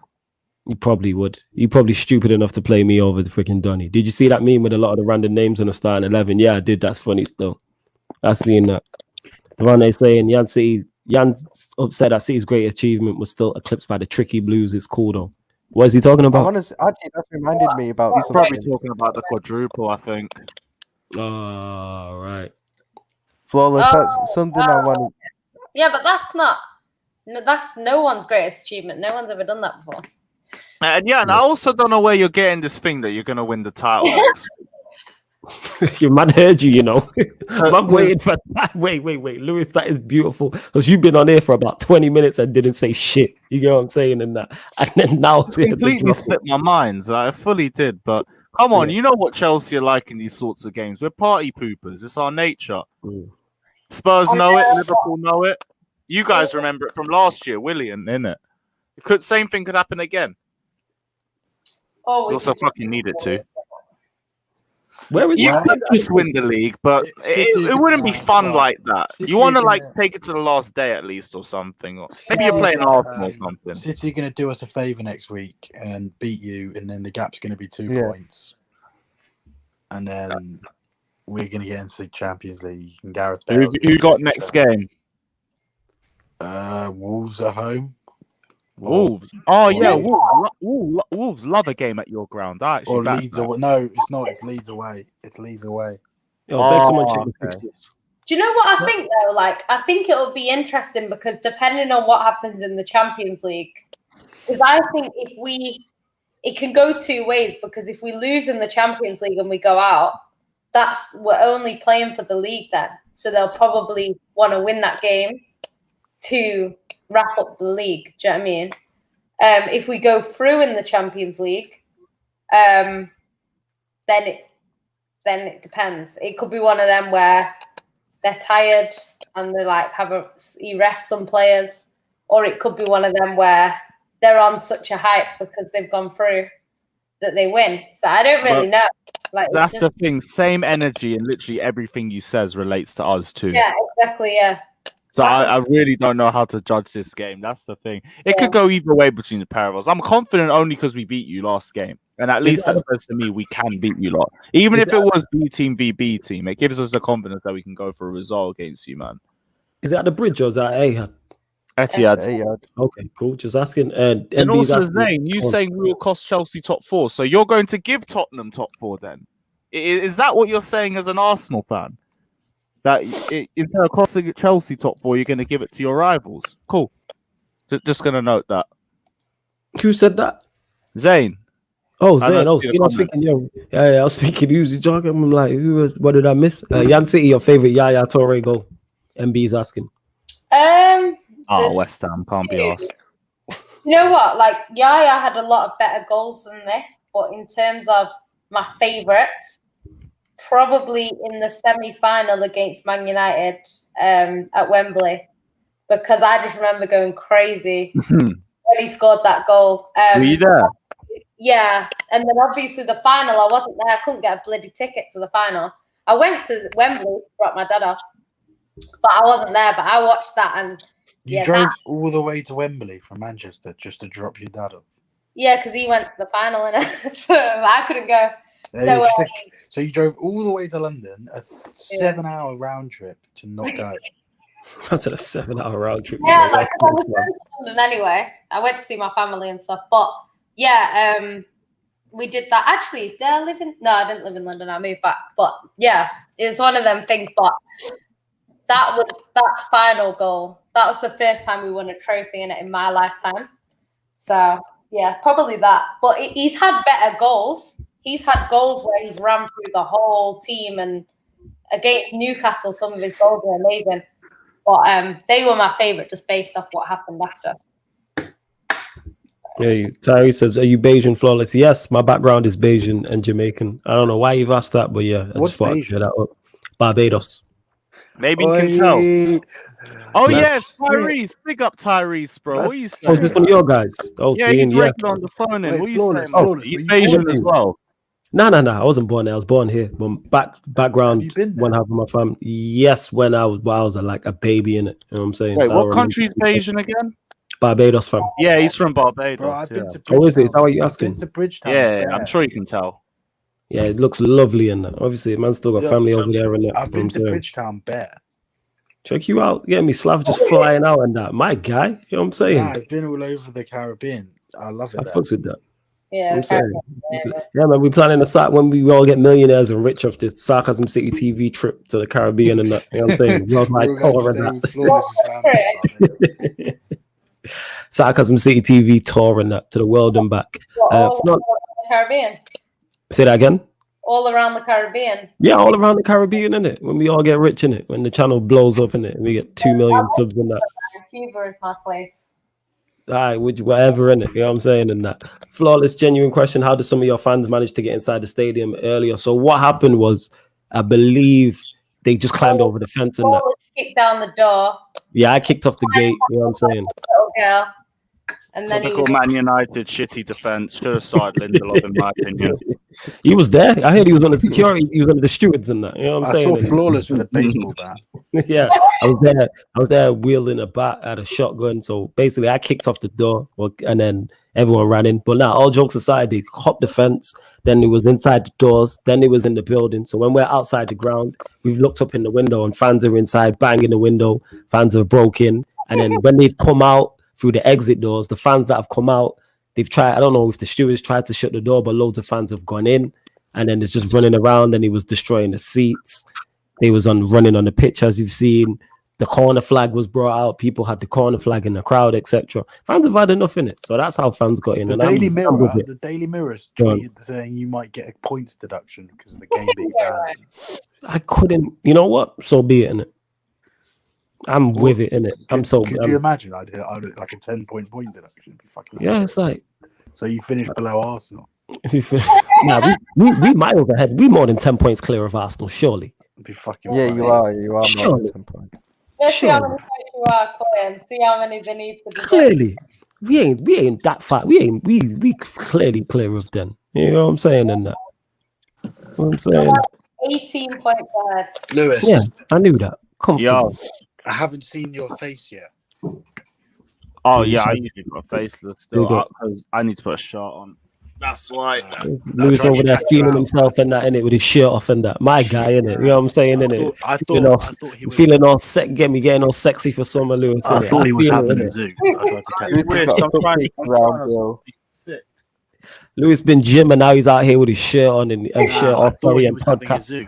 You probably would. You probably stupid enough to play me over the freaking Donny. Did you see that meme with a lot of the random names on the starting 11? Yeah, I did. That's funny still. I seen that. The one they saying Jan's upset that City's great achievement was still eclipsed by the tricky Blues. It's cool though. What is he talking about? Honestly, actually, that's reminded me about. He's probably talking about the quadruple, I think. Oh, right. Flawless. That's something I want. Yeah, but that's no one's greatest achievement. No one's ever done that before. And I also don't know where you're getting this thing that you're going to win the title. Your man heard you, you know. I'm waiting for that. Wait, Lewis, that is beautiful because you've been on here for about 20 minutes and didn't say shit. You get what I'm saying? And then now it's completely slipped my mind. So I fully did, but come on, you know what Chelsea are like in these sorts of games. We're party poopers. It's our nature. Spurs know it. Liverpool know it. You guys remember it from last year, Willian, innit? Same thing could happen again. We also fucking need it to. You could just win the league, but it wouldn't be fun like that. You want to take it to the last day at least or something. Or maybe you're playing Arsenal or something. City are going to do us a favour next week and beat you, and then the gap's going to be 2 points. And then we're going to get into the Champions League. And Gareth Bale. Who got next game? Wolves at home. Wolves. Oh yeah, Yeah. Wolves love a game at your ground. I actually Or back Leeds that. away. No, it's not. It's Leeds away. It's Leeds away. Yo, beg someone check the okay. fixtures. Do you know what I think though? Like, I think it'll be interesting because depending on what happens in the Champions League, because I think it can go two ways. Because if we lose in the Champions League and we go out, we're only playing for the league then. So they'll probably want to win that game to wrap up the league. Do you know what I mean? If we go through in the Champions League, then it depends. It could be one of them where they're tired and they like you rest some players, or it could be one of them where they're on such a hype because they've gone through that they win. So I don't really know. Like That's the thing. Same energy and literally everything you says relates to us too. Yeah, exactly. Yeah. So I really don't know how to judge this game. That's the thing. It could go either way between the pair of us. I'm confident only because we beat you last game. And at least that says to me we can beat you lot. Even if it was B team v B team, it gives us the confidence that we can go for a result against you, man. Is it at the bridge or is that Etihad? Etihad. Okay, cool. Just asking. And also, Zane, you saying we will cost Chelsea top 4. So you're going to give Tottenham top 4 then? Is that what you're saying as an Arsenal fan? That instead of costing Chelsea top 4, you're going to give it to your rivals? Cool. Just going to note that. Who said that? Zane. Oh, Zane. I was thinking, I was thinking, who's jogging? I'm like, what did I miss? Yan City, your favorite Yaya Toure goal? MB's asking. West Ham can't be asked. You know what? Like, Yaya had a lot of better goals than this, but in terms of my favourites, probably in the semi-final against Man United at Wembley, because I just remember going crazy when he scored that goal. Were you there? Yeah, and then obviously the final, I wasn't there. I couldn't get a bloody ticket to the final. I went to Wembley to drop my dad off, but I wasn't there. But I watched that, and you drove all the way to Wembley from Manchester just to drop your dad off. Yeah, because he went to the final, and so I couldn't go. So you drove all the way to London, a 7-hour round trip to not go. That's a 7-hour round trip. Yeah, like I was going to London anyway. I went to see my family and stuff, but yeah, we did that. Actually, did I live in? No, I didn't live in London. I moved back, but yeah, it was one of them things. But that final goal. That was the first time we won a trophy in my lifetime. So yeah, probably that. But he's had better goals. He's had goals where he's run through the whole team, and against Newcastle, some of his goals were amazing. But they were my favourite just based off what happened after. Yeah, Tyree says, are you Bayesian flawless? Yes, my background is Bayesian and Jamaican. I don't know why you've asked that, but yeah, I just thought I'd clear that up. Barbados. Maybe you can tell. Oh, yes, Tyrese. Big up Tyrese, bro. What are you saying? Oh, is this one of your guys? Oh, yeah, he's regular on the phone. What are you saying? Oh, he's Asian as well. No. I wasn't born there. I was born here. But background, one half of my family. Yes, when I was like a baby in it. You know what I'm saying? Wait, what country's Asian again? Barbados, fam. Yeah, he's from Barbados. Bro, I've been to Bridgetown. Oh, is it? Is that what you're asking? I've been to Bridgetown. Yeah, I'm sure you can tell. Yeah, it looks lovely in that. Obviously, man's still got family over there. And I've been to Bridgetown Bear. Check you out. Get me Slav just flying out and that. My guy. You know what I'm saying? Yeah, I've been all over the Caribbean. I love it. I fucks with that. Yeah, I'm saying. Yeah, man, we're planning when we all get millionaires and rich off this Sarcasm City TV trip to the Caribbean and that. You know what I'm saying? Sarcasm City TV tour and that to the world and back. All around the Caribbean. Say that again? All around the Caribbean. Yeah, all around the Caribbean, innit? When we all get rich in it, when the channel blows up in it, and we get 2 million subs in that. Cuba is my place. All right, whatever in it, you know what I'm saying? And that flawless, genuine question: how did some of your fans manage to get inside the stadium earlier? So what happened was, I believe they just climbed over the fence and that. Kicked down the door. Yeah, I kicked off the gate. You know what I'm saying? Little girl. And then typical Man United shitty defense. Should have started Lindelof, in my opinion. He was there. I heard he was on the security. He was on the stewards and that. You know what I'm saying? I saw Flawless with a baseball bat. Yeah, I was there wielding a bat at a shotgun. So basically, I kicked off the door, and then everyone ran in. But now, all jokes aside, they hopped the fence. Then it was inside the doors. Then it was in the building. So when we're outside the ground, we've looked up in the window, and fans are inside, banging the window. Fans are broken. And then when they've come out, through the exit doors. The fans that have come out, they've tried. I don't know if the stewards tried to shut the door, but loads of fans have gone in, and then it's just running around. And he was destroying the seats. They was running on the pitch, as you've seen. The corner flag was brought out. People had the corner flag in the crowd, etc. Fans have had enough in it, so that's how fans got in. The Daily Mirror's tweeted saying you might get a points deduction because of the game being banned. I couldn't. You know what? So be it, innit? I'm with it, innit? Could you imagine? I'd like a 10-point deduction. Be fucking it's like. So you finish below Arsenal. Nah, we miles ahead. We more than 10 points clear of Arsenal, surely. It'd be fucking. Yeah, funny. you are more Surely. than 10 points. Let's see how many points you are, Colin. See how many they need to do. Clearly, we ain't that far. We clearly clear of them. You know what I'm saying? And that. What I'm saying. 18 points ahead. Lewis. Yeah, I knew that. Comfortable. I haven't seen your face yet. Oh yeah, I usually put a faceless still because I need to put a shirt on. That's why. Lewis over there feeling himself and that, innit, with his shirt off and that. My guy, innit? You know what I'm saying, innit? I thought he was feeling all getting all sexy for summer, Lewis. I thought he was having a it. zoo. I tried to catch him. Sick. Lewis been gym and now he's out here with his shirt on and shirt off. Sorry, and podcast.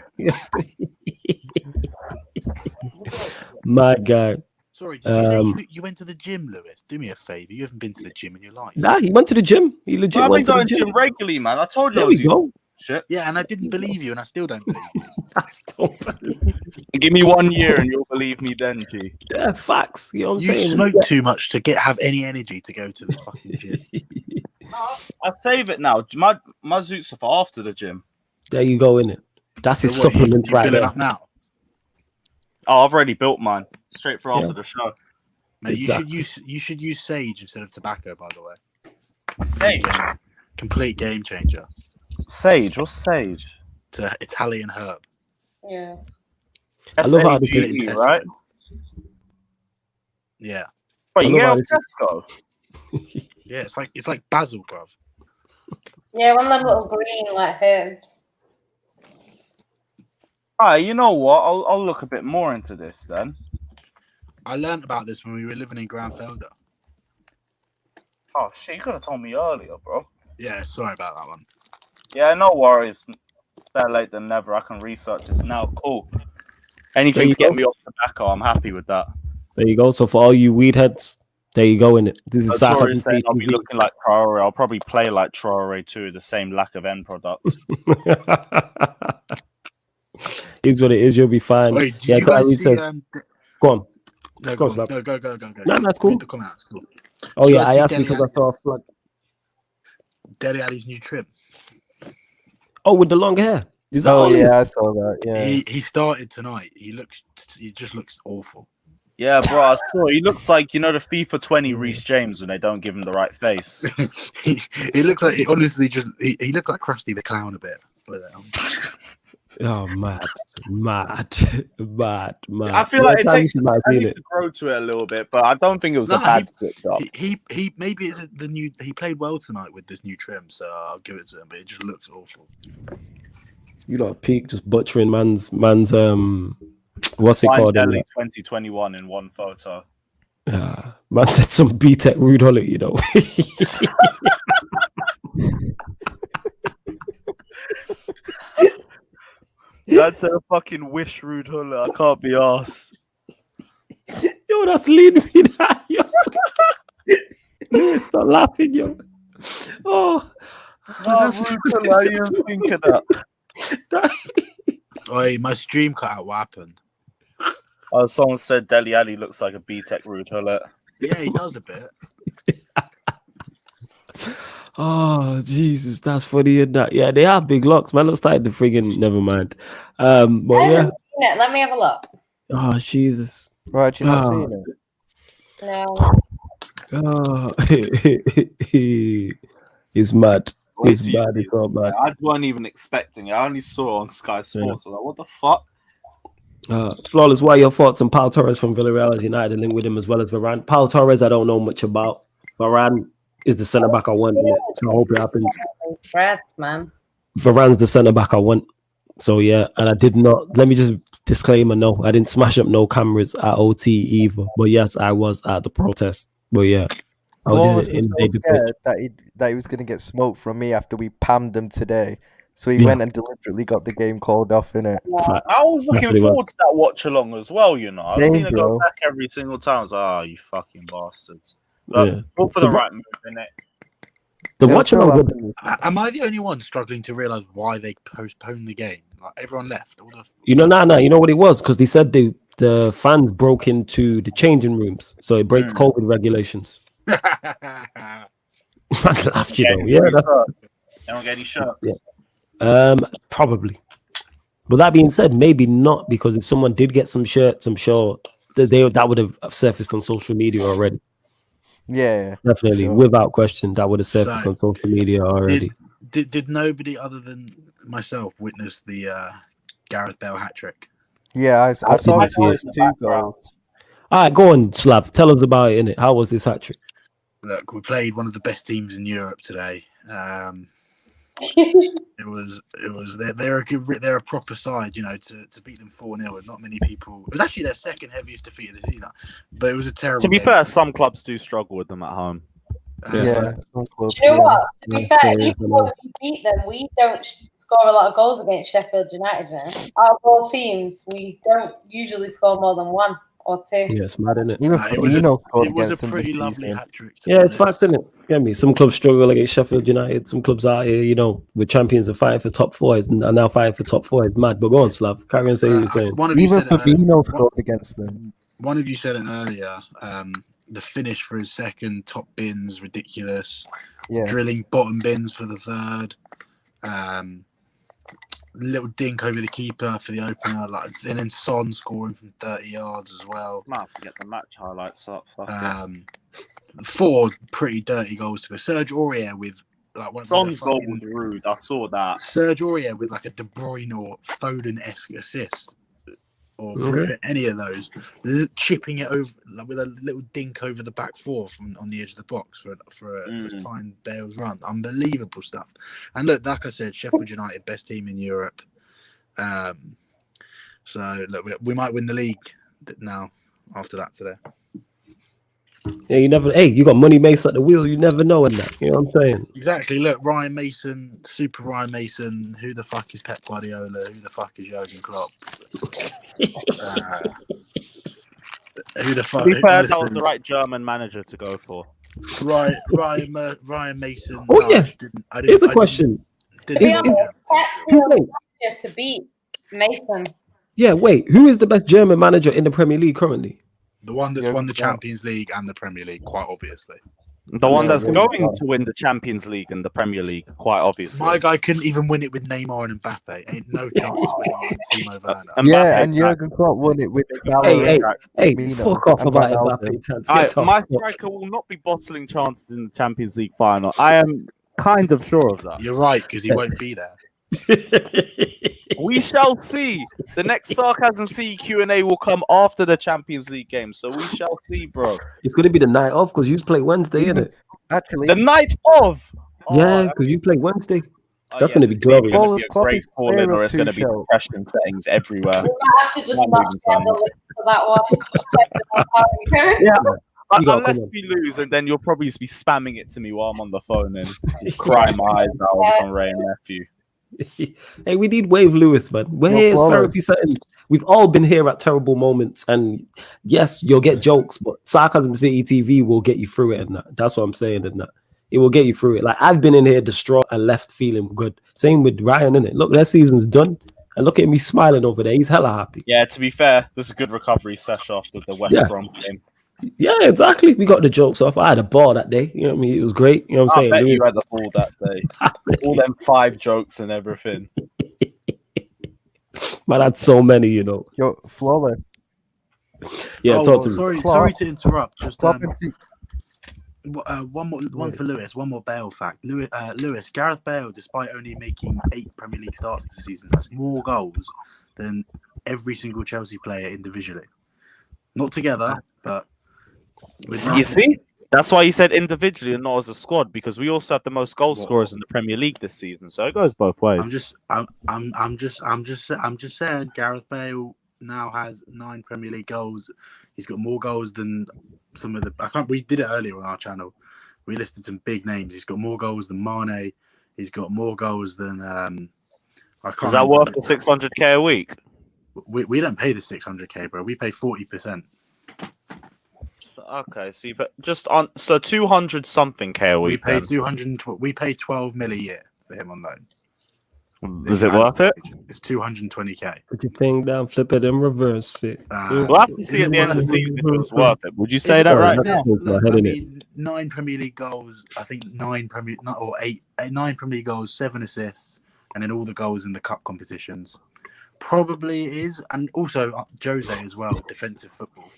My guy. Sorry, did you say you went to the gym, Lewis? Do me a favor. You haven't been to the gym in your life. Nah, he went to the gym. He legit went to the gym regularly, man. I told you. There we go. Shit. Yeah, and I didn't believe you, and I still don't believe you. Give me 1 year and you'll believe me then, T. Yeah, facts. You know what I'm You saying? smoke too much to have any energy to go to the fucking gym. I save it now. My zoots are for after the gym. There you go, innit? That's his So what, supplement you right building there. up now? Oh, I've already built mine. Straight for after the show. Mate, Exactly. you should use sage instead of tobacco, by the way. Sage. Complete game changer. Sage. What's sage? It's an Italian herb. Yeah. I love how SAGE, right? Yeah. Wait, you I get love off Tesco? Yeah, it's like basil, bruv. Yeah, one of them little green like herbs. Alright, you know what? I'll look a bit more into this then. I learned about this when we were living in Granfelder. Oh shit, you could have told me earlier, bro. Yeah, sorry about that one. Yeah, no worries. Better late than never. I can research this now. Cool. Anything to get me off tobacco, I'm happy with that. There you go. So for all you weed heads, there you go, innit? This is Sarcasm saying I'll be looking like Traore. I'll probably play like Traore too, the same lack of end product. Is what it is. You'll be fine. Wait, did you guys see, go on. No, Go, go. No, that's cool. The comment, it's cool. Oh Did you yeah, guys I see asked Dele because I saw a flag. Dele Alli's new trim. Oh, with the long hair. Is that all it is? I saw that. Yeah. He started tonight. He just looks awful. Yeah, bro, I saw. He looks like, you know, the FIFA 20 Reece James when they don't give him the right face. he looks like, honestly, he looked like Krusty the Clown a bit. But, Oh, mad. I feel like it takes to grow to it a little bit, but I don't think it was a bad switch up. He maybe it's the new. He played well tonight with this new trim, so I'll give it to him. But it just looks awful. You lot peak just butchering man's what's it called? 2021 in one photo. Man said some B-Tech Rude Hullet, you know. That's a fucking wish Rude Hullet. I can't be arsed. Yo, that's leading me that, yo. Stop laughing, yo. Oh, that's Rude Hullet. I didn't even think of that. Oi, my stream cut out. What happened? Someone said Dele Alli looks like a B-Tech Rude Hullet. Yeah, he does a bit. Oh, Jesus, that's funny in that. Yeah, they are big locks, man. Let's start the friggin' never mind. But yeah. Let me have a look. Oh, Jesus. Right, you not seen it? No. Oh, he's mad. He's mad. He's all mad. I wasn't even expecting it. I only saw it on Sky Sports. Yeah. I was like, what the fuck? Flawless, what are your thoughts on Pau Torres from Villarreal as United link with him as well as Varane? Pau Torres, I don't know much about. Varane is the centre back I want. So I hope it happens. Man. Varane's the centre back I want. So yeah, and I did not. Let me just disclaimer: no, I didn't smash up no cameras at OT either. But yes, I was at the protest. But yeah, Flawless did it was in so baby pitch. scared that he was going to get smoked from me after we pammed him today. So he Yeah. went and deliberately got the game called off, innit? Facts. I was looking Definitely forward to that watch along as well, you know. I've Same, seen it go bro. back every single time. I was like, you fucking bastards. But Yeah. all for the right move, innit? The It'll watch show along up good. in this. Am I the only one struggling to realise why they postponed the game? Like everyone left. All the You know, nah. You know what it was? Because they said the fans broke into the changing rooms, so it breaks COVID regulations. I laughed, you know. Yeah, that's They don't get any shirts. yeah. Probably. But that being said, maybe not, because if someone did get some shirts, I'm sure that would have surfaced on social media already. Yeah, Definitely, sure. without question, that would have surfaced So, on social media already. Did nobody other than myself witness the Gareth Bale hat trick? Yeah, I saw didn't his see it. first two goals. All right, go on, Slav. Tell us about it, innit? How was this hat trick? Look, we played one of the best teams in Europe today. They're a proper side, you know, to beat them 4-0, and not many people. It was actually their second heaviest defeat of the season, but it was a terrible. To be game. fair, some clubs do struggle with them at home. Yeah, some clubs. Do you know yeah. what? To be fair, Yeah, even when we beat them, we don't score a lot of goals against Sheffield United. Our whole teams, we don't usually score more than 1 or 2. Yeah, it's mad, innit? Even Fabinho scored It was a against them this pretty lovely season. hat trick. Yeah, it's facts, innit? Get me. Some clubs struggle against Sheffield United. Some clubs out here, you know, with champions are fighting for top 4, are now fighting for top 4. It's mad. But go on, Slav. Carry on saying what you're saying. Even Fabinho scored against them. One of you said it earlier. The finish for his second, top bins, ridiculous. Yeah. Drilling bottom bins for the third. Little dink over the keeper for the opener, and then Son scoring from 30 yards as well. Might have to get the match highlights up. 4 pretty dirty goals to a Serge Aurier with one Son's goal was rude. I saw that. Serge Aurier with like a De Bruyne or Foden-esque assist, or any of those, chipping it over with a little dink over the back 4 from on the edge of the box to time Bale's run. Unbelievable stuff. And look, like I said, Sheffield United, best team in Europe. So look, we might win the league now after that today. Yeah, you never. Hey, you got Money Mace at the wheel. You never know in that. You know what I'm saying? Exactly. Look, Ryan Mason, super Ryan Mason. Who the fuck is Pep Guardiola? Who the fuck is Jurgen Klopp? Who the fuck? To be fair, that was the right German manager to go for. Right, Ryan Mason. Oh yeah. Here's a question. To be honest, Pep to beat Mason. Yeah, wait. Who is the best German manager in the Premier League currently? The one that's won the Champions League and the Premier League, quite obviously. The one that's going to win the Champions League and the Premier League, quite obviously. My guy couldn't even win it with Neymar and Mbappe. Ain't no chance of winning it with Timo Werner. Yeah, and Jurgen Klopp won it with Hey, fuck off about Mbappe. My striker will not be bottling chances in the Champions League final. I am kind of sure of that. You're right, because he won't be there. We shall see. The next Sarcasm City Q&A will come after the Champions League game, so we shall see, bro. It's going to be the night off because you play Wednesday, isn't it? Actually, the night of. Yeah, because you play Wednesday. That's going to be glorious. It's going to be a great call-in, or it's going to be depression settings everywhere. We might have to just match the link for that one. Yeah. Unless we lose, and then you'll probably be spamming it to me while I'm on the phone and crying my eyes out on Ray and Nephew. Hey, we need Wave Lewis, man. Where's therapy settings? We've all been here at terrible moments, and yes, you'll get jokes, but Sarcasm City TV will get you through it, and that's what I'm saying, and that it will get you through it. Like, I've been in here distraught and left feeling good. Same with Ryan, innit? Look, their season's done, and look at me smiling over there. He's hella happy. Yeah, to be fair, this is a good recovery session after the West Brom game. Yeah, exactly. We got the jokes off. I had a ball that day. You know what I mean? It was great. You know what I'm saying? I bet you had the ball that day. All them 5 jokes and everything. Man, I had so many, you know. Yo, flawless. Yeah, talk to me. Sorry to interrupt. Just one for Lewis. One more Bale fact. Lewis, Gareth Bale, despite only making 8 Premier League starts this season, has more goals than every single Chelsea player individually. Not together, but you see, that's why you said individually and not as a squad, because we also have the most goal scorers in the Premier League this season, so it goes both ways. I'm just saying. Gareth Bale now has 9 Premier League goals. He's got more goals than some of the. We did it earlier on our channel. We listed some big names. He's got more goals than Mane. He's got more goals than Is that worth the 600k a week? We don't pay the 600k, bro. We pay 40%. Okay, so you put just on 200 something k a We week. pay Then. 200. We pay 12 mil a year for him on loan. Is it worth it? It's 220k. Put your thing down, flip it, and reverse it. We'll have to see at the end of the season if it was worth it. Would you say Is that it right worth now? it? Look, I mean, 9 Premier League goals. I think 9 Premier League goals, 7 assists, and then all the goals in the cup competitions. Probably is, and also Jose as well. Defensive football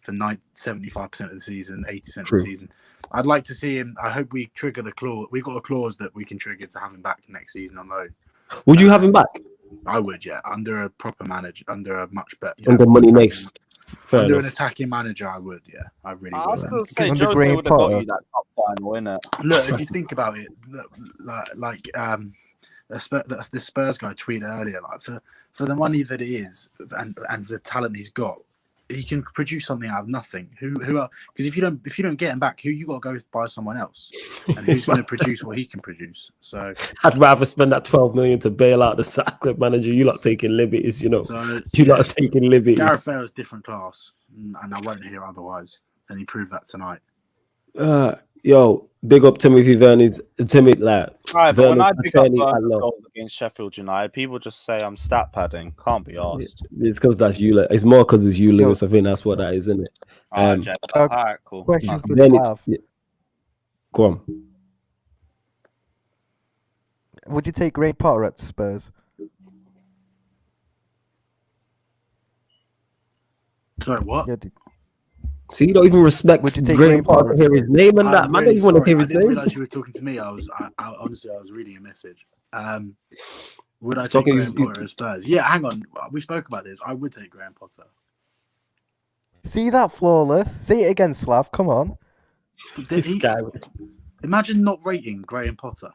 for 75% of the season, 80% of the season. I'd like to see him. I hope we trigger the clause. We've got a clause that we can trigger to have him back next season on loan. Would you have him back? I would, yeah. Under a proper manager, under a much better. Under money makes. Fair Under enough. an attacking manager, I would, yeah. I really I would. was going to say, Under Jose Graham would have got Potter. you that cup final, innit? Look, if you think about it, the Spurs guy tweeted earlier, like for the money that it is and the talent he's got, he can produce something out of nothing. Who are, because if you don't get him back, who you got to go buy someone else, and who's going to produce what he can produce? So I'd rather spend that 12 million to bail out the Sacred manager. You lot taking liberties, you know. So You lot are taking liberties. Gareth Bale's different class, and I won't hear otherwise. And he proved that tonight. Yo, big up Timothy Vernon. Right, Right, but when I pick up Burnley's goals against Sheffield United, people just say I'm stat padding. Can't be asked. It's because that's you. It's more because it's you, Lewis. I think that's what that is, isn't it? All right, cool. Question for Vernon- Slav. yeah. Go on. Would you take Graham Potter at Spurs? Sorry, what? Yeah, So you don't even respect Would you take Graham Graham Potter Potter? to hear his name and that. Man, don't even want to hear I his didn't name. realize you were talking to me. Honestly, I was reading a message. Would I take Talking- Graham Potter at Spurs? Yeah, hang on. We spoke about this. I would take Graham Potter. See that flawless? Say it again, Slav. Come on. This guy. Imagine not rating Graham Potter.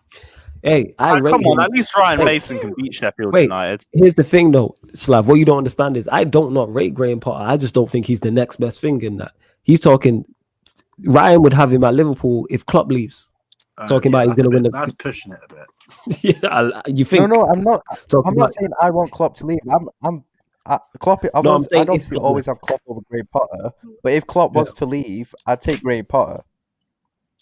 Hey, I rate Come him. on, at least Ryan Mason can beat Sheffield Wait. United. Here's the thing, though, Slav. What you don't understand is I don't not rate Graham Potter. I just don't think he's the next best thing in that. He's talking. Ryan would have him at Liverpool if Klopp leaves. Talking about he's that's going to win the. That's pushing it a bit. Yeah, you think? No, I'm not. talking I'm about- not saying I want Klopp to leave. Klopp. I'm saying I'd obviously if- always have Klopp over Graham Potter. But if Klopp was to leave, I'd take Graham Potter.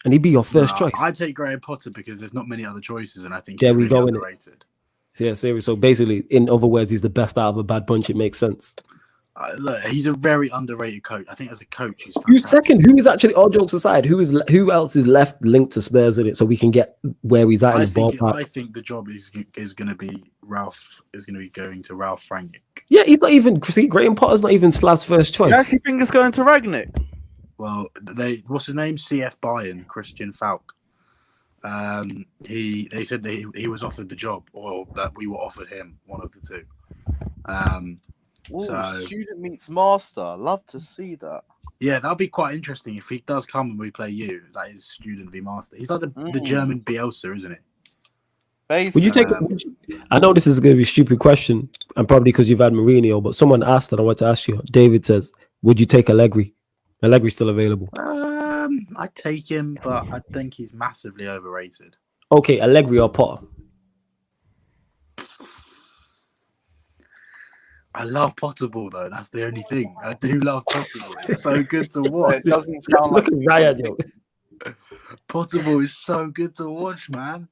and he'd be your first Nah, choice. I'd take Graham Potter because there's not many other choices, and I think There he's we really go, innit? underrated. Yeah, serious. So basically, in other words, he's the best out of a bad bunch. It makes sense. Look, he's a very underrated coach. I think as a coach, he's Who's fantastic. second? Who is actually, all jokes aside, who else is left linked to Spurs in it so we can get where he's at in I the think, ballpark? I think the job is going to be going to Ralph Rangnick. Yeah, he's not even. See, Graham Potter's not even Slav's first choice. You actually think it's going to Ragnick? Well, what's his name? CF Bayern, Christian Falk. They said that he was offered the job, or that we were offered him, one of the two. So Student meets master. Love to see that. yeah, that'll be quite interesting if he does come and we play you. That is student v master. He's like the German Bielsa, isn't it? Would you take? I know this is going to be a stupid question, and probably because you've had Mourinho, but someone asked, and I want to ask you. David says, "Would you take Allegri? Allegri's still available." I'd take him, but I think he's massively overrated. Okay, Allegri or Potter? I love Potterball though. That's the only thing. I do love Potterball. It's so good to watch. It doesn't sound like Look at Ryan, yo. Potterball is so good to watch, man.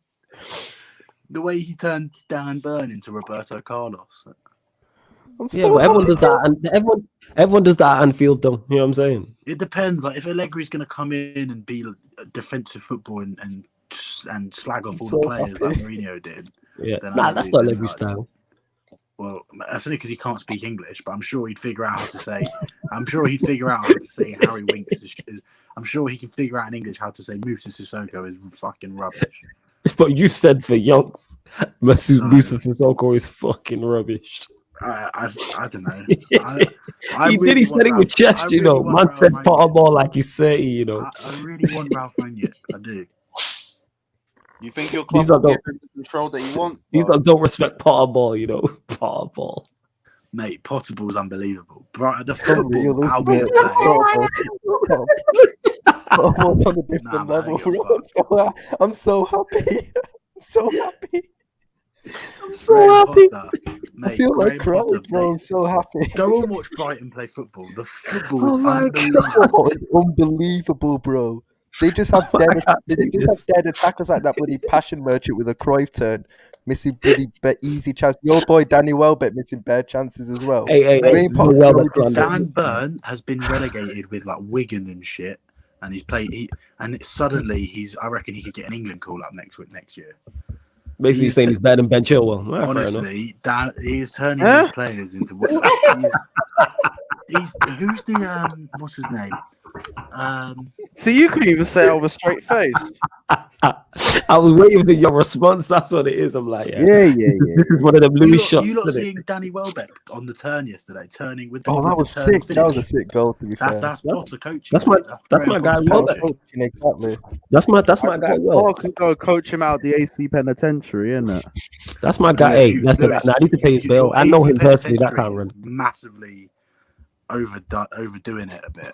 The way he turned Dan Burn into Roberto Carlos. Yeah, but everyone does that, and everyone does that at Anfield, though. You know what I'm saying? It depends. Like if Allegri's going to come in and be a defensive football and slag off all the players like Mourinho did. Yeah, Then nah, I that's really not don't Allegri's style. Well, that's only because he can't speak English, but I'm sure he'd figure out how to say. I'm sure he'd figure out how to say Harry Winks. I'm sure he can figure out in English how to say Musa Sissoko is fucking rubbish. But you said for Yonks, Musa Sissoko is fucking rubbish. I don't know. He really said it with chest, you know. Man said Potterball like he's 30, you know. I really want Ralph Rangnick. I do. you think your These club are will give him the control that he wants. These don't respect Potterball, you know. Potterball. Mate, Potterball's unbelievable. Bro, the football Unreal, Albion isn't play. Almost on a different man, level, you're bro. I'm so happy. I'm so happy. I'm so Graham happy. Potter, I mate, feel like Graham crying, Potter, bro. mate. I'm so happy. Go and watch Brighton play football. The football is Oh my unbelievable. Oh, it's unbelievable, bro. They just have I dead, can't they take just have this. dead attackers like that bloody passion merchant with a Cruyff turn, missing bloody easy chance. Your boy Danny Welbeck missing bare chances as well. Hey, Mate, Graham Potter Welbeck showed this slander. Dan Burn has been relegated with like Wigan and shit, and suddenly he's. I reckon he could get an England call up next year. Basically He's saying he's better than Ben Chilwell. Well, fair enough. Honestly, Dan, he's turning Huh? these players into what? He's who's the what's his name? See, you couldn't even say it with a straight face. I was waiting for your response. That's what it is. I'm like, yeah. Yeah. This is one of them You Louis lot, shots. you lot isn't it? seeing Danny Welbeck on the turn yesterday, turning with the. Oh, with that the was turn sick. That was a finish. sick goal, to be fair. That's Potter coaching. that's my- mate. that's Graham my guy, Potter's Welbeck. coaching. Exactly. That's my guy. Well, Paul can go coach him out of the AC penitentiary, isn't it? that's my guy. Lewis, Hey, Lewis, I need to pay his bill. your I know AC him personally. That penitentiary can't is run. massively overdoing it a bit.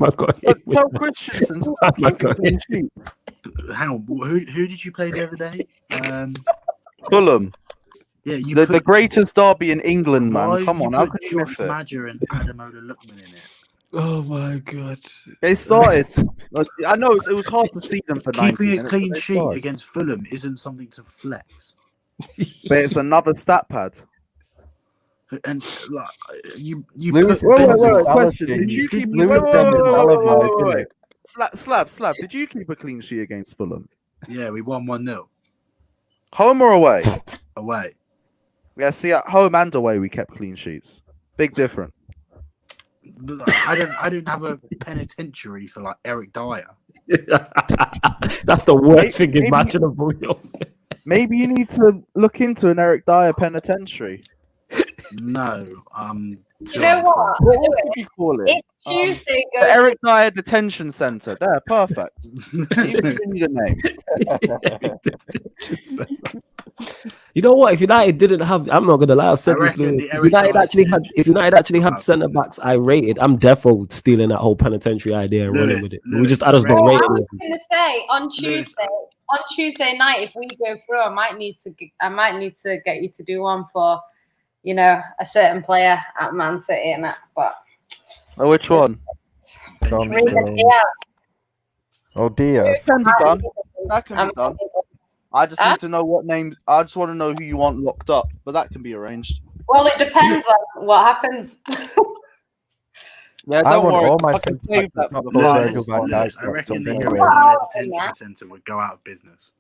My God. But tell Christensen to Oh my keep God. clean sheets. Hang on, who did you play the other day? Fulham, Yeah, you the put, greatest derby in England, why man. Come you on, how put could you miss Josh it? Madger and Adamola Lookman in it. Oh my God. They started. I know it was hard to see them for 90 Keeping a minutes, clean but they sheet started. against Fulham isn't something to flex. But it's another stat pad. And like you Lewis put is Wait, Ben's question. mentality. Did you keep Lewis wait, wait, Ben's wait, wait, mentality, wait, isn't wait, it? wait. Slav, did you keep a clean sheet against Fulham? Yeah, we won 1-0 Home or away? away. Yeah, see, at home and away we kept clean sheets. Big difference. I don't have a penitentiary for like Eric Dyer. That's the worst thing Maybe- imaginable. Yo. Maybe you need to look into an Eric Dyer penitentiary. No, You know what? What would you call it? It's Tuesday. The Goes Eric Dyer Detention Centre. There, perfect. You need a name. You know what? If United didn't have, I'm not gonna lie. I've said I this. reckon Lewis. the If Eric United Dyer actually had, if United actually had Wow. centre backs I rated, I'm defo stealing that whole penitentiary idea and running Lewis, with it. Lewis, I just don't Oh, rate I it. was going to say on Tuesday night, if we go through, I might need to get you to do one for, a certain player at Man City and that. But Oh, which one? John Ruben Stones. Diaz, Oh, Diaz. It can be done. That can I'm- be done. I just need to know what names. I just want to know who you want locked up, but that can be arranged. Well, it depends on what happens. Yeah, I don't want worry. all my I can centre save backs that for not the put finals. Virgil van Lewis, Dijk I locked reckon up the anyway. Eric Yeah. Dyer Detention Centre would go out of business.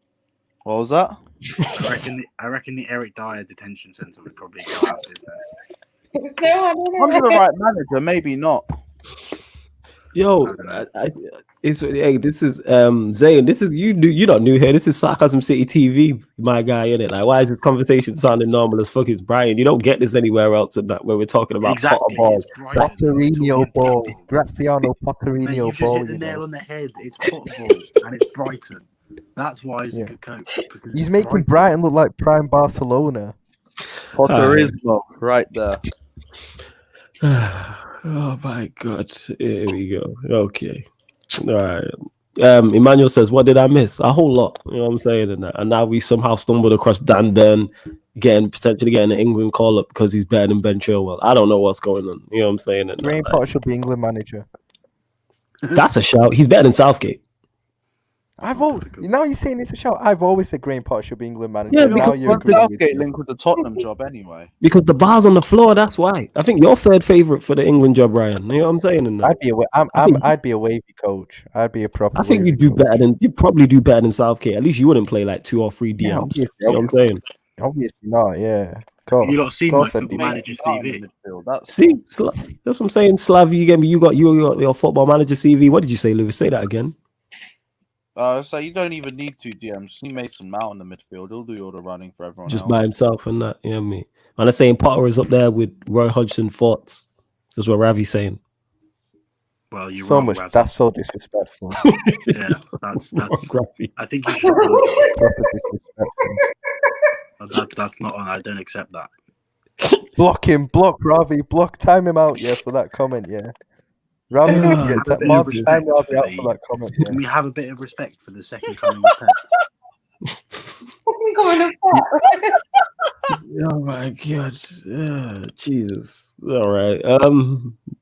What was that? I reckon the Eric Dyer Detention Centre would probably go out of business. There's no one in Under the it. right manager, maybe not. Yo, hey, this is Zayn. This is you're not new here. This is Sarcasm City TV, my guy, innit? Like, why is this conversation sounding normal as fuck? It's Brian. You don't get this anywhere else than that where we're talking about Exactly. Potter ball. It's Brighton. Potterino We're talking ball. big ball. Graziano Mate, Potterino you've just ball. hit the You nail know. on the head. It's Potter ball and it's Brighton. That's why he's Yeah. a good coach. because He's it's making Brighton look like prime Barcelona. Potterismo, right there. Oh my God. Here we go. Okay. All right. Emmanuel says, what did I miss? A whole lot. You know what I'm saying? And now we somehow stumbled across Dan Burn potentially getting an England call up because he's better than Ben Chilwell. I don't know what's going on. You know what I'm saying? And Graham Potter should be England manager. that's a shout. He's better than Southgate. Now you're saying it's a shout. I've always said Graham Potter should be England manager. Yeah, Now because you're agreeing with Southgate me. linked with the Tottenham job anyway. Because the bar's on the floor, that's why. I think you're third favourite for the England job, Ryan. You know what I'm saying? And I'd be a wavy coach. I'd be a proper. I think wavy you do coach. better than you probably do better than Southgate. At least you wouldn't play like 2 or 3 DMs. Yeah, You obviously. know what I'm saying? Obviously not. Yeah. Of course. You lot seen Of my course I'd Football be- Manager TV. That's See, that's what I'm saying. Slav, you get me. You got your football manager CV. What did you say, Lewis? Say that again. so you don't even need 2 DMs. Just need Mason Mount in the midfield. He'll do all the running for everyone Just else. by himself and that. You know what I mean? And I'm saying Potter is up there with Roy Hodgson, Forts. That's what Ravi's saying. Well, you're So wrong, much. Raz. That's so disrespectful. Yeah, that's. Ravi. I think you should. apologise. Proper disrespectful. That's not on. I don't accept that. Block him. Block Ravi. Block. Time him out. Yeah, for that comment. Yeah. Ram needs to get Have a bit of Martin respect time out for for that comment. Can we have a bit of respect for the second coming of Pep? Coming up there. Oh my god, Jesus! All right,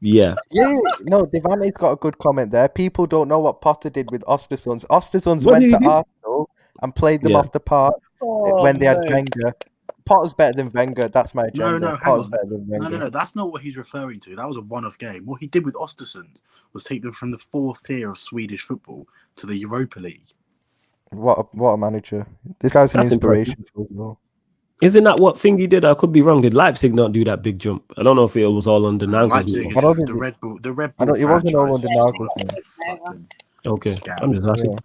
yeah. Yeah, no, Devante's got a good comment there. People don't know what Potter did with Ostersunds. Ostersunds What went did he to do? Arsenal and played them Yeah. off the park Oh, when they had mate. Wenger. Potter's better than Wenger. That's my No, agenda. hang Potter's on. better than Wenger. No, that's not what he's referring to. That was a one-off game. What he did with Östersund was take them from the fourth tier of Swedish football to the Europa League. What a manager. This guy's an That's inspiration for us all. Isn't that what thing he did? I could be wrong. Did Leipzig not do that big jump? I don't know if it was all under Leipzig Nagelsmann. is I don't just think the Red Bull. I don't. It wasn't all franchise under is Nagelsmann. fucking Okay, scam. I'm just asking. Yeah.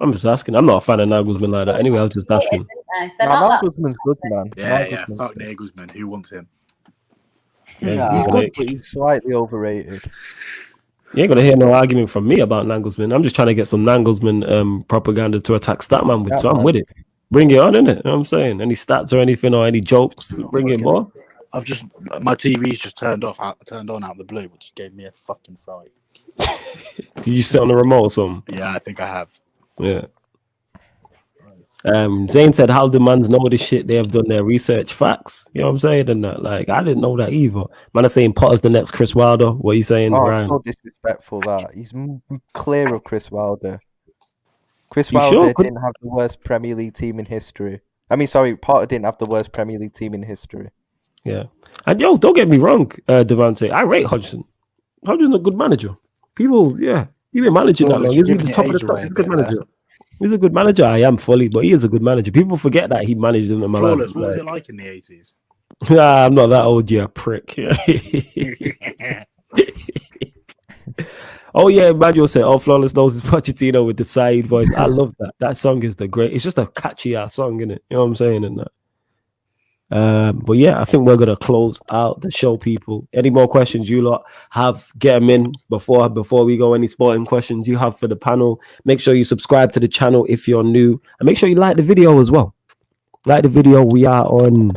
I'm just asking. I'm not a fan of Nagelsmann like that. Anyway, I was just asking. They're Nah, not that Nagelsmann's good, man. Yeah, Nagelsmann's fuck good. Nagelsmann. Who wants him? Yeah, He's you good, but he's slightly overrated. ain't gonna hear no argument from me about Nagelsmann. I'm just trying to get some Nagelsmann propaganda to attack Statman with. So I'm with it. Bring it on, innit? You know what I'm saying? Any stats or anything or any jokes? Bring it, boy. I've just my TV's just turned on out of the blue, which gave me a fucking fright. Did you sit on the remote or something? Yeah, I think I have. Yeah. Zane said, how do mans know this shit? They have done their research. Facts. You know what I'm saying? And that, like, I didn't know that either. Man, I'm saying Potter's the next Chris Wilder. What are you saying, Oh, Ryan? it's so disrespectful that he's clear of Chris Wilder. Chris You Wilder sure? didn't have the worst Premier League team in history. I mean, sorry, Potter didn't have the worst Premier League team in history. Yeah. And yo, don't get me wrong, Devante. I rate Hodgson. Hodgson's a good manager. People, yeah, he's been managing that long. He's Giving the your top of the age top. away He's a a good bit there. manager. He's a good manager. I am fully, but he is a good manager. People forget that he managed them in my life. Trawlers, what was it like in the 80s? Nah, I'm not that old, yeah, prick. Oh yeah, Manuel said, "Oh, Flawless Nose is Pochettino with the Saeed voice." I love that. That song is the great. It's just a catchy ass song, isn't it? You know what I'm saying? And that. But yeah, I think we're gonna close out the show, people. Any more questions you lot have, get them in before we go. Any sporting questions you have for the panel, make sure you subscribe to the channel if you're new, and make sure you like the video as well. Like the video. We are on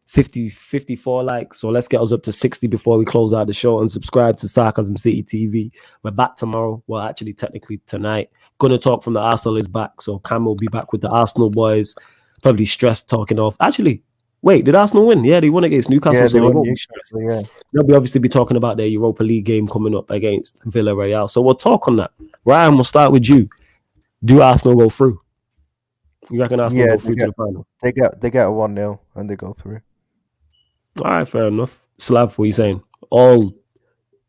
54 likes, so let's get us up to 60 before we close out the show, and subscribe to Sarcasm City TV. We're back tomorrow. Well, actually, technically tonight. Gonna talk from the Arsenal is back, so Cam will be back with the Arsenal boys. Probably stressed talking off. Actually, wait, did Arsenal win? Yeah, they won against Newcastle. Yeah, so they won't won be Newcastle, stressed. yeah. They'll be obviously be talking about their Europa League game coming up against Villarreal. So we'll talk on that. Ryan, we'll start with you. Do Arsenal go through? You reckon Arsenal go through to the final? They get a 1-0 and they go through. All right, fair enough. Slav, what are you saying? All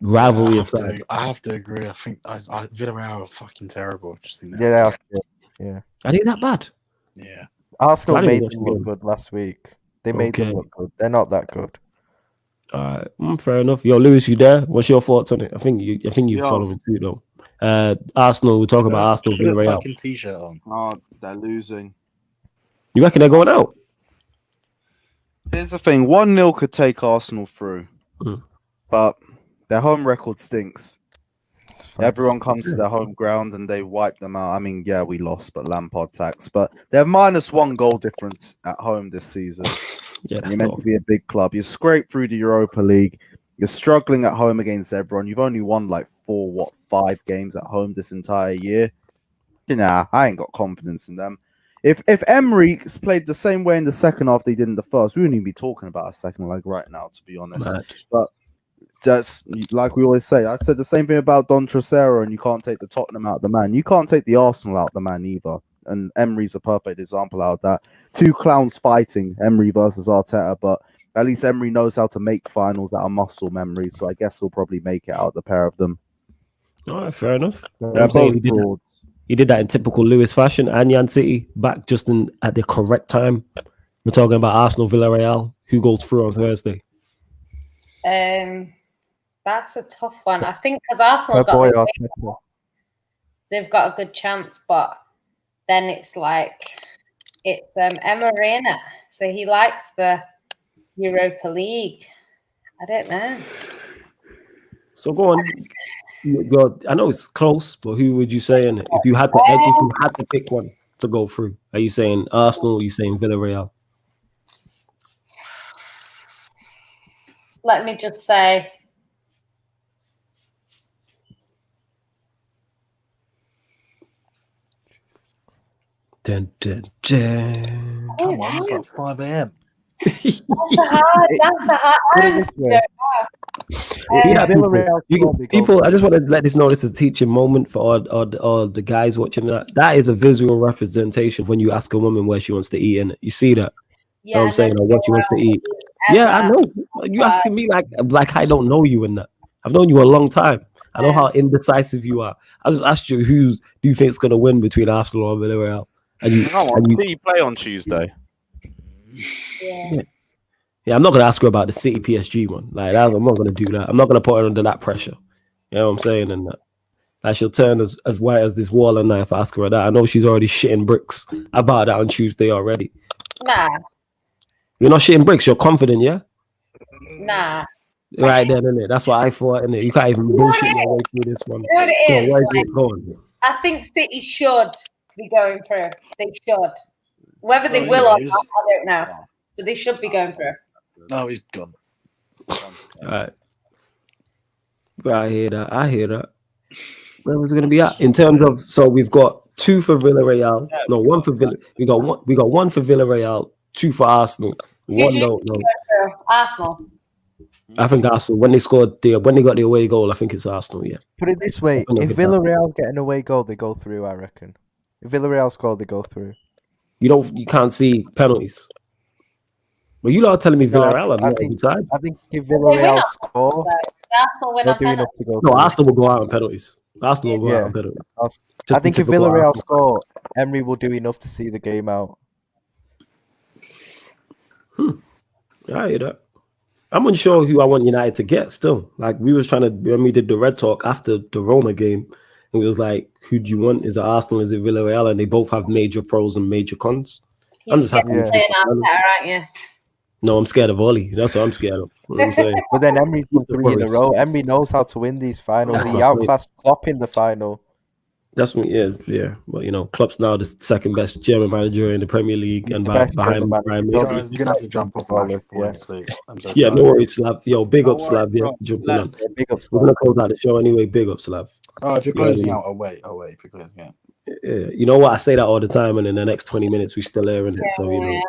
rivalry aside. I have to agree. I think Villarreal are fucking terrible. I just think Yeah, they are. Yeah. Are they that bad? yeah. Arsenal I didn't made watch them the look game. good last week. They made them Okay. look good. They're not that good. All right, fair enough. Yo, Lewis, you there? What's your thoughts on it? I think you Yo. following too though. Arsenal. We'll talk about Arsenal. Put a Villarreal. fucking t-shirt on. Oh, they're losing. You reckon they're going out? Here's the thing: 1-0 could take Arsenal through, but their home record stinks. Everyone comes to their home ground and they wipe them out. I mean, yeah, we lost, but Lampard tax. But they're -1 goal difference at home this season. Yeah, You're meant to be a big club. You scrape through the Europa League. You're struggling at home against everyone. You've only won like 5 games at home this entire year. Nah, I ain't got confidence in them. If Emery played the same way in the second half they did in the first, we wouldn't even be talking about a second leg right now, to be honest. Mad. But just like we always say, I said the same thing about Don Trocero, and you can't take the Tottenham out of the man. You can't take the Arsenal out of the man either. And Emery's a perfect example out of that. 2 clowns fighting, Emery versus Arteta, but at least Emery knows how to make finals that are muscle memory. So I guess he'll probably make it out, the pair of them. All right, fair enough. They're I'm saying both frauds. he did that in typical Lewis fashion. And Yan City back just at the correct time. We're talking about Arsenal, Villarreal. Who goes through on Thursday? That's a tough one. I think because Arsenal they've got a good chance, but then it's like it's Emery, innit? So he likes the Europa League. I don't know. So go on. I know it's close, but who would you say in it? If you had to pick one to go through, are you saying Arsenal or are you saying Villarreal? Let me just say Dun, dun, dun. Come on, it's like 5 a.m. That's a hard. Put I it this honestly way. don't know. See that, people? Villarreal You scored, can, they go people, I through. just want to let this know this is a teaching moment for all the guys watching that. That is a visual representation of when you ask a woman where she wants to eat, and you see that. Yeah, Know what I'm saying, or what she wants to eat. ever. Yeah, I know. You asking me like I don't know you in that. I've known you a long time. I know how indecisive you are. I just asked you do you think is gonna win between Arsenal and Villarreal? And you, Come on, City play on Tuesday. yeah, I'm not gonna ask her about the City PSG one. Like I'm not gonna do that. I'm not gonna put her under that pressure. You know what I'm saying? And that. Like she'll turn as white as this wall and if I ask her that. I know she's already shitting bricks about that on Tuesday already. Nah. You're not shitting bricks, you're confident, yeah? Nah. Right then, innit? That's what I thought, innit? You can't even bullshit your way through this one. You know what it is? Where's it going? I think City should be going through. They should. Whether they Oh, will yeah, or he's- not, I don't know. But they should be going through. No, he's gone. All right. I hear that. Where was it gonna be at? In terms of so we've got 2 for Villarreal. No, 1 for Villa. We got one for Villarreal, 2 for Arsenal. Who One do you don't think know. will go through? Arsenal. I think Arsenal when they got the away goal, I think it's Arsenal, yeah. Put it this way: I'm gonna if get that. Villarreal get an away goal, they go through. I reckon. If Villarreal score, they go through. You can't see penalties. Well, you lot are telling me No, Villarreal are I not think- every time. I think if Will they win Villarreal on score, Arsenal win they'll on do enough penalty. to go No, through. Arsenal will go out on penalties. Arsenal will go Yeah. out on penalties. I Just think the if typical Villarreal Arsenal. score, Emery will do enough to see the game out. I hear that. I'm unsure who I want United to get still. Like we was trying to when we did the red talk after the Roma game, and we was like, who do you want? Is it Arsenal? Is it Villarreal? And they both have major pros and major cons. You're I'm just scared happy. of playing Arteta, aren't you? No, I'm scared of Oli. That's what I'm scared of. You know what I'm saying? But then Emery's won the 3 in a worry. row. Emery knows how to win these finals. That's He my point. outclassed Klopp in the final. That's me, yeah. But you know, Klopp's now the second best German manager in the Premier League, He's and the best behind German Bayern manager. Munich. Guys, I'm gonna have to jump off. I'm actually falling asleep. I'm so Yeah, tired. no worries, Slav. Yo, big up, No Slav. worries, Yeah, bro. jumping on. Yeah, big up, We're gonna close out the show anyway. Big up, Slav. Oh, if you're Yeah, closing yeah. out, I'll wait. If you're closing out. Yeah, you know what? I say that all the time, and in the next 20 minutes, we still airing it. So you know,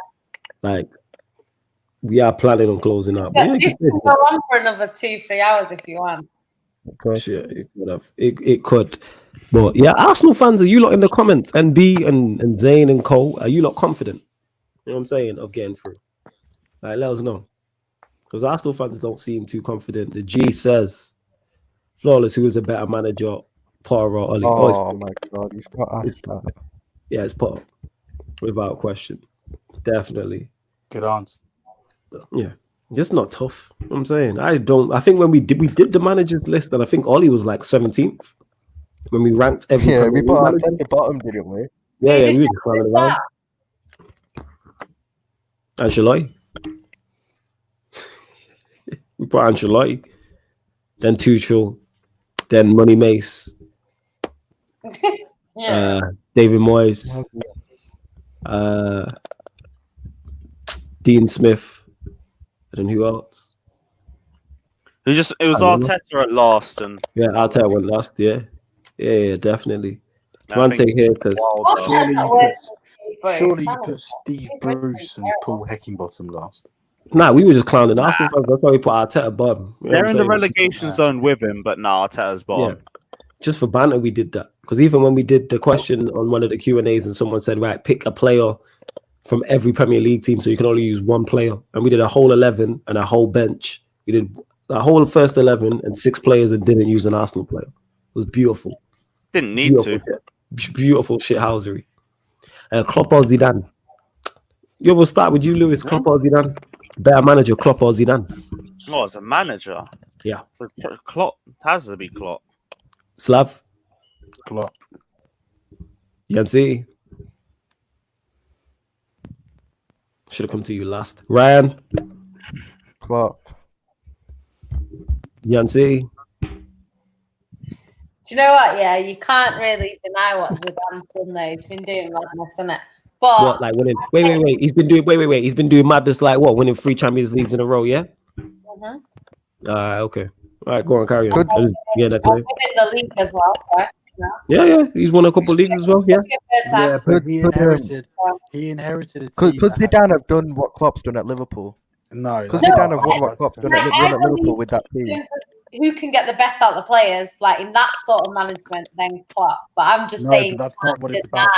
like we are planning on closing out. But yeah, But you this can can go on for another 2-3 hours if you want. Sure, it could have. It could. But yeah, Arsenal fans, are you lot in the comments? And B and Zane and Cole, are you lot confident? You know what I'm saying? Of getting through. Like, let us know. Because Arsenal fans don't seem too confident. The G says, Flawless, who is a better manager, Potter or Oli? Oh my God, he's not asked that. Yeah, it's Potter. Without question. Definitely. Good answer. Yeah. It's not tough. You know what I'm saying. I think when we did the managers list, and I think Oli was like 17th. When we ranked every Yeah, we Premier put League our manager. 10 to bottom, didn't we? Yeah, Who we did was you just running pick around. that? Ancelotti. We put Ancelotti. Then Tuchel. Then Money Mace. Yeah. David Moyes. Dean Smith. And then who else? It was I don't know. Arteta at last, and Yeah, Arteta went last. Yeah, definitely. I think Mante here says, What's Surely that you with put- Bruce? Surely you That put was- Steve Bruce and Paul Heckingbottom last. nah, we were just clowning Arsenal fans. That's why we put Arteta bottom. You know they're what in I'm the saying? relegation zone with him. But now Arteta's bottom. Just for banter, we did that. Because even when we did the question on one of the Q&As and someone said, right, pick a player from every Premier League team so you can only use one player. And we did a whole 11 and a whole bench. We did a whole first 11 and 6 players and didn't use an Arsenal player. It was beautiful. Didn't need to. Beautiful shithousery. Klopp or Zidane? Yo, we'll start with you, Lewis. Klopp or Zidane? Better manager, Klopp or Zidane? Oh, as a manager, Yeah. Klopp has to be Klopp. Slav? Klopp. Yancy? Should have come to you last. Ryan? Klopp. Yancy? Do you know what? Yeah, you can't really deny what Zidane's done though. He's been doing madness, isn't it? But What, like winning? Wait. He's been doing He's been doing madness like what? Winning 3 Champions Leagues in a row, yeah? Mhm. Okay. All right, go on, carry on. Could- I just get that I'm clear. winning the league as well, so Yeah. He's won a couple leagues as well. Yeah. Yeah, but he Could, inherited a Could team. could that had- Zidane have done what Klopp's done at Liverpool? No, Could that's Zidane not have won what what I'm Klopp's saying. done at Liverpool with that team? Who can get the best out of the players, like in that sort of management, then Klopp. But I'm just No, saying but that's not what it's about.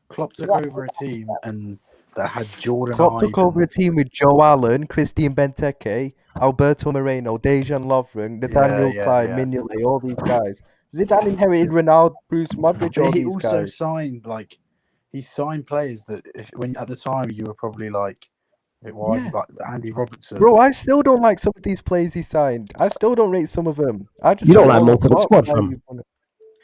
Klopp took What- over a team and that had Jordan. Klopp took over a team with Joe Allen, Christian Benteke, Alberto Moreno, Dejan Lovren, Nathaniel Clyde, Mignolet, all these guys. Zidane inherited Ronaldo, Bruce Modric, all But he these also guys. signed players that when at the time you were probably like, why Yeah. like Andy Robertson. Bro, I still don't like some of these players he signed. I still don't rate some of them. I just You don't think like all most of the Klopp, squad, how fam. you've done it.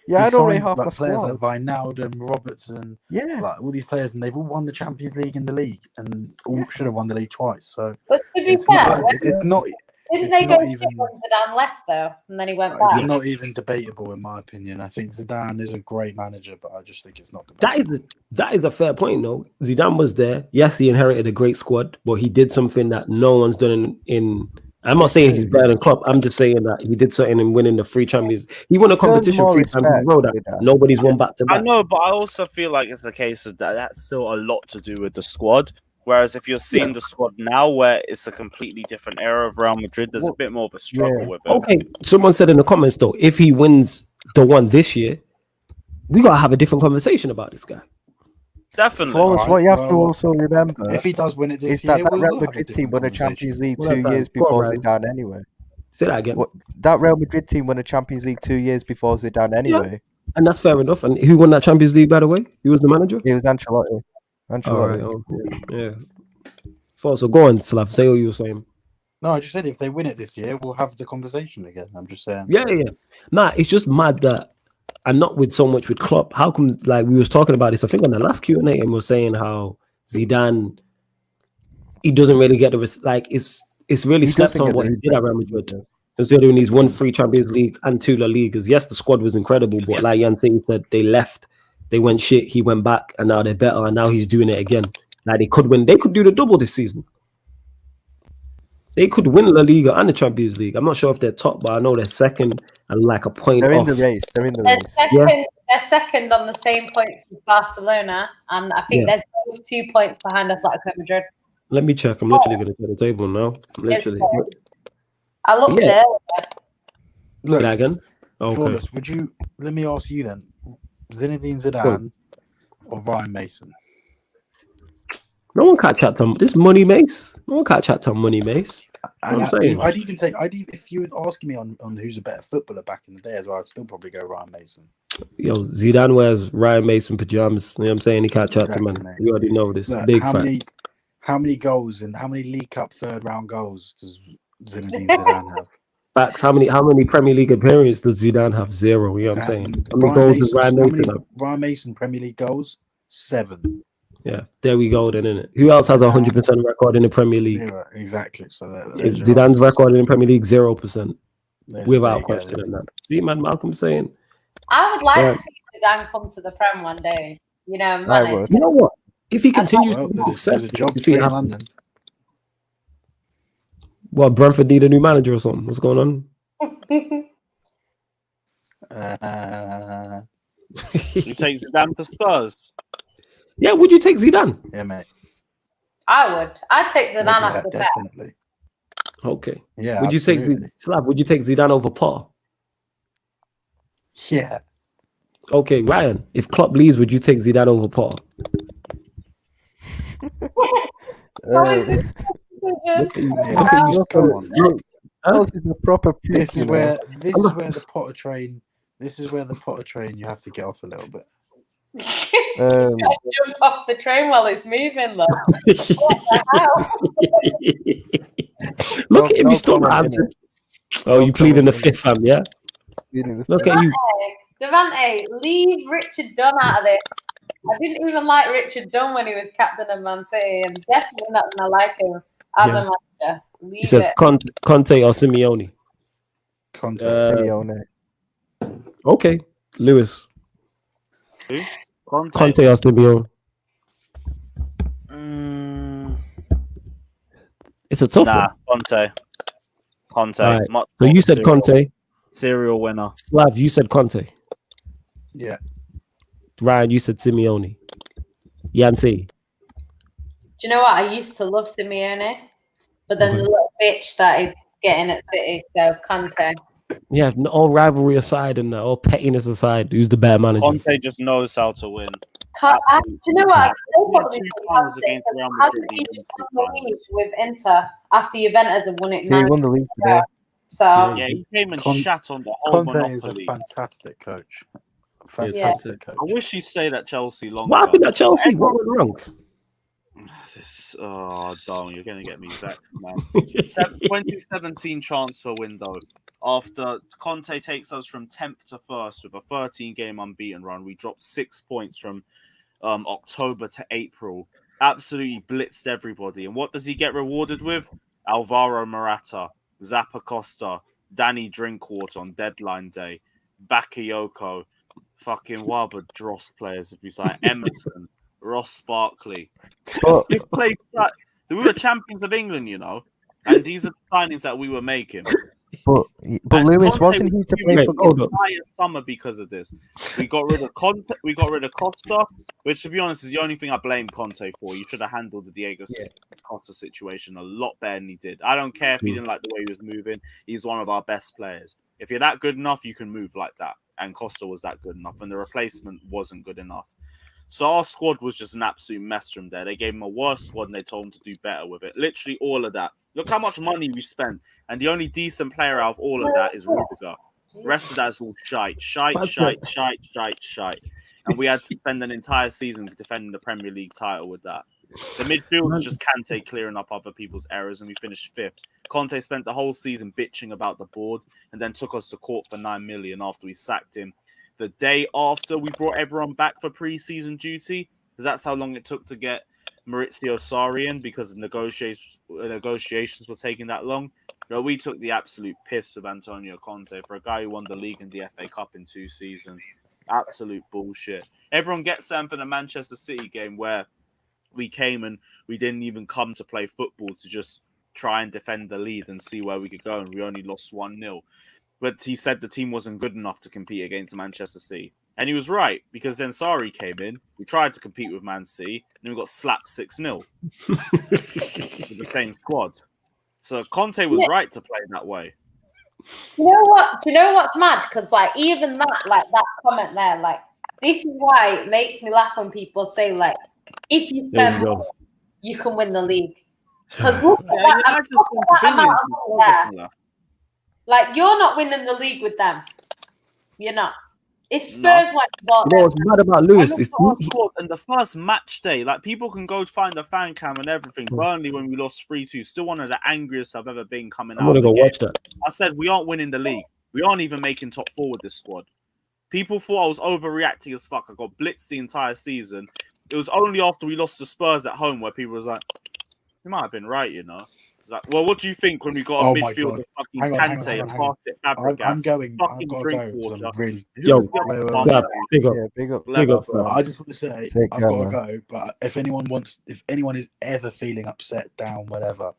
Yeah, He I don't rate signed, half like, my players squad. like Wijnaldum, Robertson, Yeah. like all these players, and they've all won the Champions League in the league, and all should have won the league twice. So But to be it's fair, not. It's not. didn't it's they go not shit even- when Zidane left though, and then he went It's back? not even debatable, in my opinion. I think Zidane is a great manager, but I just think it's not debatable. That is a fair point, though. Zidane was there. Yes, he inherited a great squad, but he did something that no one's done in I'm not saying he's better than Klopp. I'm just saying that he did something in winning the three champions. He won a competition more 3 times in a respect, row that Zidane. nobody's won back to I back. know, but I also feel like it's a case of that's still a lot to do with the squad. Whereas if you're seeing the squad now, where it's a completely different era of Real Madrid, there's a bit more of a struggle with it. Okay, someone said in the comments though, if he wins the one this year, we gotta have a different conversation about this guy. Definitely. Flores, Alright, what you have to well, also remember If he does win it this is that year, that we Real will have a Madrid team different won a conversation. Champions League Well, 2 Ryan, years go on, before Ryan. Zidane anyway. Say that again. That Real Madrid team won a Champions League 2 years before Zidane anyway. And that's fair enough. And who won that Champions League, by the way? Who was the manager? It was Ancelotti. All right. Yeah. So go on, Slav. Say what you were saying. No, I just said if they win it this year, we'll have the conversation again. I'm just saying. Yeah. Nah, it's just mad that, and not with so much with Klopp. How come, like we was talking about this, I think on the last Q&A, and we were saying how Zidane, he doesn't really get it's really slept doesn't on get what the he did at Real respect. Madrid. Considering he's won 3 Champions League and 2 La Ligas. Yes, the squad was incredible, but like Jan said, they left, they went shit, he went back, and now they're better, and now he's doing it again. Like they could win, they could do the double this season. They could win La Liga and the Champions League. I'm not sure if they're top, but I know they're second and like a point They're off. in the race. They're in the They're race. second, they're second on the same points as Barcelona, and I think they're both 2 points behind Atletico Madrid. Let me check. I'm literally going to check the table now. Literally. I looked Yeah. at Look, Say that again? Okay. Flawless, let me ask you then, Zinedine Zidane or Ryan Mason? No one can't chat to this Money Mace. No one can't chat to Money Mace. And I'm saying. if you were asking me on who's a better footballer back in the day as well, I'd still probably go Ryan Mason. Yo, Zidane wears Ryan Mason pajamas. You know what I'm saying? He can't chat to man. Exactly, mate. You already know this. Look, Big how fact. many goals and how many League Cup third round goals does Zinedine Zidane have? Facts. How many Premier League appearances does Zidane have? 0. You know what I'm saying? How many goals does Ryan Mason have? Ryan Mason Premier League goals 7. Yeah, there we go then, innit? Who else has a 100% record in the Premier League? 0, exactly. So Zidane's record in the Premier League 0%. Without there you go. questioning that. See, man, Malcolm saying, I would like Yeah. to see Zidane come to the Prem one day. You know, I manage. would. you know what? If he continues Well, to be there's a successful, job if for he you in happens- London. Well, Brentford need a new manager or something. What's going on? You take Zidane to Spurs. Yeah, would you take Zidane? Yeah, mate. I would. I'd take Zidane Yeah, off the Prem. definitely. Okay. Yeah. Would you take absolutely. Slav? Would you take Zidane over Paul? Yeah. Okay, Ryan. If Klopp leaves, would you take Zidane over Paul? How is this Look at you. Yeah, Look at you. just come on. Look, This is a proper pick, This you is know. where the Potter train. This is where the Potter train. You have to get off a little bit. Jump off the train while it's moving, look. Look at him. No He's still comment, not innit? answered. Oh, you plead in the fifth, fam, yeah? Look at you. Devante, leave Richard Dunn out of this. I didn't even like Richard Dunn when he was captain of Man City. I'm definitely not going to like him as Yeah. a manager. Leave He says it. Conte or Simeone. Conte. Simeone. Okay, Lewis. Who? Conte. Conte or Simeone. It's a tough Nah, one. Conte. Alright, Much So more you said serial- Conte. Serial winner. Slav, you said Conte. Yeah. Ryan, you said Simeone. Yancy. Do you know what? I used to love Simeone, but then Okay. the little bitch started getting at City, so Conte. Yeah, all rivalry aside and all pettiness aside, who's the better manager? Conte just knows how to win. Do you know what? I still He had probably 2 think finals Conte, against Real hasn't Madrid. he He just won won 2 the league finals. with Inter after Juventus had won it? Yeah, he won the league today. So Yeah, he came and Con- shat on the whole Conte is a monopoly. fantastic coach. Yeah. Fantastic coach. I wish he stayed at Chelsea longer. What happened at Chelsea? What went wrong? Dom, you're gonna get me vexed, man. 2017 transfer window. After Conte takes us from 10th to 1st with a 13-game unbeaten run, we dropped 6 points from October to April. Absolutely blitzed everybody. And what does he get rewarded with? Alvaro Morata, Zappa Costa, Danny Drinkwater on deadline day, Bakayoko, fucking what other dross players have we signed? Emerson, Ross Barkley. But We were champions of England, you know, and these are the signings that we were making. but And Lewis Conte wasn't he was to fuming play Wait, for? the hold on. entire summer because of this. We got rid of Conte. We got rid of Costa, which, to be honest, is the only thing I blame Conte for. You should have handled the Diego Costa situation a lot better than he did. I don't care if he didn't like the way he was moving. He's one of our best players. If you're that good enough, you can move like that. And Costa was that good enough, and the replacement wasn't good enough. So our squad was just an absolute mess from there. They gave him a worse squad and they told him to do better with it. Literally all of that. Look how much money we spent. And the only decent player out of all of that is Rudiger. The rest of that is all shite. And we had to spend an entire season defending the Premier League title with that. The midfield was just Kante clearing up other people's errors and we finished 5th. Conte spent the whole season bitching about the board and then took us to court for 9 million after we sacked him. The day after we brought everyone back for pre-season duty, because that's how long it took to get Maurizio Sarri in because the negotiations were taking that long. No, we took the absolute piss with Antonio Conte for a guy who won the league and the FA Cup in 2 seasons. Absolute bullshit. Everyone gets them for the Manchester City game where we came and we didn't even come to play football to just try and defend the lead and see where we could go, and we only lost 1-0. But he said the team wasn't good enough to compete against Manchester City. And he was right, because then Sarri came in, we tried to compete with Man City, and we got slapped 6-0 with the same squad. So Conte was right to play that way. You know what? Do you know what's mad? Because like even that comment there, like this is why it makes me laugh when people say like, if you spend money, you can win the league. Because look at that amount of money there. Like you're not winning the league with them. You're not. It's Spurs when you bought You know what's mad about Lewis? And the first match day, like people can go find the fan cam and everything. Burnley, when we lost 3-2, still one of the angriest I've ever been coming out. I'm gonna go watch that. I said we aren't winning the league. We aren't even making top 4 with this squad. People thought I was overreacting as fuck. I got blitzed the entire season. It was only after we lost to Spurs at home where people was like, "You might have been right, you know." Like, well, what do you think when we got a midfield of fucking Kante and passed it Fabregas? I'm going. Fucking I've got to Drinkwater. go. Really, big up. I just want to say I've got to go. But if anyone is ever feeling upset, down, whatever,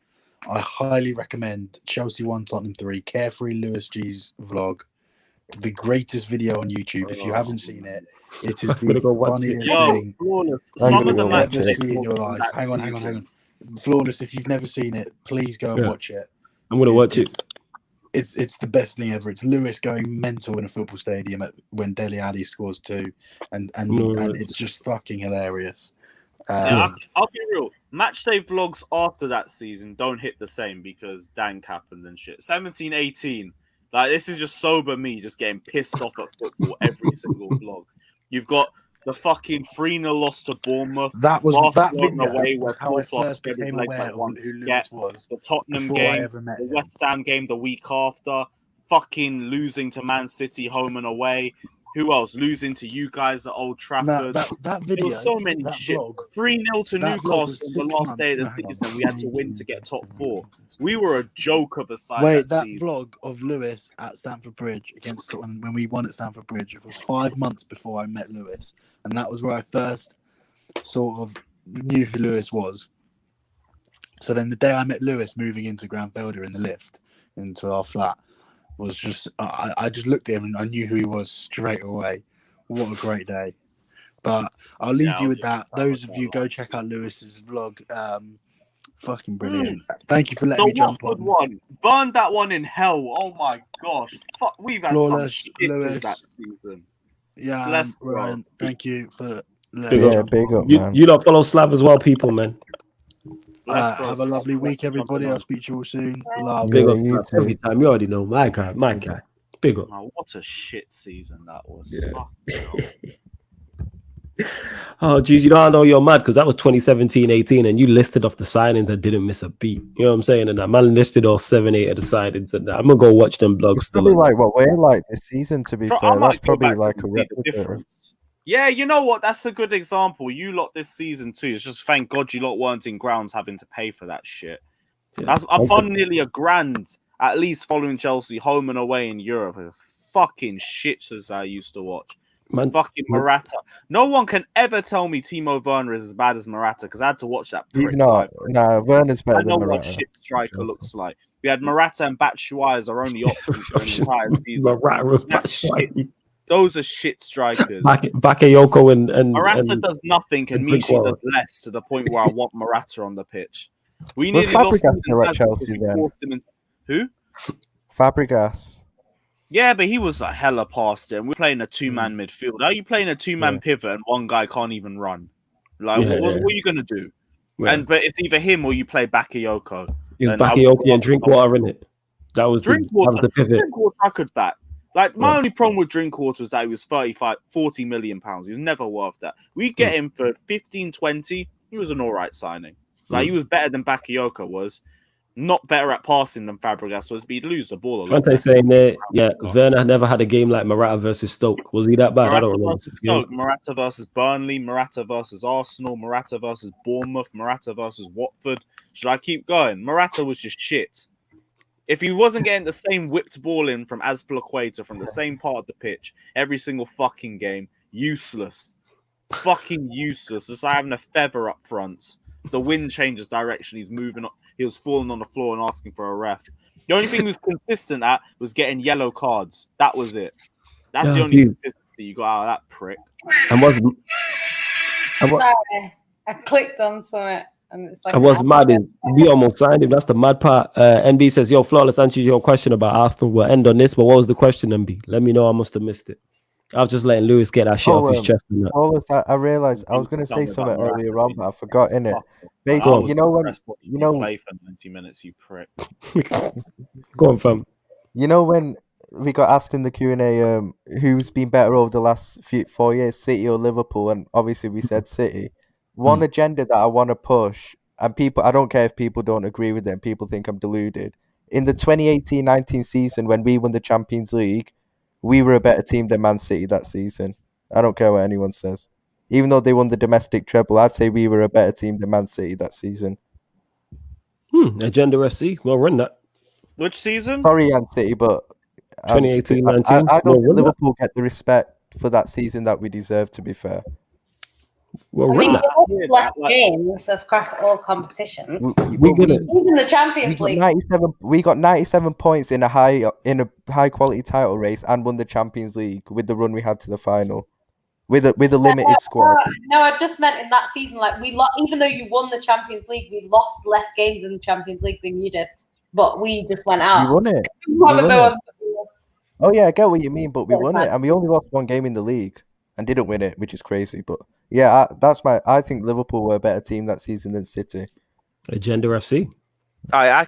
I highly recommend Chelsea 1, Tottenham 3, Carefree Lewis G's vlog. The greatest video on YouTube. If you haven't seen it, it is the funniest thing Some of them you've ever seen in your life. Hang on. Flawless. If you've never seen it, please go and watch it. I'm gonna watch it. It's the best thing ever. It's Lewis going mental in a football stadium when Dele Alli scores 2, and it's just fucking hilarious. I'll be real. Matchday vlogs after that season don't hit the same because dank happened and shit. 17-18. Like, this is just sober me just getting pissed off at football every single vlog. You've got the fucking 3-0 loss to Bournemouth. That video away where how I first became aware of who Lewis was. The Tottenham game, the West Ham game the week after, fucking losing to Man City home and away. Who else? Losing to you guys at Old Trafford. That video. There was so many shit. 3-0 to Newcastle on the last day of the season. We had to win to get top 4. We were a joke of a side. Wait, that vlog of Lewis at Stamford Bridge against when we won at Stamford Bridge, it was 5 months before I met Lewis, and that was where I first sort of knew who Lewis was. So then the day I met Lewis moving into Granfelder in the lift into our flat was just I just looked at him and I knew who he was straight away. What a great day. But I'll leave you with that. I'll Those of you go check out Lewis's vlog. Fucking brilliant. Thank you for letting The me jump Watford on. one. Burned that one in hell. Oh my gosh. Fuck, we've had Flawless, some shitters Lewis. that season. Yeah, Bless Ryan, thank you for letting Big me up. jump big on. up, man. You lot follow Slav as well, people, man. Have a lovely week, everybody. I'll speak to you all soon. Love. Big Yeah, up you Slav. too. Every time. You already know. My guy. Big up. Oh, what a shit season that was. Yeah. Fuck hell. Oh, geez, you know, I know you're mad because that was 2017-18 and you listed off the signings and didn't miss a beat. You know what I'm saying? And that man listed all 7-8 of the signings and that. I'm going to go watch them blogs It's still. probably like what we're like this season, to be I fair. might That's go probably back like and a see the replica. difference. Yeah, you know what? That's a good example. You lot this season too. It's just thank God you lot weren't in grounds having to pay for that shit. Yeah. I've won nearly £1,000 at least following Chelsea home and away in Europe. Fucking shits as I used to watch. Man, Fucking Morata. No one can ever tell me Timo Werner is as bad as Morata because I had to watch that. He's prick not. live. Nah, Werner's better I know than what Morata. shit striker looks like. We had Morata and Batshuayi as our only options for the entire season. That's shit. Those are shit strikers. Bakayoko and Morata does nothing and and Mishi Drinkwater. does less to the point where I want Morata on the pitch. We Was nearly lost Fabregas him there at because Chelsea we then? forced him in. Who? Fabregas. Yeah, but he was like hella past it. And we're playing a two-man midfield. How are you playing a two-man pivot and one guy can't even run? Like, what are you gonna do? Yeah. But it's either him or you play Bakayoko. It was And I Bakayoko would- and Drinkwater in it. That was the pivot. Drinkwater I could back. Like, my only problem with Drinkwater was that he was 40 million pounds. He was never worth that. We get him for 15, 20. He was an all right signing. Like, he was better than Bakayoko was. Not better at passing than Fabregas was, but he'd lose the ball a lot. Trente saying there, Werner never had a game like Morata versus Stoke. Was he that bad? I don't remember. Morata versus Burnley, Morata versus Arsenal, Morata versus Bournemouth, Morata versus Watford. Should I keep going? Morata was just shit. If he wasn't getting the same whipped ball in from Azpilicueta from the same part of the pitch every single fucking game, useless. Fucking useless. It's like having a feather up front. If the wind changes direction, he's moving up. He was falling on the floor and asking for a ref. The only thing he was consistent at was getting yellow cards. That was it. That's the only consistency you got out of that prick. Sorry, I clicked on something and it's like. I was mad. We almost signed him. That's the mad part. MB says, "Yo, Flawless, answers your question about Arsenal. We'll end on this, but what was the question, MB? Let me know. I must have missed it. I was just letting Lewis get that shit off his chest. And that. I realized I was going to say something earlier on, but I forgot in it. Basically, you know when play for 90 minutes, you prick. Go on, fam. You know when we got asked in the Q&A, who's been better over the last 4 years, City or Liverpool, and obviously we said City. One agenda that I want to push, and people, I don't care if people don't agree with it, and people think I'm deluded. In the 2018-19 season, when we won the Champions League, we were a better team than Man City that season. I don't care what anyone says. Even though they won the domestic treble, I'd say we were a better team than Man City that season. Agenda FC, we'll run that. Which season? Sorry, Man City, but 2018-19. I don't think Liverpool get the respect for that season that we deserve, to be fair. We'll I run mean, that. you left games across all competitions. We get it. Even the Champions League. We got 97 points in a high quality title race and won the Champions League with the run we had to the final, with a limited squad. No, I just meant in that season, like we lost. Even though you won the Champions League, we lost less games in the Champions League than you did. But we just went out. We won it. Oh yeah, I get what you mean, but we won it, and we only lost one game in the league and didn't win it, which is crazy. But yeah, I think Liverpool were a better team that season than City. Agenda FC. I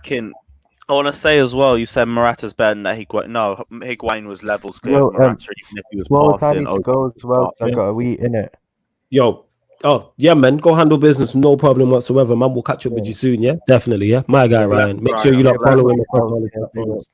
want to say as well, you said Morata's better than Higuain. No, Higuain was levels clear. Morata, even if he was passing. I need to go as well. I've got a wee in it. Yo. Oh, yeah, man. Go handle business. No problem whatsoever, man. We'll catch up with you soon, yeah? Definitely, yeah? My guy, Ryan. Make sure you don't follow him across all his platforms.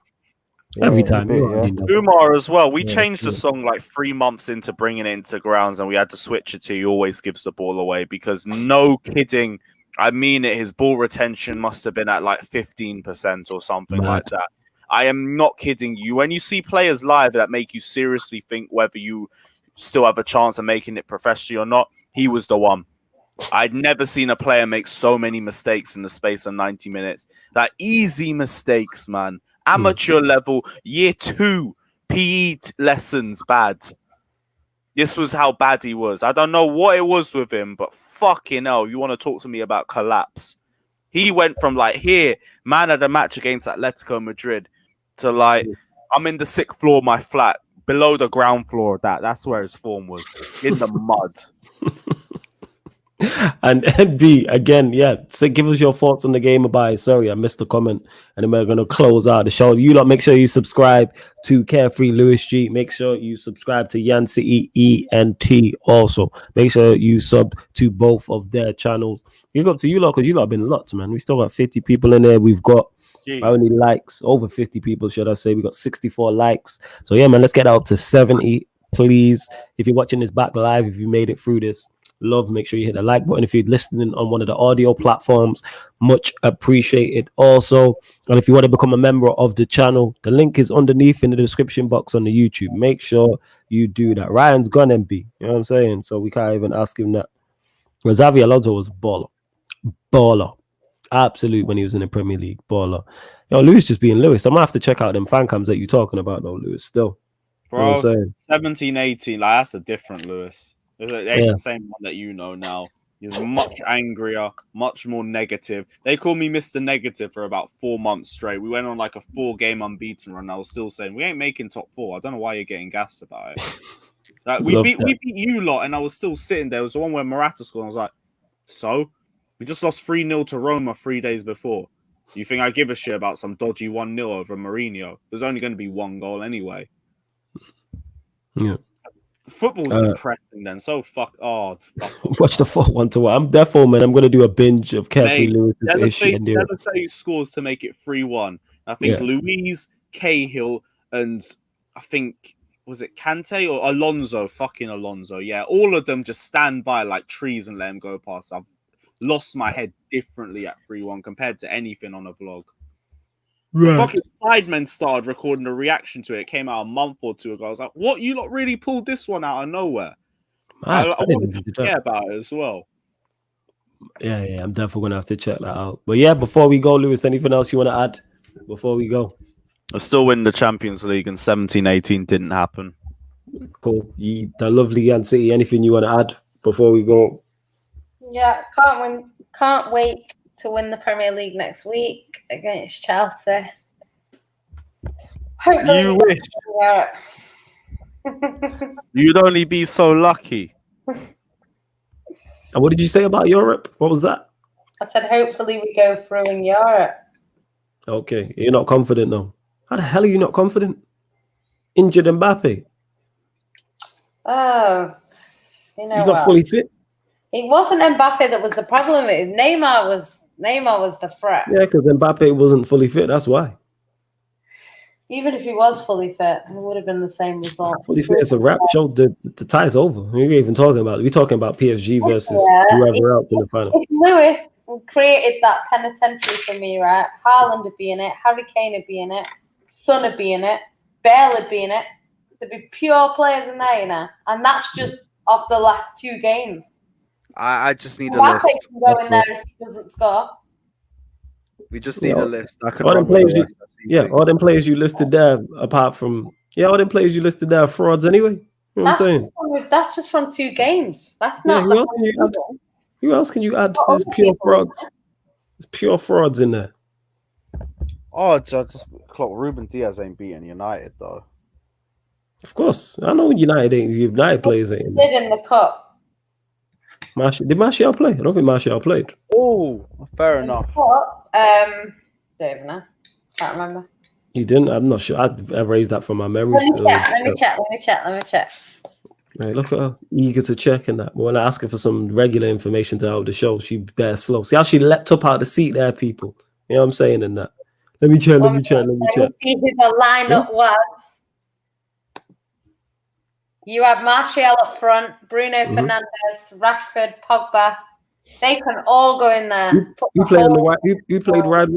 Every time. Umar as well. We changed the song like 3 months into bringing it into grounds, and we had to switch it to "He always gives the ball away" because no kidding, I mean it, his ball retention must have been at like 15% or something like that. I am not kidding you. When you see players live that make you seriously think whether you still have a chance of making it professionally or not, he was the one. I'd never seen a player make so many mistakes in the space of 90 minutes. Like easy mistakes, man. Amateur level, year 2 PE lessons, bad. this was how bad he was. I don't know what it was with him, but fucking hell, you want to talk to me about collapse? He went from like here, man of the match against Atletico Madrid, to like I'm in the 6th floor of my flat, below the ground floor of that. That's where his form was, in the mud. And NB again, yeah. So give us your thoughts on the game. Bye. Sorry, I missed the comment, and then we're gonna close out the show. You lot, make sure you subscribe to Carefree Lewis G. Make sure you subscribe to Yan City ENT. Also, make sure you sub to both of their channels. Big up to you lot, because you lot have been lots, man. We still got 50 people in there. We've got how many likes? Over 50 people, should I say? We got 64 likes. So yeah, man, let's get up to 70, please. If you're watching this back live, if you made it through this. Love, make sure you hit the like button. If you're listening on one of the audio platforms, much appreciated also. And if you want to become a member of the channel, the link is underneath in the description box on the YouTube. Make sure you do that. Ryan's gone MB, you know what I'm saying? So we can't even ask him that. Well, Xavi Alonso was baller, absolute when he was in the Premier League, baller. Yo, Lewis just being Lewis. I'm gonna have to check out them fan cams that you're talking about though, Lewis. Still, bro, you know what I'm saying? 17, 18, like that's a different Lewis. It ain't the same one that you know now. He's much angrier, much more negative. They called me Mr. Negative for about 4 months straight. We went on like a 4-game unbeaten run. I was still saying we ain't making top 4. I don't know why you're getting gassed about it. Like we beat you lot, and I was still sitting there. It was the one where Morata scored. I was like, so we just lost 3-0 to Roma 3 days before. You think I give a shit about some dodgy 1-0 over Mourinho? There's only going to be 1 goal anyway. Yeah. Football's depressing then. So fuck. Watch the 4-1 to 1. I'm therefore, man. I'm gonna do a binge of Carefree Lewis's issue. Never say scores to make it 3-1. I think Louise, Cahill, and I think was it Kante or Alonso? Fucking Alonso. Yeah, all of them just stand by like trees and let him go past. I've lost my head differently at 3-1 compared to anything on a vlog. Right. The fucking Sidemen started recording a reaction to it. It came out a month or 2 ago. I was like, what? You lot really pulled this one out of nowhere? I wanted to forget about it as well. Yeah, I'm definitely going to have to check that out. But yeah, before we go, Lewis, anything else you want to add before we go? I still win the Champions League, and 17-18 didn't happen. Cool. The lovely Yan City, anything you want to add before we go? Yeah, can't wait to win the Premier League next week against Chelsea. Hopefully you wish. You'd only be so lucky. And what did you say about Europe? What was that? I said hopefully we go through in Europe. Okay, you're not confident though. How the hell are you not confident? Injured Mbappe. Oh, you know he's not fully fit. It wasn't Mbappe that was the problem. Neymar was the threat. Yeah, because Mbappe wasn't fully fit. That's why. Even if he was fully fit, it would have been the same result. Fully fit is a wrap. Show the tie's over. We're even talking about it. We're talking about PSG versus whoever else in the final. If Lewis created that penitentiary for me, right? Haaland would be in it. Harry Kane would be in it. Son would be in it. Bale would be in it. There'd be pure players in there, you know. And that's just off the last 2 games. I just need a list. Can go in there if he doesn't score. We just need a list. All them players you listed there, apart from all them players you listed there are frauds anyway. You know what I'm saying? That's just from 2 games. That's not. Who else can you add? There's pure frauds. There's pure frauds in there. Oh, just clock Ruben Diaz ain't beating United though. Of course, I know United players ain't. Did in the cup. Did Martial play? I don't think Martial played. Oh, fair enough. Don't even know. Can't remember. He didn't. I'm not sure. I raised that from my memory. Let me check. Right, look at her, eager to check in that. But when I ask her for some regular information to help the show, she bare slow. See how she leapt up out of the seat there, people. You know what I'm saying in that. Let me check. See who the lineup was. You had Martial up front, Bruno Fernandes, Rashford, Pogba. They can all go in there. You played on the right. You played right.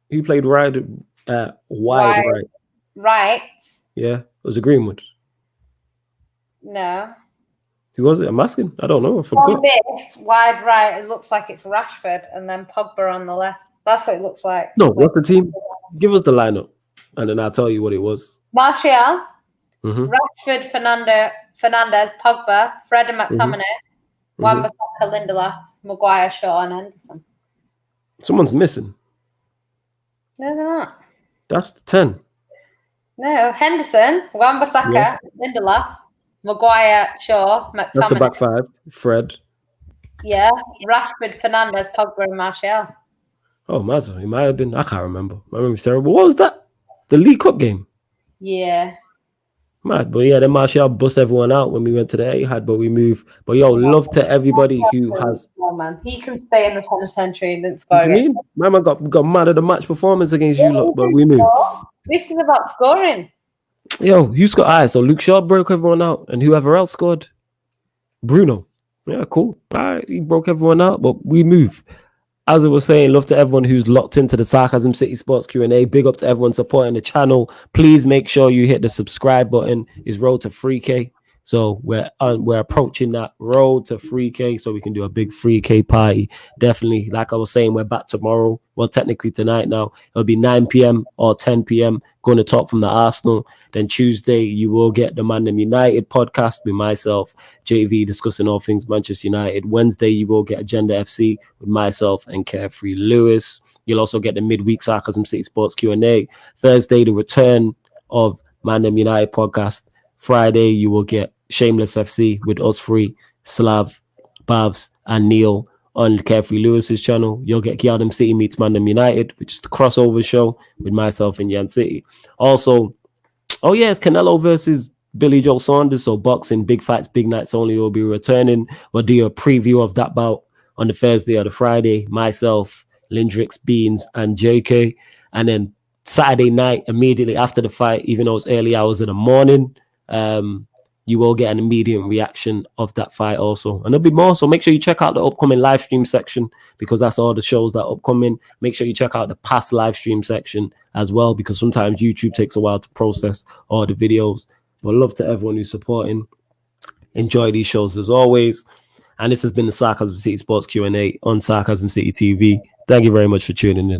You played wide right. Right. Yeah, it was a Greenwood. No. Who was it? I'm asking. I don't know. I forgot. On this wide right, it looks like it's Rashford, and then Pogba on the left. That's what it looks like. No, what's the team? Give us the lineup, and then I'll tell you what it was. Martial, Rashford, Fernandez, Pogba, Fred and McTominay, Mhm. Wan-Bissaka, Lindelof, Maguire, Shaw, and Henderson. Someone's missing. No, they're not. That's the 10. No, Henderson, Wan-Bissaka, Yeah. Lindelof, Maguire, Shaw, That's the McTominay. back five. Fred. Yeah, Rashford, Fernandez, Pogba, and Martial. Oh, Mazza. He might have been. I can't remember. My memory's terrible. What was that? The League Cup game. Yeah. Mad. But yeah, then Martial bust everyone out when we went to the Etihad, but we moved. But yo, love to everybody who has. Oh, man. He can stay in the penitentiary and didn't What score do you again. mean? My man got mad at the match performance against you lot, but we moved. This is about scoring. Yo, who scored? All right, so Luke Shaw broke everyone out, and whoever else scored, Bruno. Yeah, cool. All right, he broke everyone out, but we move. As I was saying, love to everyone who's locked into the Sarcasm City Sports Q&A. Big up to everyone supporting the channel. Please make sure you hit the subscribe button. It's road to 3K. So we're approaching that road to 3K, so we can do a big 3K party. Definitely, like I was saying, we're back tomorrow. Well, technically tonight now. It'll be 9 p.m. or 10 p.m. Going to talk from the Arsenal. Then Tuesday, you will get the Man United podcast with myself, JV, discussing all things Manchester United. Wednesday, you will get Agenda FC with myself and Carefree Lewis. You'll also get the midweek Sarcasm City Sports Q&A. Thursday, the return of Man United podcast. Friday, you will get Shameless FC with us three, Slav, Bavs, and Neil on Carefree Lewis's channel. You'll get Giardam City meets Man United, which is the crossover show with myself and Yan City. Also, oh yeah, it's Canelo versus Billy Joe Saunders. So boxing, big fights, big nights only will be returning. We'll do a preview of that bout on the Thursday or the Friday. Myself, Lindrix, Beans, and JK. And then Saturday night, immediately after the fight, even though it's early hours in the morning, you will get an immediate reaction of that fight also. And there'll be more. So make sure you check out the upcoming live stream section, because that's all the shows that are upcoming. Make sure you check out the past live stream section as well, because sometimes YouTube takes a while to process all the videos. But love to everyone who's supporting. Enjoy these shows as always. And this has been the Sarcasm City Sports Q&A on Sarcasm City TV. Thank you very much for tuning in.